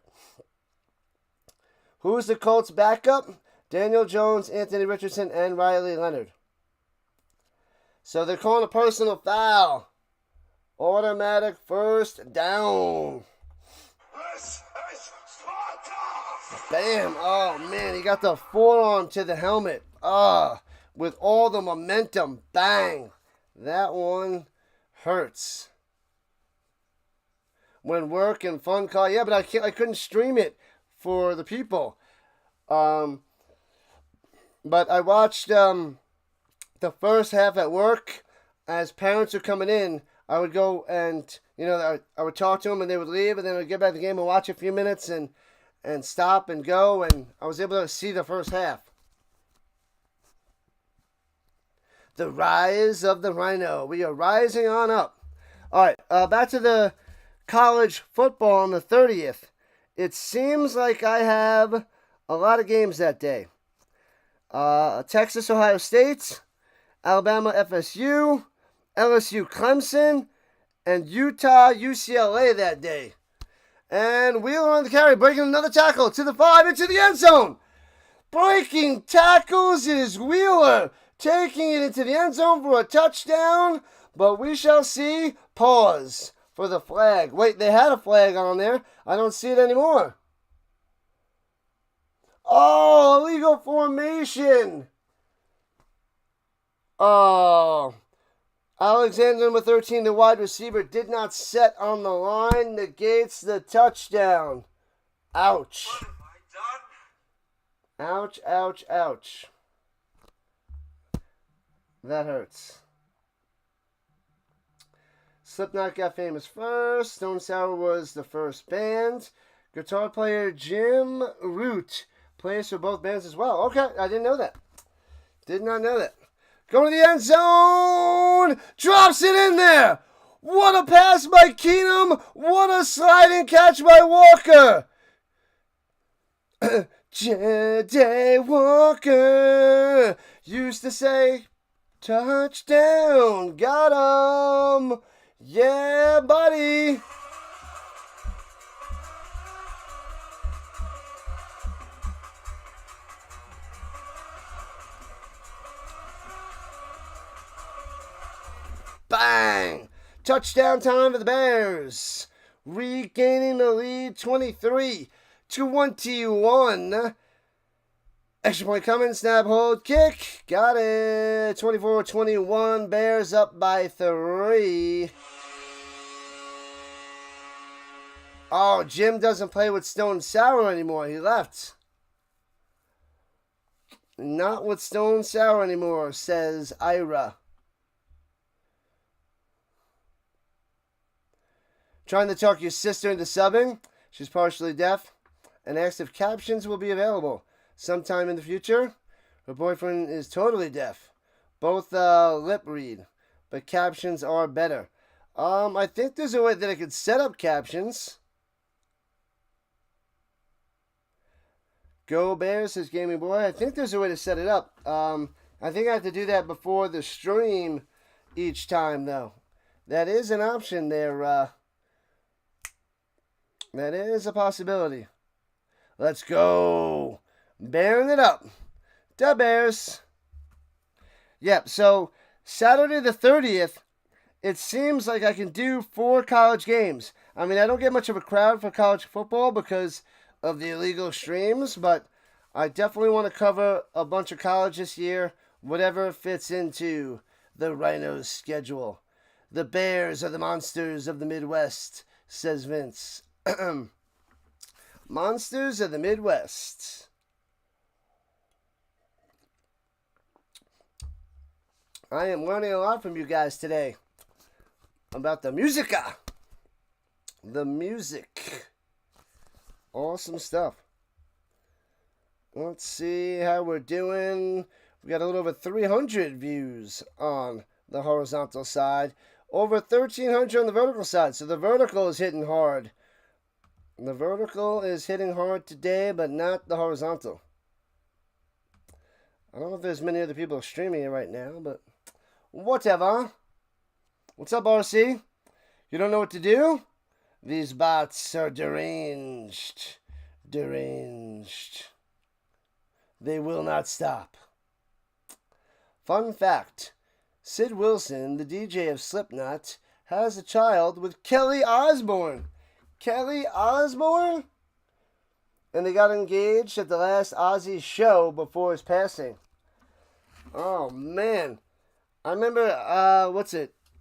Who's the Colts' backup? Daniel Jones, Anthony Richardson, and Riley Leonard. So they're calling a personal foul. Automatic first down. This is Sparta! Bam. Oh, man. He got the forearm to the helmet. With all the momentum. Bang. That one hurts. When work and fun call. Yeah, but I couldn't stream it for the people. But I watched the first half at work. As parents are coming in, I would go and, I would talk to them and they would leave, and then I'd get back to the game and watch a few minutes and stop and go, and I was able to see the first half. The rise of the Rhino. We are rising on up. All right, back to the college football on the 30th. It seems like I have a lot of games that day. Texas, Ohio State, Alabama, FSU, LSU, Clemson, and Utah, UCLA that day. And Wheeler on the carry, breaking another tackle to the 5 into the end zone. Breaking tackles is Wheeler, taking it into the end zone for a touchdown, but we shall see. Pause for the flag. Wait, they had a flag on there. I don't see it anymore. Oh, illegal formation. Oh. Alexander, number 13, the wide receiver, did not set on the line. Negates the touchdown. Ouch. What have I done? Ouch, ouch, ouch. That hurts. Slipknot got famous first. Stone Sour was the first band. Guitar player Jim Root plays for both bands as well. Okay, I didn't know that. Did not know that. Going to the end zone. Drops it in there. What a pass by Keenum. What a sliding catch by Walker. J.D. Walker used to say, touchdown, got him. Yeah, buddy. Bang! Touchdown time for the Bears. Regaining the lead 23-21. Extra point coming. Snap, hold, kick. Got it. 24-21. Bears up by 3. Oh, Jim doesn't play with Stone Sour anymore. He left. Not with Stone Sour anymore, says Ira. Trying to talk your sister into subbing. She's partially deaf. And asked if captions will be available sometime in the future. Her boyfriend is totally deaf. Both lip read. But captions are better. I think there's a way that I could set up captions. Go Bears, says Gaming Boy. I think there's a way to set it up. I think I have to do that before the stream each time, though. That is an option there, that is a possibility. Let's go. Bearing it up. Da Bears. Yep, so Saturday the 30th, it seems like I can do 4 college games. I mean, I don't get much of a crowd for college football because of the illegal streams, but I definitely want to cover a bunch of college this year, whatever fits into the Rhinos' schedule. The Bears are the monsters of the Midwest, says Vince. Monsters of the Midwest. I am learning a lot from you guys today about the musica. The music. Awesome stuff. Let's see how we're doing. We got a little over 300 views on the horizontal side. Over 1,300 on the vertical side. So the vertical is hitting hard. The vertical is hitting hard today, but not the horizontal. I don't know if there's many other people streaming it right now, but whatever. What's up, RC? You don't know what to do? These bots are deranged. Deranged. They will not stop. Fun fact. Sid Wilson, the DJ of Slipknot, has a child with Kelly Osbourne. Kelly Osbourne? And they got engaged at the last Ozzy show before his passing. Oh, man. I remember,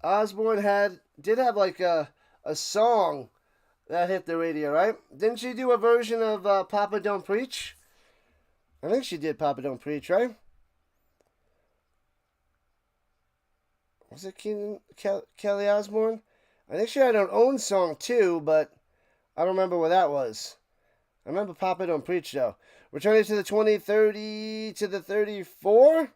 Osbourne did have like a song that hit the radio, right? Didn't she do a version of Papa Don't Preach? I think she did Papa Don't Preach, right? Was it Kelly Osbourne? I think she had her own song too, but I don't remember what that was. I remember Papa Don't Preach, though. Returning to the 2030 to the 34?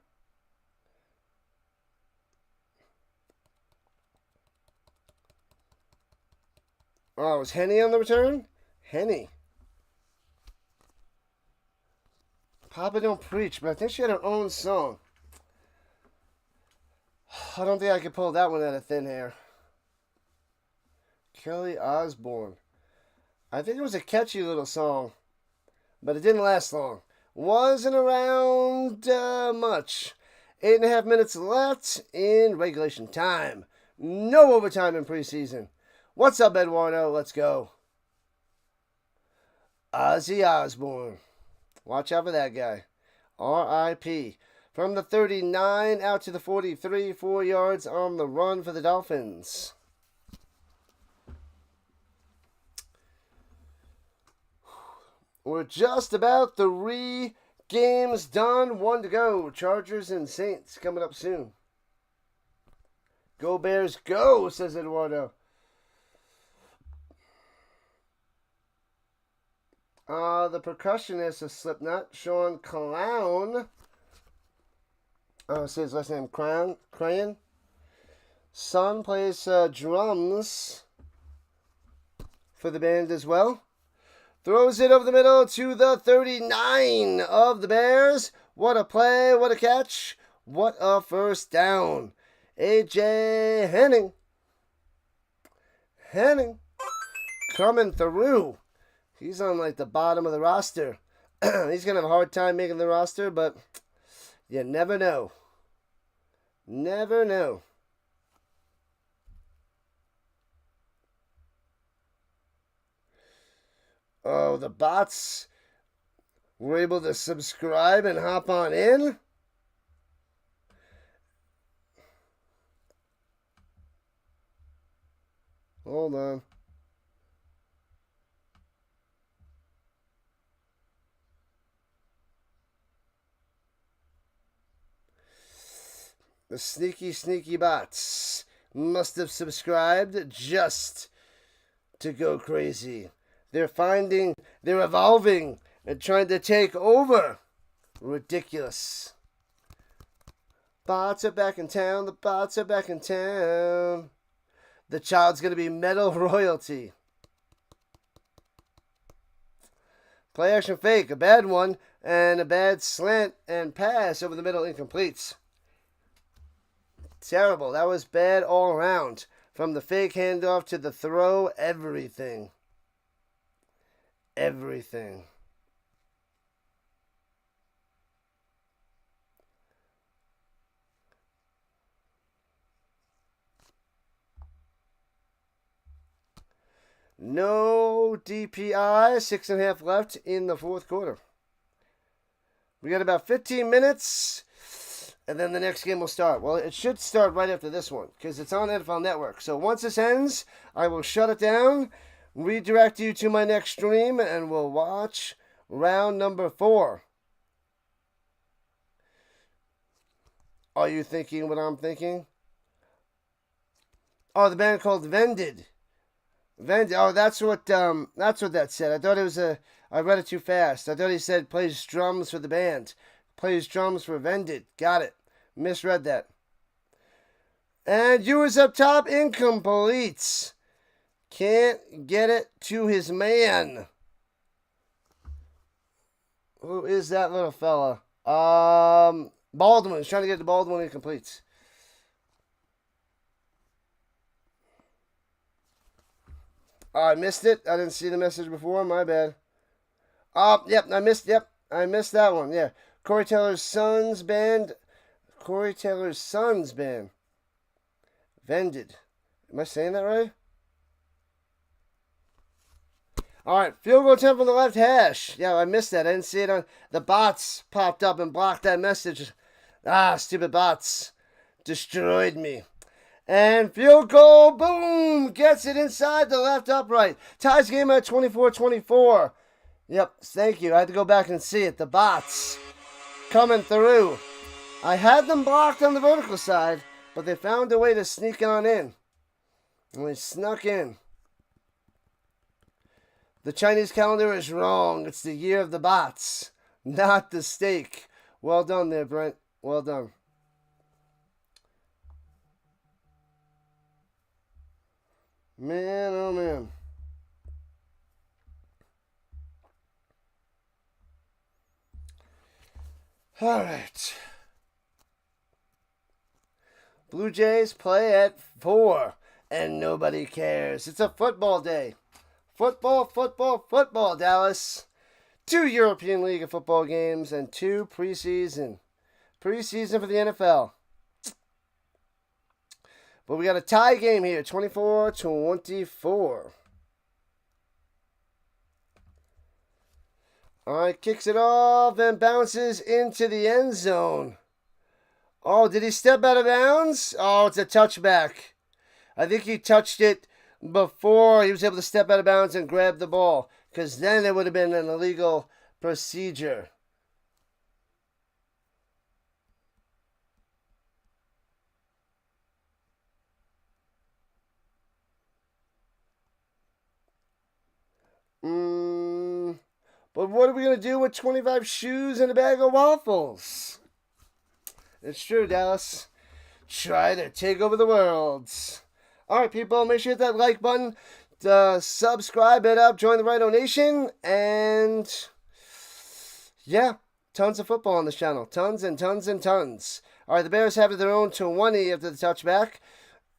Oh, was Henny on the return? Henny. Papa Don't Preach, but I think she had her own song. I don't think I could pull that one out of thin air. Kelly Osbourne. I think it was a catchy little song, but it didn't last long. Wasn't around much. 8.5 minutes left in regulation time. No overtime in preseason. What's up, Eduardo? Let's go. Ozzy Osbourne. Watch out for that guy. R.I.P. From the 39 out to the 43, 4 yards on the run for the Dolphins. We're just about 3 games done. 1 to go. Chargers and Saints coming up soon. Go Bears, go, says Eduardo. The percussionist of Slipknot, Sean Clown. Say his last name, Crayon. Son plays drums for the band as well. Throws it over the middle to the 39 of the Bears. What a play, what a catch, what a first down. A.J. Henning coming through. He's on like the bottom of the roster. He's going to have a hard time making the roster, but you never know. Never know. Oh, the bots were able to subscribe and hop on in. Hold on. The sneaky bots must have subscribed just to go crazy. They're evolving and trying to take over. Ridiculous. Bots are back in town. The bots are back in town. The child's going to be metal royalty. Play action fake. A bad one. And a bad slant and pass over the middle. Incompletes. Terrible. That was bad all around. From the fake handoff to the throw. Everything. Everything. No DPI. 6.5 left in the fourth quarter. We got about 15 minutes, and then the next game will start. Well, it should start right after this one, because it's on NFL Network. So once this ends, I will shut it down, redirect you to my next stream, and we'll watch round number 4. Are you thinking what I'm thinking? Oh, the band called Vended. Vended. Oh, that's what that said. I thought it was I read it too fast. I thought he said plays drums for the band. Plays drums for Vended. Got it. Misread that. And yours up top, incomplete. Can't get it to his man. Who is that little fella? Baldwin. He's trying to get the Baldwin incomplete. Oh, I missed it. I didn't see the message before. My bad. Yep, I missed that one. Yeah. Corey Taylor's son's band. Vended. Am I saying that right? All right, field goal attempt from the left hash. Yeah, I missed that. I didn't see it on the bots. Popped up and blocked that message. Stupid bots destroyed me. And field goal, boom, gets it inside the left upright. Ties game at 24-24. Yep, thank you. I had to go back and see it. The bots coming through. I had them blocked on the vertical side, but they found a way to sneak on in. And they snuck in. The Chinese calendar is wrong. It's the year of the bots, not the steak. Well done there, Brent. Well done. Man, oh man. All right. Blue Jays play at 4, and nobody cares. It's a football day. Football, Dallas. 2 European League of Football games and 2 preseason. Preseason for the NFL. But we got a tie game here, 24-24. All right, kicks it off and bounces into the end zone. Oh, did he step out of bounds? Oh, it's a touchback. I think he touched it before he was able to step out of bounds and grab the ball, because then it would have been an illegal procedure. But what are we going to do with 25 shoes and a bag of waffles? It's true, Dallas. Try to take over the world. All right, people, make sure you hit that like button, subscribe it up, join the Rhino Nation, and yeah, tons of football on this channel. Tons and tons and tons. All right, the Bears have their own 20 after the touchback,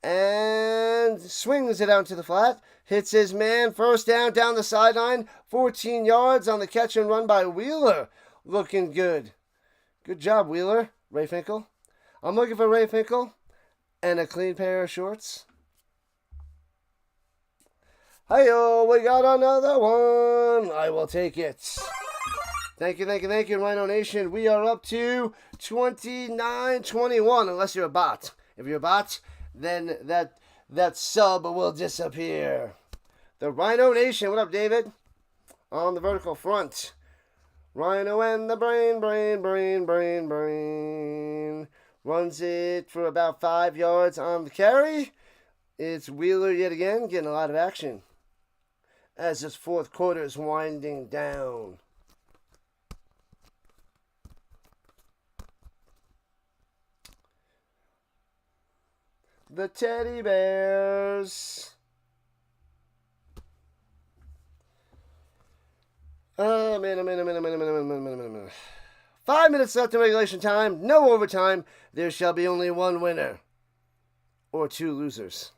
and swings it out to the flat. Hits his man, first down the sideline, 14 yards on the catch and run by Wheeler. Looking good. Good job, Wheeler. Ray Finkel. I'm looking for Ray Finkel and a clean pair of shorts. Hi-yo, we got another one. I will take it. Thank you, Rhino Nation. We are up to 29-21, unless you're a bot. If you're a bot, then that sub will disappear. The Rhino Nation. What up, David? On the vertical front. Rhino and the brain. Runs it for about 5 yards on the carry. It's Wheeler yet again, getting a lot of action as this fourth quarter is winding down. The Teddy Bears. 5 minutes left in regulation time. No overtime. There shall be only one winner. Or 2 losers.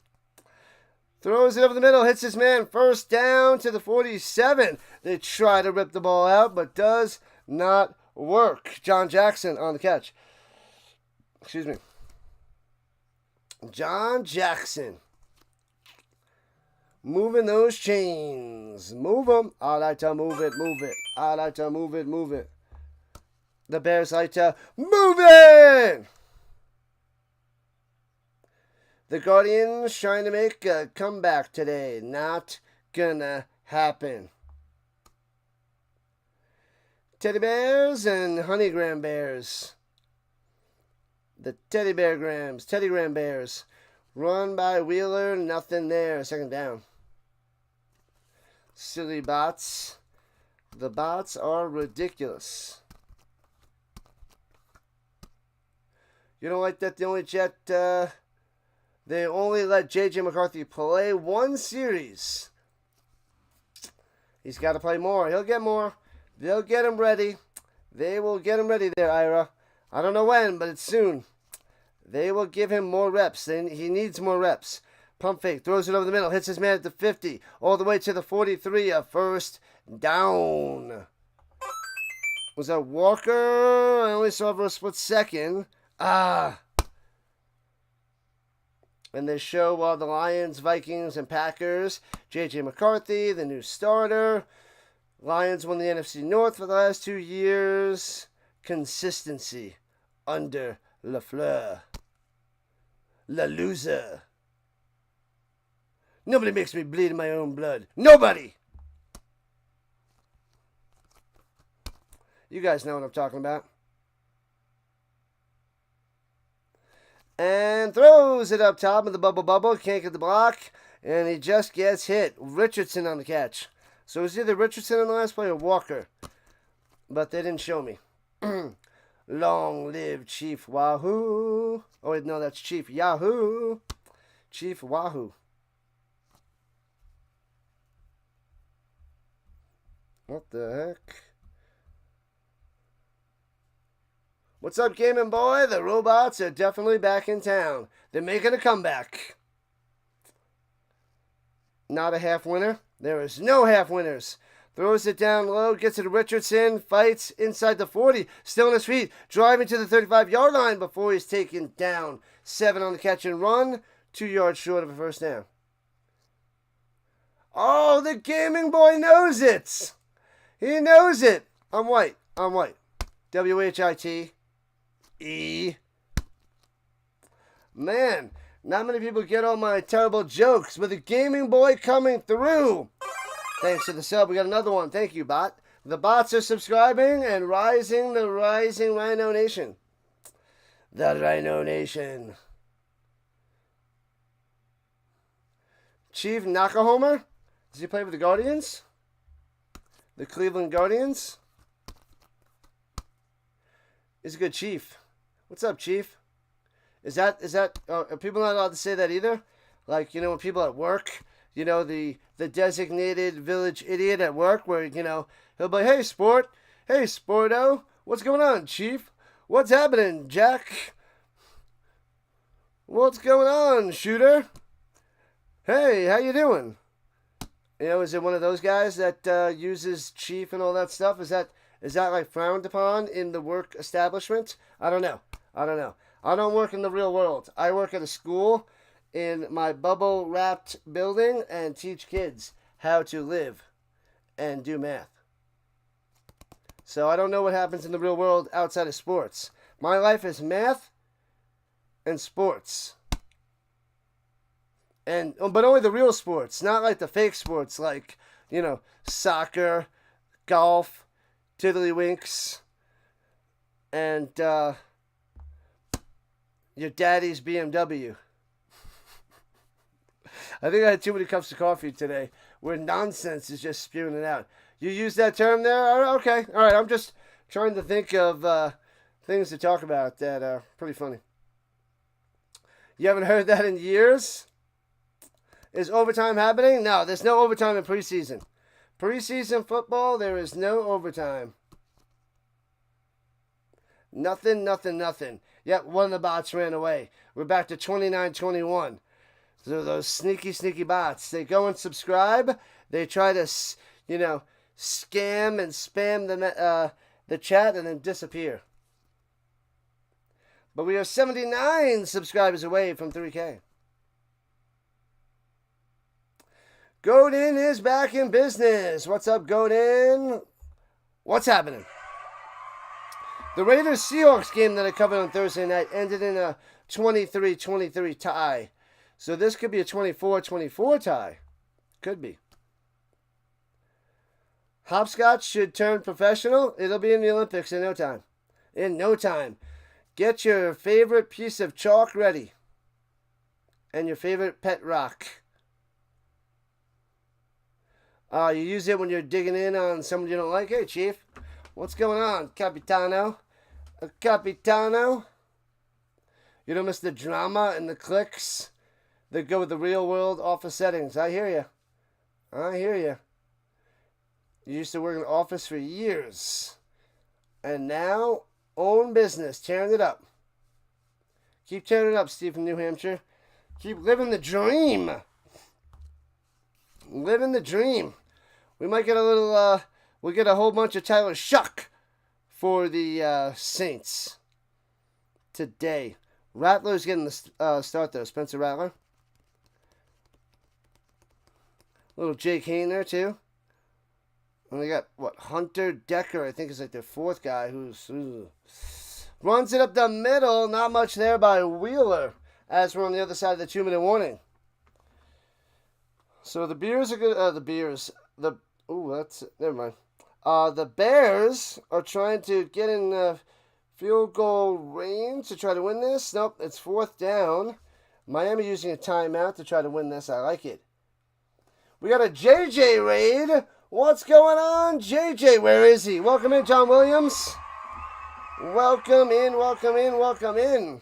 Throws it over the middle. Hits his man. First down to the 47. They try to rip the ball out, but does not work. John Jackson on the catch. Excuse me. John Jackson. Moving those chains. Move them. I like to move it. I like to move it. The Bears like to move it. The Guardians trying to make a comeback today. Not gonna happen. Teddy Bears and Honeygram Bears. The Teddy Graham Bears. Run by Wheeler, nothing there. Second down. Silly bots. The bots are ridiculous. You don't like that the only Jet, they only let J.J. McCarthy play one series. He's got to play more. He'll get more. They'll get him ready. They will get him ready there, Ira. I don't know when, but it's soon. They will give him more reps. He needs more reps. Pump fake. Throws it over the middle. Hits his man at the 50. All the way to the 43. A first down. Was that Walker? I only saw for a split second. And they show the Lions, Vikings, and Packers. J.J. McCarthy, the new starter. Lions won the NFC North for the last 2 years. Consistency under LaFleur. La loser. Nobody makes me bleed in my own blood. Nobody! You guys know what I'm talking about. And throws it up top of the bubble. Can't get the block. And he just gets hit. Richardson on the catch. So it was either Richardson on the last play or Walker. But they didn't show me. Long live Chief Wahoo. Oh, wait, no, that's Chief Yahoo. Chief Wahoo. What the heck? What's up, gaming boy? The robots are definitely back in town. They're making a comeback. Not a half winner. There is no half winners. Throws it down low, gets it to Richardson, fights inside the 40, still on his feet, driving to the 35-yard line before he's taken down. 7 on the catch and run, 2 yards short of a first down. Oh, the gaming boy knows it. He knows it. I'm white. WHITE. Man, not many people get all my terrible jokes, but the gaming boy coming through. Thanks to the sub, we got another one. Thank you, bot. The bots are subscribing and rising the Rising Rhino Nation. The Rhino Nation. Chief Nakahomer? Does he play with the Guardians? The Cleveland Guardians? He's a good chief. What's up, Chief? Is that, are people not allowed to say that either? Like, when people at work, the designated village idiot at work where, he'll be like, hey, Sporto, what's going on, Chief? What's happening, Jack? What's going on, Shooter? Hey, how you doing? Is it one of those guys that uses Chief and all that stuff? Is that like frowned upon in the work establishment? I don't know. I don't work in the real world. I work at a school in my bubble-wrapped building and teach kids how to live and do math. So I don't know what happens in the real world outside of sports. My life is math and sports. But only the real sports, not like the fake sports like, soccer, golf, tiddlywinks, and your daddy's BMW. I think I had too many cups of coffee today where nonsense is just spewing it out. You use that term there? Okay. All right. I'm just trying to think of things to talk about that are pretty funny. You haven't heard that in years? Is overtime happening? No, there's no overtime in preseason. Preseason football, there is no overtime. Nothing. Yep, one of the bots ran away. We're back to 29-21. So those sneaky bots, they go and subscribe. They try to, scam and spam the chat and then disappear. But we are 79 subscribers away from 3K. Godin is back in business. What's up, Godin? What's happening? The Raiders-Seahawks game that I covered on Thursday night ended in a 23-23 tie. So this could be a 24-24 tie. Could be. Hopscotch should turn professional. It'll be in the Olympics in no time. Get your favorite piece of chalk ready. And your favorite pet rock. You use it when you're digging in on someone you don't like. Hey, Chief. What's going on, Capitano? Capitano? You don't miss the drama and the clicks that go with the real world office settings. I hear you. I hear you. You used to work in an office for years. And now, own business. Tearing it up. Keep tearing it up, Steve from New Hampshire. Keep living the dream. Living the dream. We might get a little, we'll get a whole bunch of Tyler Shuck for the Saints today. Rattler's getting the start, though. Spencer Rattler. Little Jake Hayne there, too. And they got, what, Hunter Decker, I think is like their fourth guy, who's runs it up the middle. Not much there by Wheeler, as we're on the other side of the 2-minute warning. So the Bears are good. Never mind. The Bears are trying to get in field goal range to try to win this. Nope, it's 4th down. Miami using a timeout to try to win this. I like it. We got a JJ raid. What's going on, JJ? Where is he? Welcome in, John Williams. Welcome in, welcome in, welcome in.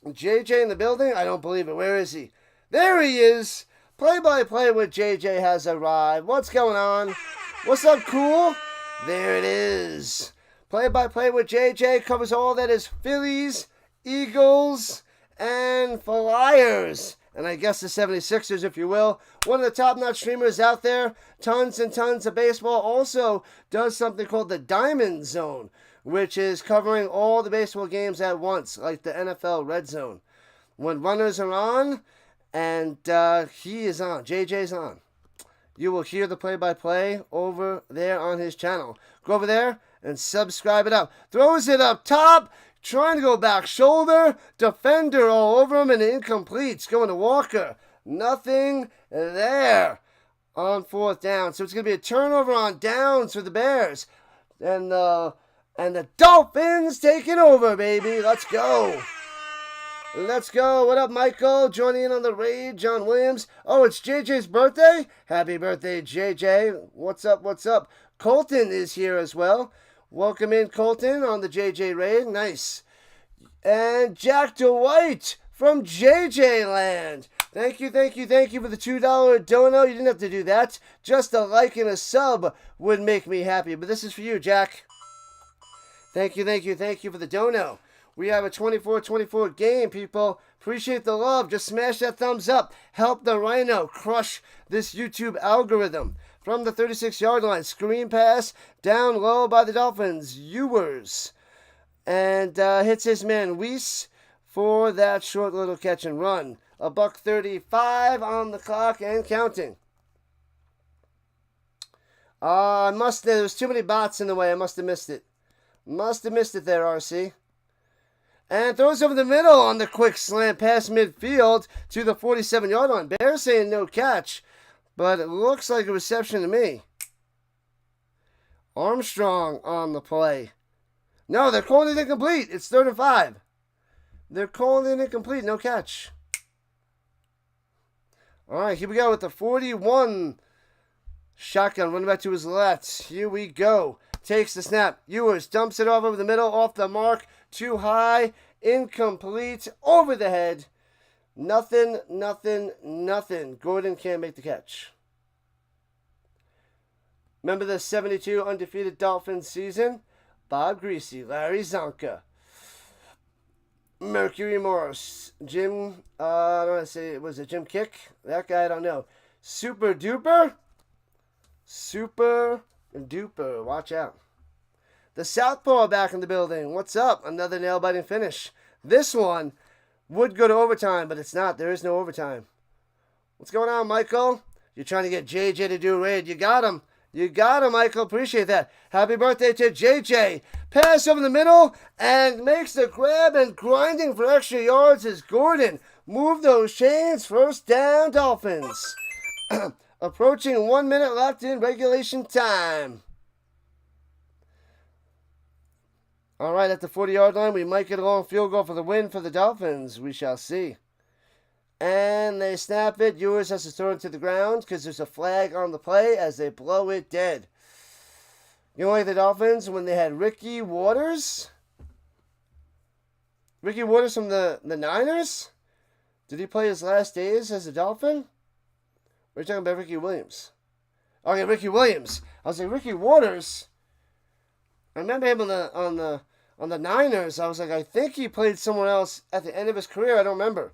JJ in the building? I don't believe it. Where is he? There he is. Play-by-play with JJ has arrived. What's going on? What's up, cool? There it is. Play-by-play with JJ covers all that is Phillies, Eagles, and Flyers. And I guess the 76ers, if you will. One of the top-notch streamers out there. Tons and tons of baseball. Also does something called the Diamond Zone, which is covering all the baseball games at once, like the NFL Red Zone. When runners are on, and he is on. JJ's on. You will hear the play-by-play over there on his channel. Go over there and subscribe it up. Throws it up top. Trying to go back shoulder. Defender all over him and incompletes. Going to Walker. Nothing there on 4th down. So it's going to be a turnover on downs for the Bears. And the Dolphins taking over, baby. Let's go. Let's go. What up, Michael? Joining in on the raid, John Williams. Oh, it's JJ's birthday? Happy birthday, JJ. What's up, what's up? Colton is here as well. Welcome in, Colton, on the JJ raid. Nice. And Jack DeWhite from JJ Land. Thank you for the $2 dono. You didn't have to do that. Just a like and a sub would make me happy. But this is for you, Jack. Thank you for the dono. We have a 24-24 game, people. Appreciate the love. Just smash that thumbs up. Help the Rhino crush this YouTube algorithm. From the 36-yard line, screen pass down low by the Dolphins. Ewers. And hits his man Weiss for that short little catch and run. $1:35 on the clock and counting. There was too many bots in the way. I must have missed it. Must have missed it there, RC. And throws over the middle on the quick slant past midfield to the 47-yard line. Bears saying no catch, but it looks like a reception to me. Armstrong on the play. No, they're calling it incomplete. It's 3rd and 5. They're calling it incomplete. No catch. All right, here we go with the 41. Shotgun running back to his left. Here we go. Takes the snap. Ewers dumps it off over the middle. Off the mark. Too high. Incomplete. Over the head. Nothing. Gordon can't make the catch. Remember the 72 undefeated Dolphins season? Bob Griese, Larry Csonka, Mercury Morris, Jim, I don't want to say, was it Jim Kick? That guy, I don't know. Super Duper? Super Duper, watch out. The Southpaw back in the building. What's up? Another nail-biting finish. This one would go to overtime, but it's not. There is no overtime. What's going on, Michael? You're trying to get JJ to do a raid. You got him. You got him, Michael. Appreciate that. Happy birthday to JJ. Pass over the middle and makes the grab, and grinding for extra yards is Gordon. Move those chains. 1st down, Dolphins. Approaching 1 minute left in regulation time. All right, at the 40-yard line, we might get a long field goal for the win for the Dolphins. We shall see. And they snap it. Ewers has to throw it to the ground because there's a flag on the play as they blow it dead. You know, like the Dolphins when they had Ricky Waters? Ricky Waters from the Niners? Did he play his last days as a Dolphin? We're talking about Ricky Williams. Okay, Ricky Williams. I was like, Ricky Waters? I remember him on the Niners. I was like, I think he played somewhere else at the end of his career. I don't remember.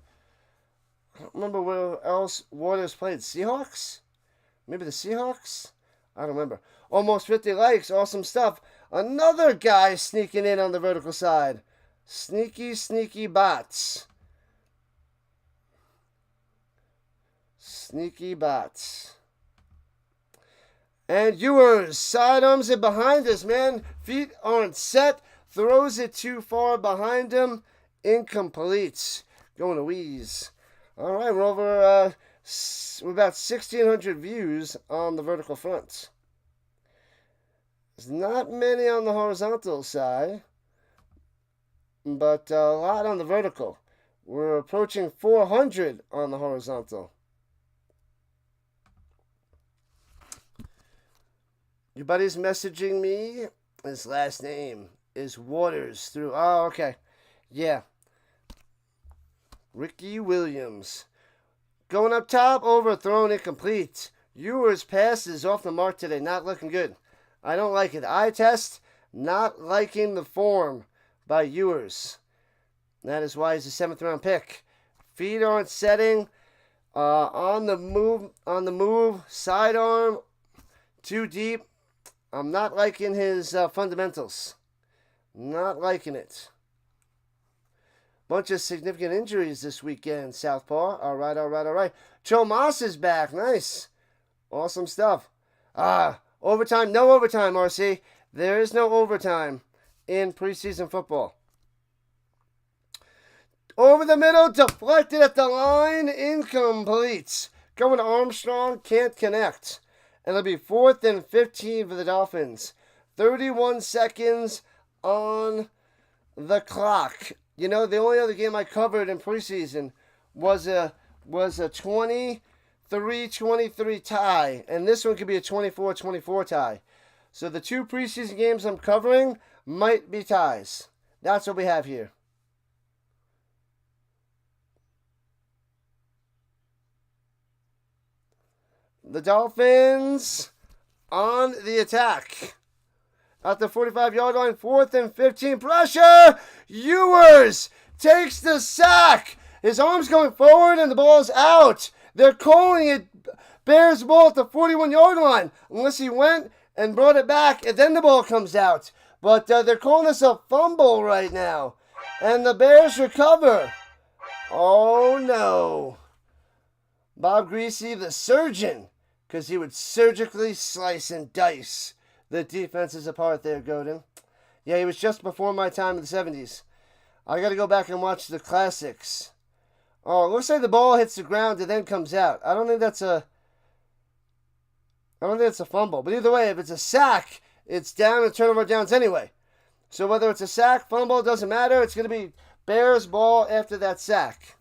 I don't remember where else Waters played. Seahawks? Maybe the Seahawks? I don't remember. Almost 50 likes. Awesome stuff. Another guy sneaking in on the vertical side. Sneaky, sneaky bots. Sneaky bots. And Ewers sidearms it behind us, man. Feet aren't set. Throws it too far behind him. Incomplete. Going to wheeze. All right, we're over, we're about 1,600 views on the vertical front. There's not many on the horizontal side, but a lot on the vertical. We're approaching 400 on the horizontal. Your buddy's messaging me. His last name is Waters through. Oh, okay. Yeah. Ricky Williams. Going up top, overthrown, incomplete. Ewers' pass is off the mark today. Not looking good. I don't like it. Eye test, not liking the form by Ewers. That is why he's a 7th round pick. Feet aren't setting. On the move. Sidearm. Too deep. I'm not liking his fundamentals. Not liking it. Bunch of significant injuries this weekend, Southpaw. All right. Joe Moss is back. Nice. Awesome stuff. Overtime. No overtime, RC. There is no overtime in preseason football. Over the middle, deflected at the line, incomplete. Going to Armstrong, can't connect. And it'll be 4th and 15 for the Dolphins. 31 seconds on the clock. You know, the only other game I covered in preseason was a 23-23 tie. And this one could be a 24-24 tie. So the 2 preseason games I'm covering might be ties. That's what we have here. The Dolphins on the attack. At the 45-yard line, 4th and 15. Pressure! Ewers takes the sack. His arm's going forward and the ball's out. They're calling it Bears ball at the 41-yard line. Unless he went and brought it back and then the ball comes out. But they're calling this a fumble right now. And the Bears recover. Oh no. Bob Griese, the surgeon, because he would surgically slice and dice the defenses apart there, Godin. Yeah, he was just before my time in the 70s. I got to go back and watch the classics. Oh, it looks like the ball hits the ground and then comes out. I don't think that's a fumble. But either way, if it's a sack, it's down and turnover downs anyway. So whether it's a sack, fumble, it doesn't matter. It's going to be Bears ball after that sack.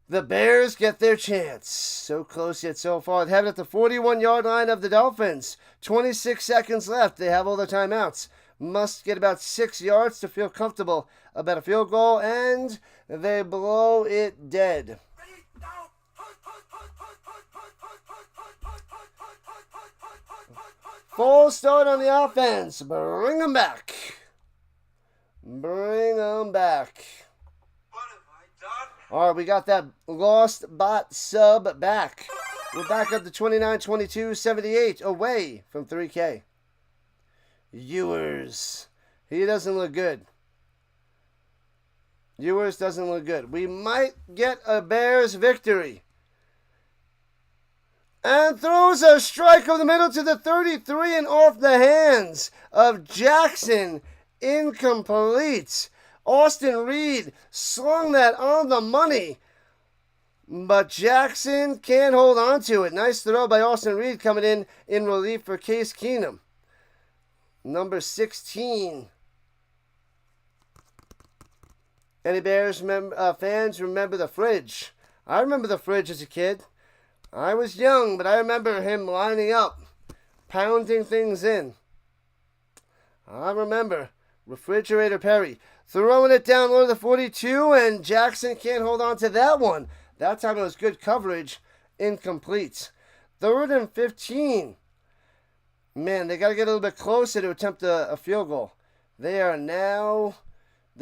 The Bears get their chance. So close yet so far. They have it at the 41-yard line of the Dolphins. 26 seconds left. They have all their timeouts. Must get about 6 yards to feel comfortable about a field goal. And they blow it dead. Full start on the offense. Bring them back. Bring them back. All right, we got that lost bot sub back. We're back up to 29-22-78 away from 3K. Ewers. He doesn't look good. Ewers doesn't look good. We might get a Bears victory. And throws a strike over the middle to the 33 and off the hands of Jackson. Incomplete. Austin Reed slung that on the money. But Jackson can't hold on to it. Nice throw by Austin Reed coming in relief for Case Keenum. Number 16. Any Bears fans remember the fridge? I remember the fridge as a kid. I was young, but I remember him lining up, pounding things in. I remember Refrigerator Perry throwing it down low to the 42, and Jackson can't hold on to that one. That time it was good coverage, incomplete. 3rd and 15. Man, they got to get a little bit closer to attempt a field goal. They're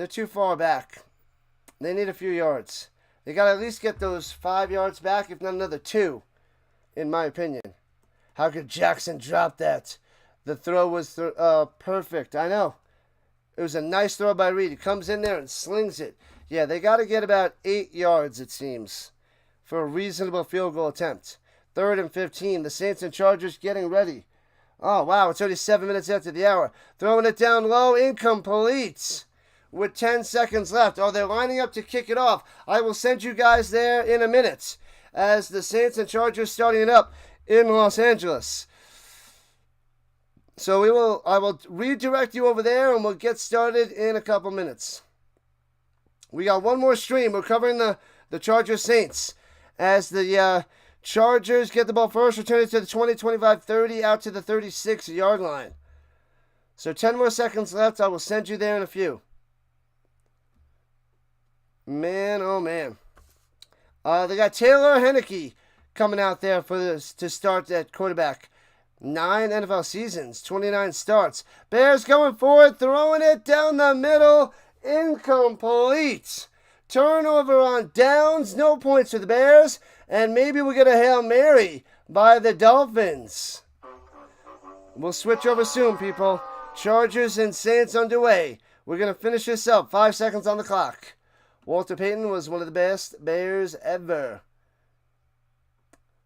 too far back. They need a few yards. They got to at least get those 5 yards back, if not another 2, in my opinion. How could Jackson drop that? The throw was perfect. I know. It was a nice throw by Reed. He comes in there and slings it. Yeah, they got to get about 8 yards, it seems, for a reasonable field goal attempt. 3rd and 15. The Saints and Chargers getting ready. Oh, wow. It's already 7 minutes after the hour. Throwing it down low. Incomplete. With 10 seconds left. Oh, they're lining up to kick it off. I will send you guys there in a minute as the Saints and Chargers starting it up in Los Angeles. So I will redirect you over there, and we'll get started in a couple minutes. We got one more stream. We're covering the Chargers Saints as the Chargers get the ball first, return it to the 20, 25, 30, out to the 36-yard line. So 10 more seconds left. I will send you there in a few. Man, oh man. They got Taylor Heinicke coming out there to start at quarterback. 9 NFL seasons, 29 starts. Bears going forward, throwing it down the middle. Incomplete. Turnover on downs. No points for the Bears. And maybe we'll get a Hail Mary by the Dolphins. We'll switch over soon, people. Chargers and Saints underway. We're going to finish this up. 5 seconds on the clock. Walter Payton was one of the best Bears ever.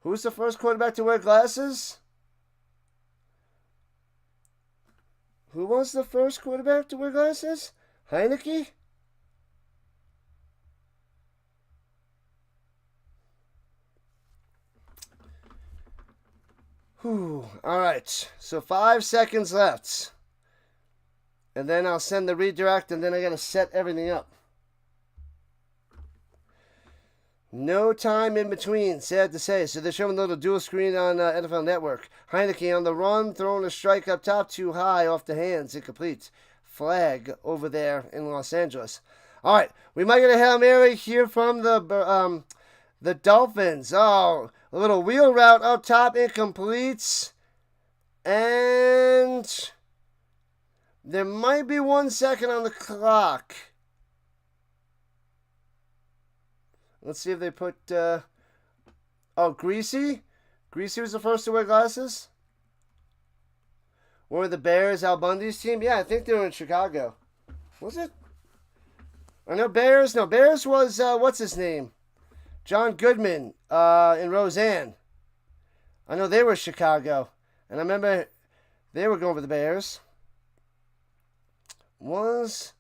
Who's the first quarterback to wear glasses? Who was the first quarterback to wear glasses? Heinicke? Whew. All right. So 5 seconds left. And then I'll send the redirect, and then I got to set everything up. No time in between, sad to say. So they're showing a little dual screen on NFL Network. Heinicke on the run, throwing a strike up top, too high, off the hands, incomplete. Flag over there in Los Angeles. All right, we might get a Hail Mary here from the Dolphins. Oh, a little wheel route up top, incomplete. And there might be 1 second on the clock. Let's see if they put, Griese? Griese was the first to wear glasses? Or the Bears, Al Bundy's team? Yeah, I think they were in Chicago. Was it? I know Bears. No, Bears was, what's his name? John Goodman, in Roseanne. I know they were Chicago. And I remember they were going for the Bears. Was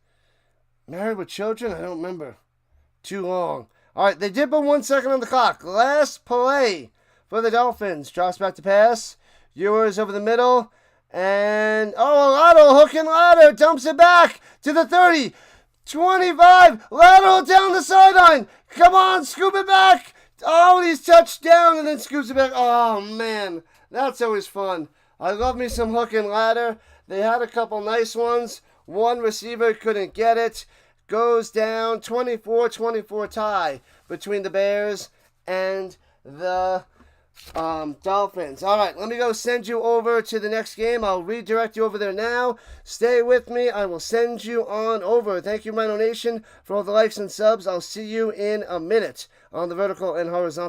Married with Children? I don't remember. Too long. All right, they did put 1 second on the clock. Last play for the Dolphins. Drops back to pass. Ewers over the middle. And, Waddle, hook and ladder. Dumps it back to the 30. 25. Lateral down the sideline. Come on, scoop it back. Oh, he's touched down and then scoops it back. Oh, man. That's always fun. I love me some hook and ladder. They had a couple nice ones. One receiver couldn't get it. Goes down 24-24 tie between the Bears and the Dolphins. All right, let me go send you over to the next game. I'll redirect you over there now. Stay with me. I will send you on over. Thank you, Rhino Nation, for all the likes and subs. I'll see you in a minute on the vertical and horizontal.